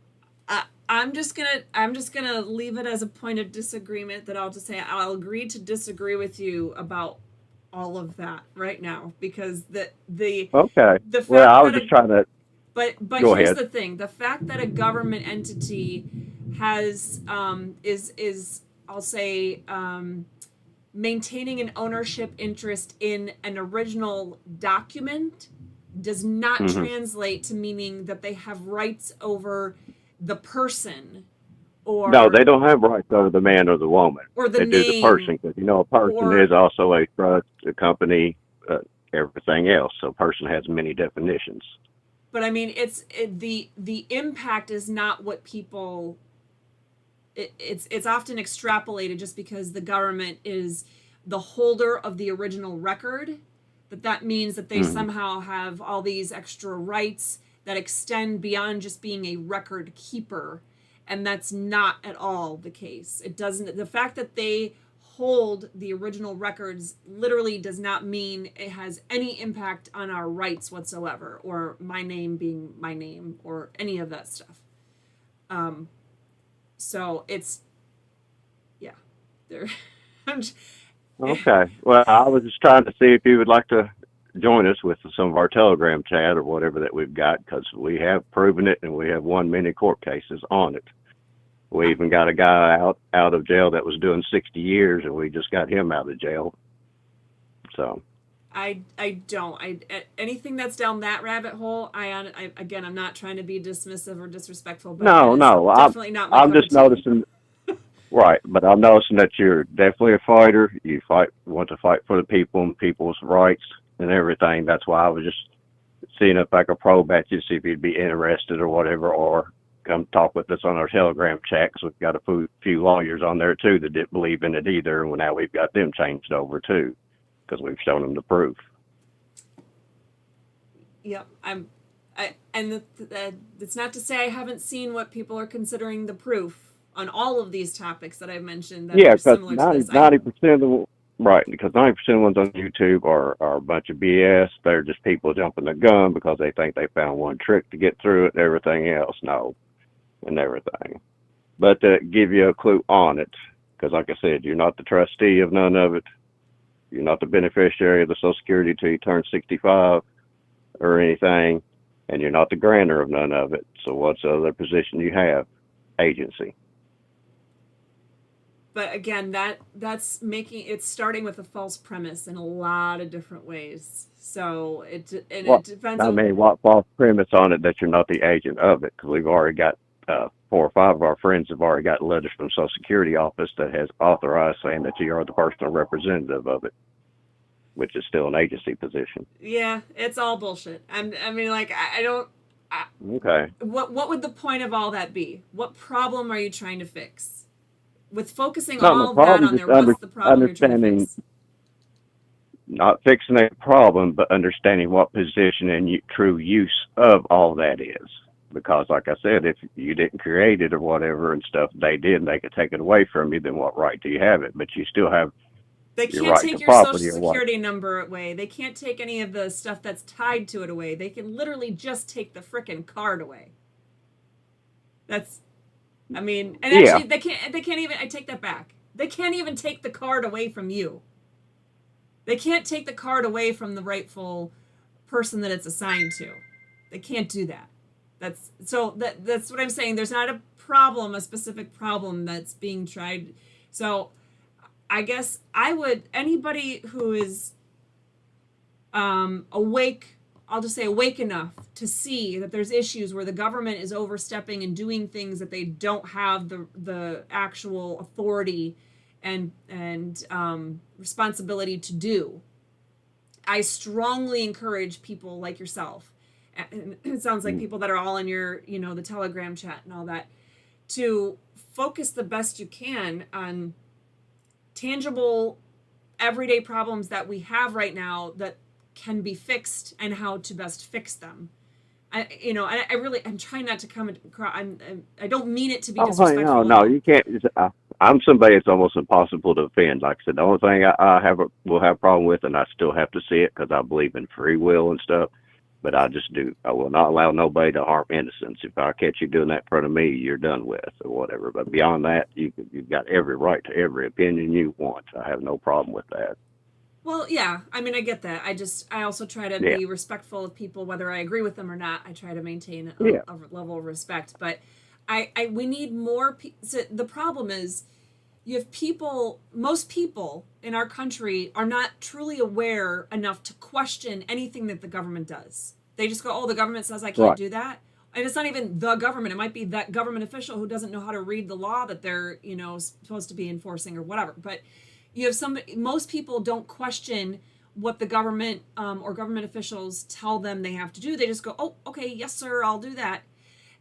I'm just gonna leave it as a point of disagreement that I'll just say I'll agree to disagree with you about all of that right now because Okay. the Well, fact I was that just trying to but go here's ahead. the thing: the fact that a government entity has is I'll say maintaining an ownership interest in an original document does not Hmm. translate to meaning that they have rights over the person No, or they don't have rights over the man or the woman. the They do the name person, because a person or is also a trust, a company, everything else. So, person has many definitions. but I mean the impact is not what people it's often extrapolated just because the government is the holder of the original record that means that they Hmm. somehow have all these extra rights that extend beyond just being a record keeper, and that's not at all the case. It doesn't The fact that they hold the original records literally does not mean it has any impact on our rights whatsoever, or my name being my name, or any of that stuff. So it's yeah, there. I'm just, Okay. Well, I was just trying to see if you would like to join us with some of our Telegram chat or whatever that we've got, because we have proven it and we have won many court cases on it. We even got a guy out of jail that was doing 60 years, and we just got him out of jail. So, I don't anything that's down that rabbit hole. I again, I'm not trying to be dismissive or disrespectful, but that no, is no, definitely not my I'm cup of just tea. noticing, right? But I'm noticing that you're definitely a fighter. You want to fight for the people and people's rights and everything. That's why I was just seeing if I could probe at you, see if you'd be interested or whatever, or come talk with us on our Telegram chat, because we've got a few lawyers on there too that didn't believe in it either, and now we've got them changed over too, because we've shown them the proof. Yep, it's not to say I haven't seen what people are considering the proof on all of these topics that I've mentioned that Yeah, are because similar to this. 90% of the right, because 90% of the ones on YouTube are a bunch of BS. They're just people jumping the gun because they think they found one trick to get through it and everything else. No, and everything. But to give you a clue on it, because like I said, you're not the trustee of none of it. You're not the beneficiary of the Social Security till you turn 65 or anything, and you're not the grantor of none of it. So what's the other position you have? Agency. But again, that's making it's starting with a false premise in a lot of different ways. So it What depends I on mean, what false premise on it that you're not the agent of it? Because we've already got 4 or 5 of our friends have already got letters from Social Security office that has authorized saying that you are the personal representative of it, which is still an agency position. yeah, it's all bullshit. I mean, like I don't. Okay. What would the point of all that be? What problem are you trying to fix? With focusing No, no all of that problem. on Just there, what's the problem you're trying to understanding, fix? not fixing a problem, but understanding what position and true use of all that is. Because, like I said, if you didn't create it or whatever and stuff, they did, and they could take it away from you, then what right do you have it? But you still have They your can't right to take your social property or what? security number away. They can't take any of the stuff that's tied to it away. They can literally just take the frickin' card away. That's I mean, and Yeah. actually they can't even I take that back. They can't even take the card away from you. They can't take the card away from the rightful person that it's assigned to. They can't do that. That's what I'm saying. There's not a specific problem that's being tried. So I guess I would anybody who is awake, I'll just say awake enough to see that there's issues where the government is overstepping and doing things that they don't have the actual authority and responsibility to do. I strongly encourage people like yourself, and it sounds like people that are all in your, the Telegram chat and all that, to focus the best you can on tangible, everyday problems that we have right now that can be fixed and how to best fix them. I'm trying not to come across. I don't mean it to be Oh, honey, no, disrespectful at no, all. you can't. I'm somebody it's almost impossible to offend. Like I said, the only thing I will have a problem with, and I still have to see it because I believe in free will and stuff. But I just do. I will not allow nobody to harm innocence. If I catch you doing that in front of me, you're done with or whatever. But beyond that, you've got every right to every opinion you want. I have no problem with that. Well, yeah, I mean, I get that. I also try to Yeah, be respectful of people, whether I agree with them or not. I try to maintain yeah, a level of respect. But we need more. So the problem is, you have people, most people in our country are not truly aware enough to question anything that the government does. They just go, oh, the government says I can't right. do that. And it's not even the government. It might be that government official who doesn't know how to read the law that they're, supposed to be enforcing or whatever. But you have most people don't question what the government or government officials tell them they have to do. They just go, oh, okay, yes, sir, I'll do that.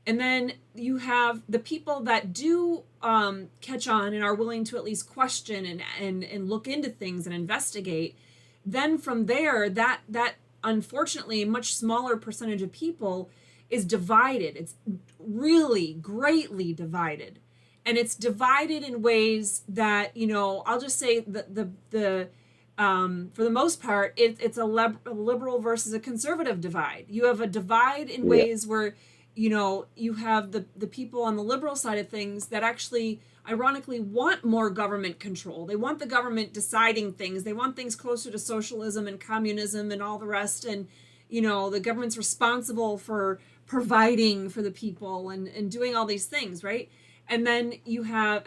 And then you have the people that do catch on and are willing to at least question and look into things and investigate. Then from there, that unfortunately a much smaller percentage of people is divided. It's really greatly divided, and it's divided in ways that I'll just say the for the most part, it's a liberal versus a conservative divide. You have a divide in Yeah, ways where you have the people on the liberal side of things that actually ironically want more government control. They want the government deciding things. They want things closer to socialism and communism and all the rest. And the government's responsible for providing for the people and doing all these things, right? And then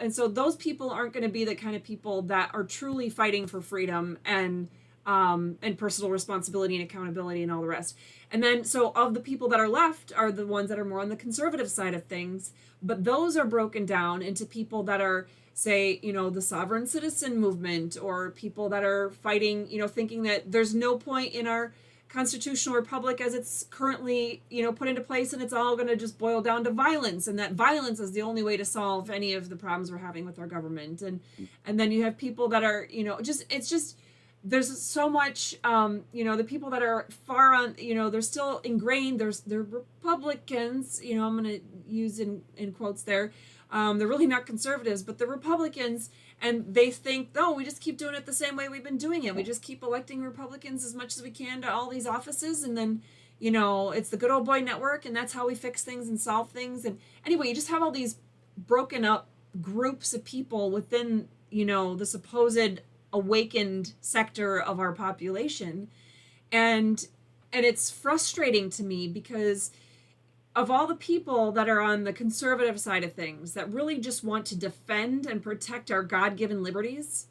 and so those people aren't going to be the kind of people that are truly fighting for freedom and personal responsibility and accountability and all the rest. And then, so of the people that are left are the ones that are more on the conservative side of things, but those are broken down into people that are, say, the sovereign citizen movement, or people that are fighting, thinking that there's no point in our constitutional republic as it's currently, put into place, and it's all going to just boil down to violence, and that violence is the only way to solve any of the problems we're having with our government. And then you have people that are, it's just there's so much the people that are far on, they're still ingrained, they're Republicans, I'm going to use in quotes there. They're really not conservatives, but they're Republicans, and they think, oh, we just keep doing it the same way we've been doing it. We just keep electing Republicans as much as we can to all these offices, and then it's the good old boy network, and that's how we fix things and solve things. And anyway, you just have all these broken up groups of people within the supposed awakened sector of our population, and it's frustrating to me because of all the people that are on the conservative side of things that really just want to defend and protect our God-given liberties,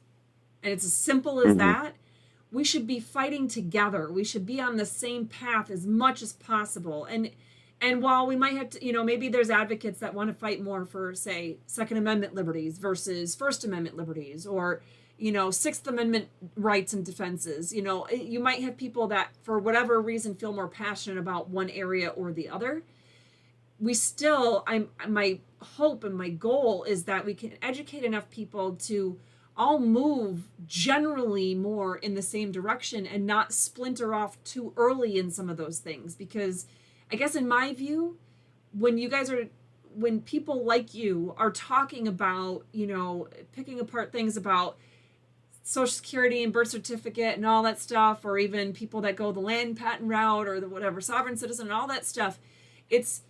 and it's as simple as hmm that. We should be fighting together. We should be on the same path as much as possible. And while we might have to, maybe there's advocates that want to fight more for, say, Second Amendment liberties versus First Amendment liberties, or Sixth Amendment rights and defenses. You might have people that, for whatever reason, feel more passionate about one area or the other. My hope and my goal is that we can educate enough people to all move generally more in the same direction and not splinter off too early in some of those things. Because I guess in my view, when people like you are talking about, picking apart things about Social Security and birth certificate and all that stuff, or even people that go the land patent route or the whatever sovereign citizen and all that stuff, it's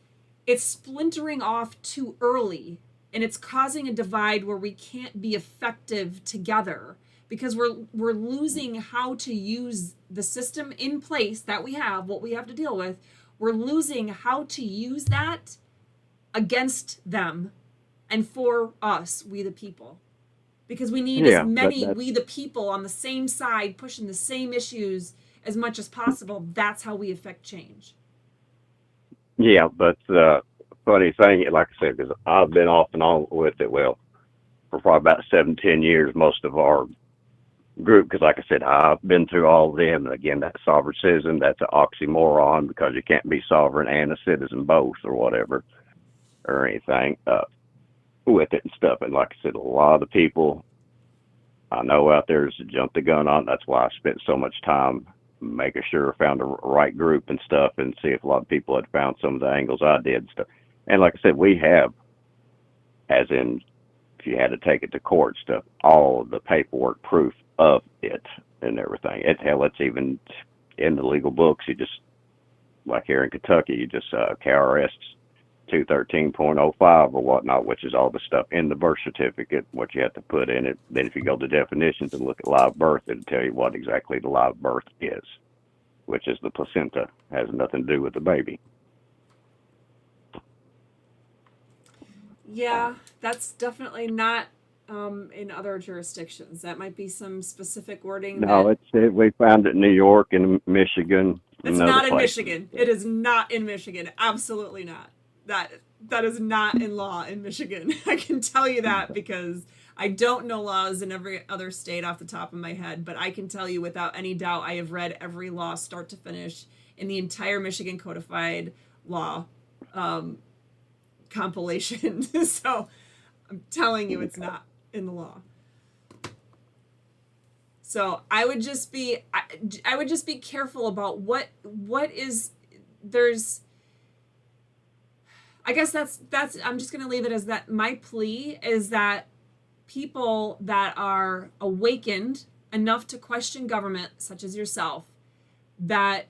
splintering off too early, and it's causing a divide where we can't be effective together because we're losing how to use the system in place that we have, what we have to deal with. We're losing how to use that against them and for us, we the people. Because we need as yeah. But many that's we the people on the same side pushing the same issues as much as possible. That's how we affect change. yeah. But the funny thing, like I said, because I've been off and on with it. Well, for probably about 7, 10 years, most of our group, because like I said, I've been through all of them. And again, that sovereign citizen, that's an oxymoron because you can't be sovereign and a citizen both or whatever or anything with it and stuff. And like I said, a lot of the people I know out there just jump the gun on. That's why I spent so much time making sure I found the right group and stuff, and see if a lot of people had found some of the angles I did and stuff. And like I said, we have, as in if you had to take it to court stuff, all of the paperwork proof of it and everything. Hell, it's even in the legal books. You just, like here in Kentucky, you just KRS 213.05 or whatnot, which is all the stuff in the birth certificate, what you have to put in it. Then if you go to definitions and look at live birth, it'll tell you what exactly the live birth is, which is the placenta. Has nothing to do with the baby. Yeah, that's definitely not in other jurisdictions. That might be some specific wording No, that we found it in New York and Michigan. it's And other not in places. Michigan. It is not in Michigan. Absolutely not. That is not in law in Michigan. I can tell you that because I don't know laws in every other state off the top of my head, but I can tell you without any doubt I have read every law start to finish in the entire Michigan codified law compilation. So I'm telling you it's not in the law. So I would just be careful about what is there's. I guess that's I'm just going to leave it as that. My plea is that people that are awakened enough to question government, such as yourself, that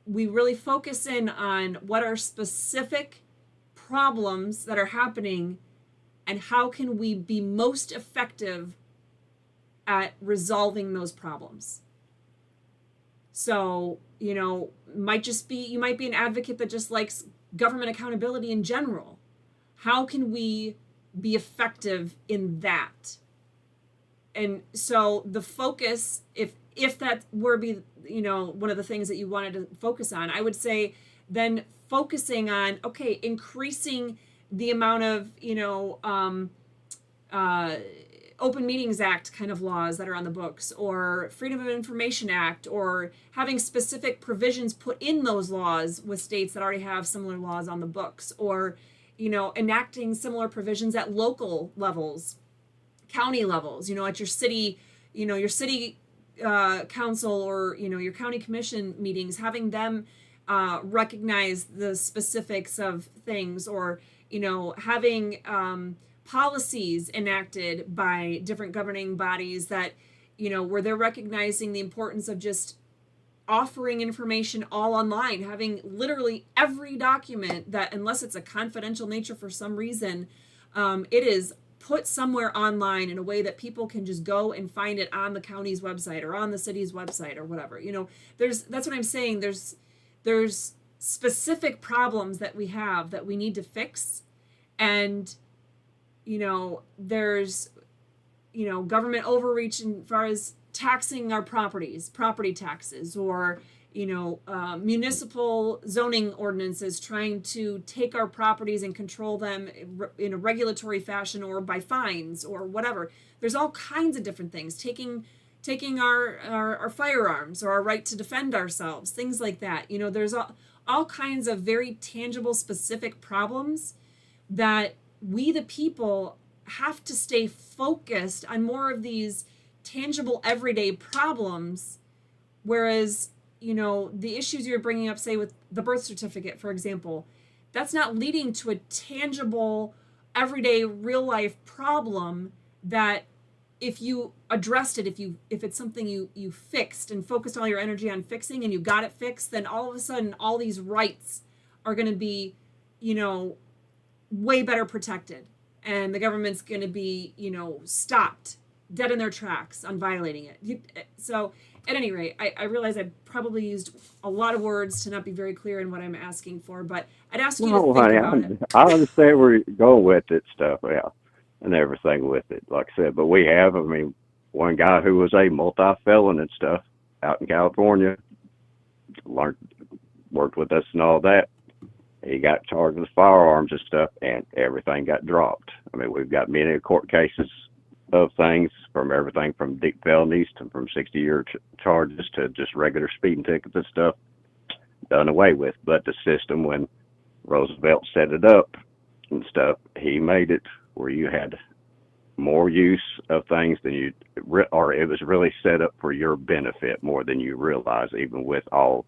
we really focus in on what are specific problems that are happening and how can we be most effective at resolving those problems. So, you might be an advocate that just likes government accountability in general. How can we be effective in that? And so the focus, if that were be one of the things that you wanted to focus on, I would say then focusing on increasing the amount of Open Meetings Act kind of laws that are on the books, or Freedom of Information Act, or having specific provisions put in those laws with states that already have similar laws on the books, or enacting similar provisions at local levels, county levels, at your city, council, or your county commission meetings, having them recognize the specifics of things, or having policies enacted by different governing bodies that where they're recognizing the importance of just offering information all online, having literally every document that, unless it's a confidential nature for some reason, it is put somewhere online in a way that people can just go and find it on the county's website or on the city's website or whatever. That's what I'm saying. There's specific problems that we have that we need to fix, and there's government overreach as far as taxing our property taxes, or municipal zoning ordinances trying to take our properties and control them in a regulatory fashion or by fines or whatever. There's all kinds of different things, taking our firearms or our right to defend ourselves, things like that. There's all kinds of very tangible, specific problems that we the people have to stay focused on more of these tangible everyday problems, whereas the issues you're bringing up, say with the birth certificate, for example, that's not leading to a tangible everyday real life problem that if you addressed it, if it's something you fixed and focused all your energy on fixing and you got it fixed, then all of a sudden all these rights are going to be way better protected, and the government's going to be stopped dead in their tracks on violating it. So at any rate, I realize I probably used a lot of words to not be very clear in what I'm asking for, but I'd ask you to think about it. I understand where you're going with it, stuff, yeah, and everything with it, like I said. But we have, one guy who was a multi-felon and stuff out in California, worked with us and all that. He got charged with firearms and stuff, and everything got dropped. We've got many court cases of things, from everything from deep felonies to from 60-year charges to just regular speeding tickets and stuff, done away with. But the system, when Roosevelt set it up and stuff, he made it where you had more use of things than or it was really set up for your benefit more than you realize, even with all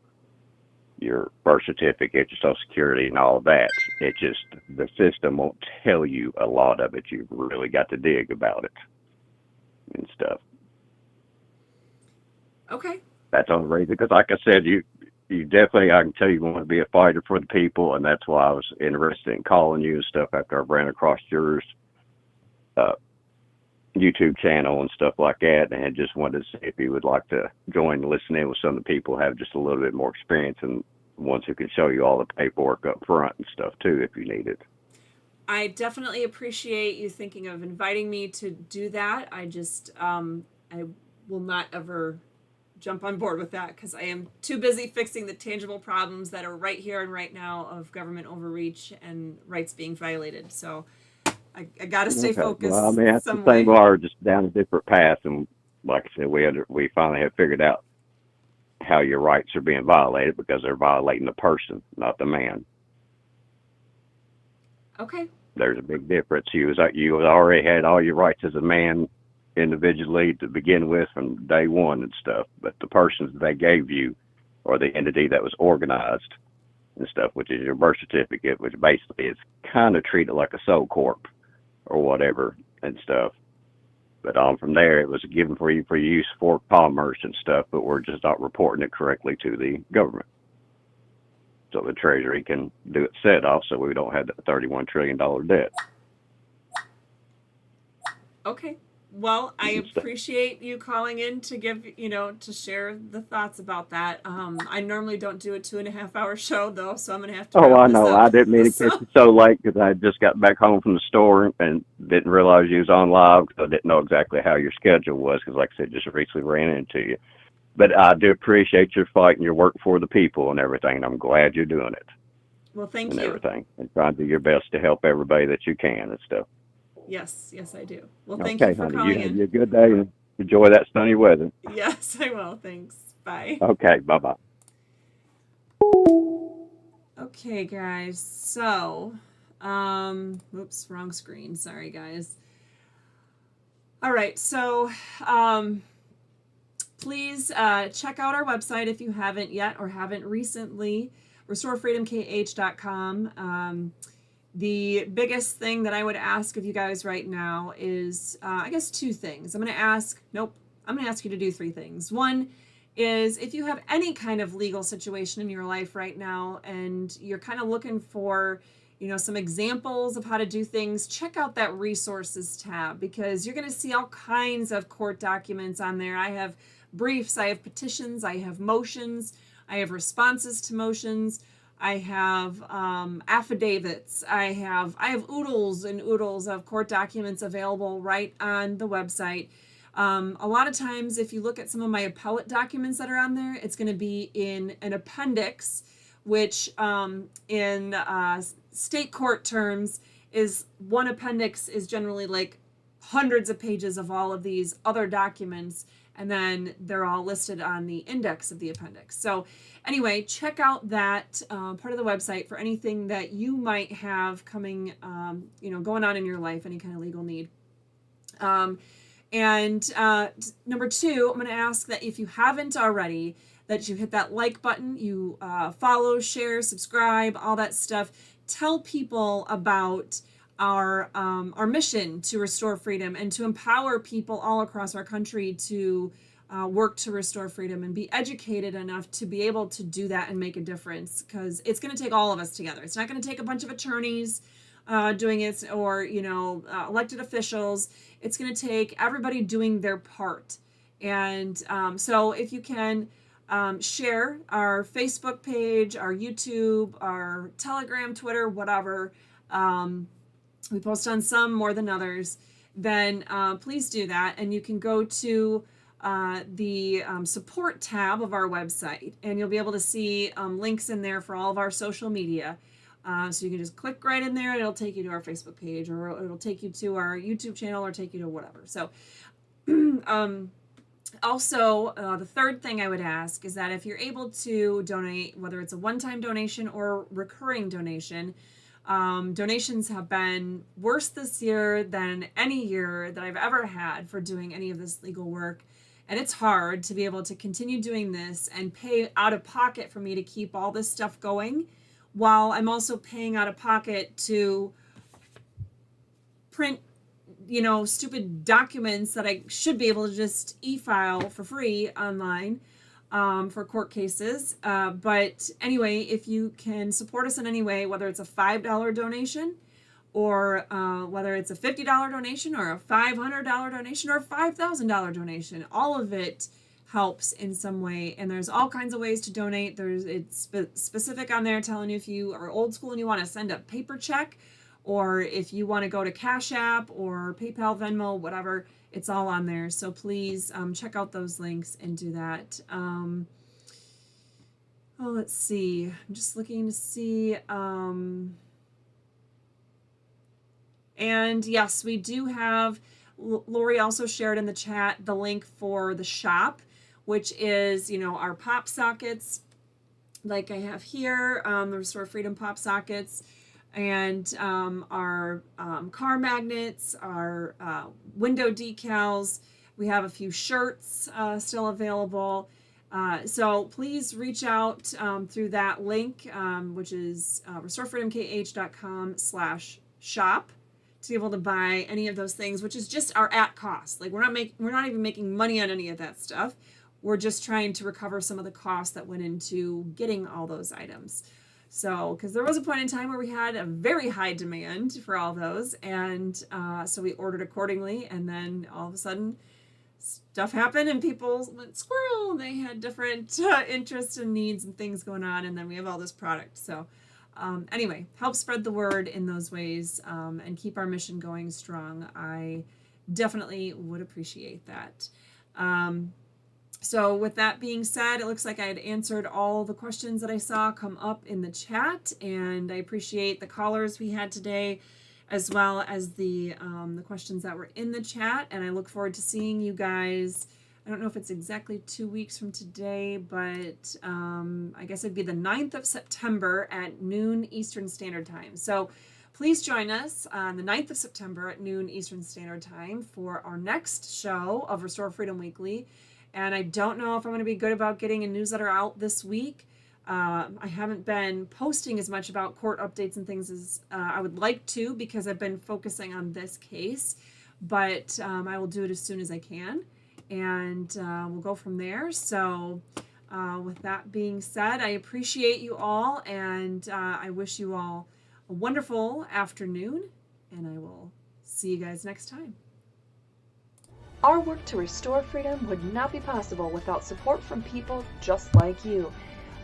your birth certificate, your social security, and all that. It just, the system won't tell you a lot of it. You've really got to dig about it and stuff. Okay. That's the only reason, because like I said, you definitely, I can tell you want to be a fighter for the people, and that's why I was interested in calling you and stuff after I ran across yours uh, YouTube channel and stuff like that, and I just wanted to see if you would like to join and listen in with some of the people who have just a little bit more experience and ones who can show you all the paperwork up front and stuff too if you need it. I definitely appreciate you thinking of inviting me to do that. I will not ever jump on board with that because I am too busy fixing the tangible problems that are right here and right now of government overreach and rights being violated. So I got to stay Okay. focused Well, I mean, that's the some thing. way. We are just down a different path, and like I said, we finally have figured out how your rights are being violated because they're violating the person, not the man. Okay. There's a big difference. You already had all your rights as a man individually to begin with from day one and stuff, but the persons they gave you, or the entity that was organized and stuff, which is your birth certificate, which basically is kind of treated like a soul corp or whatever and stuff. But from there, it was given for you for use for commerce and stuff, but we're just not reporting it correctly to the government. So the Treasury can do it set off so we don't have that $31 trillion debt. Okay. Well, I And stuff. appreciate you calling in to give, to share the thoughts about that. I normally don't do a 2.5 hour show though, so I'm going to have to Oh, wrap I this know. up. I didn't mean to catch So, you so late because I just got back home from the store and didn't realize you was on live because I didn't know exactly how your schedule was because, like I said, just recently ran into you. But I do appreciate your fight and your work for the people and everything. And I'm glad you're doing it well, thank and you. everything and trying to do your best to help everybody that you can and stuff. Yes, I do. Well, thank you Okay, for honey. You calling have in. you a good day and enjoy that sunny weather. Yes, I will. Thanks. Bye. Okay, bye bye. Okay, guys. So, oops, wrong screen. Sorry, guys. All right. So, please check out our website if you haven't yet or haven't recently, restorefreedomkh.com. The biggest thing that I would ask of you guys right now is, I guess, two things. I'm going to ask you to do three things. One is if you have any kind of legal situation in your life right now and you're kind of looking for, some examples of how to do things, check out that resources tab because you're going to see all kinds of court documents on there. I have briefs, I have petitions, I have motions, I have responses to motions. I have affidavits. I have oodles and oodles of court documents available right on the website. A lot of times, if you look at some of my appellate documents that are on there, it's going to be in an appendix, which in state court terms is one appendix is generally like hundreds of pages of all of these other documents, and then they're all listed on the index of the appendix. So anyway, check out that part of the website for anything that you might have coming, going on in your life, any kind of legal need. And number two, I'm going to ask that if you haven't already, that you hit that like button, you follow, share, subscribe, all that stuff. Tell people about our mission to restore freedom and to empower people all across our country to work to restore freedom and be educated enough to be able to do that and make a difference, because it's going to take all of us together. It's not going to take a bunch of attorneys doing it or elected officials. It's going to take everybody doing their part. And so if you can share our Facebook page, our YouTube, our Telegram, Twitter, whatever, we post on some more than others, then please do that. And you can go to the support tab of our website, and you'll be able to see links in there for all of our social media. So you can just click right in there and it'll take you to our Facebook page, or it'll take you to our YouTube channel, or take you to whatever. So also, the third thing I would ask is that if you're able to donate, whether it's a one-time donation or recurring donation, donations have been worse this year than any year that I've ever had for doing any of this legal work. And it's hard to be able to continue doing this and pay out of pocket for me to keep all this stuff going, while I'm also paying out of pocket to print, stupid documents that I should be able to just e-file for free online for court cases. But anyway, if you can support us in any way, whether it's a $5 donation, or whether it's a $50 donation, or a $500 donation, or a $5,000 donation, all of it helps in some way. And there's all kinds of ways to donate. It's specific on there telling you if you are old school and you want to send a paper check, or if you want to go to Cash App or PayPal, Venmo, whatever, it's all on there. So please check out those links and do that. Let's see. I'm just looking to see. And yes, we do have, Lori also shared in the chat the link for the shop, which is, our pop sockets, like I have here, the Restore Freedom pop sockets, and our car magnets, our window decals. We have a few shirts still available. So please reach out through that link, which is restorefreedomkh.com/shop, to be able to buy any of those things, which is just our at cost. Like we're not even making money on any of that stuff. We're just trying to recover some of the costs that went into getting all those items. So, because there was a point in time where we had a very high demand for all those, and so we ordered accordingly, and then all of a sudden stuff happened and people went squirrel. They had different interests and needs and things going on, and then we have all this product. So anyway, help spread the word in those ways and keep our mission going strong. I definitely would appreciate that. So with that being said, it looks like I had answered all the questions that I saw come up in the chat, and I appreciate the callers we had today, as well as the questions that were in the chat, and I look forward to seeing you guys. I don't know if it's exactly 2 weeks from today, but I guess it'd be the 9th of September at noon Eastern Standard Time. So please join us on the 9th of September at noon Eastern Standard Time for our next show of Restore Freedom Weekly. And I don't know if I'm going to be good about getting a newsletter out this week. I haven't been posting as much about court updates and things as I would like to, because I've been focusing on this case. But I will do it as soon as I can, and we'll go from there. So with that being said, I appreciate you all, and I wish you all a wonderful afternoon, and I will see you guys next time. Our work to restore freedom would not be possible without support from people just like you.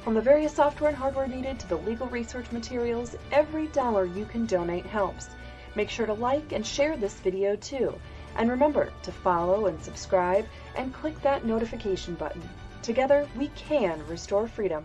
From the various software and hardware needed to the legal research materials, every dollar you can donate helps. Make sure to like and share this video too. And remember to follow and subscribe and click that notification button. Together we can restore freedom.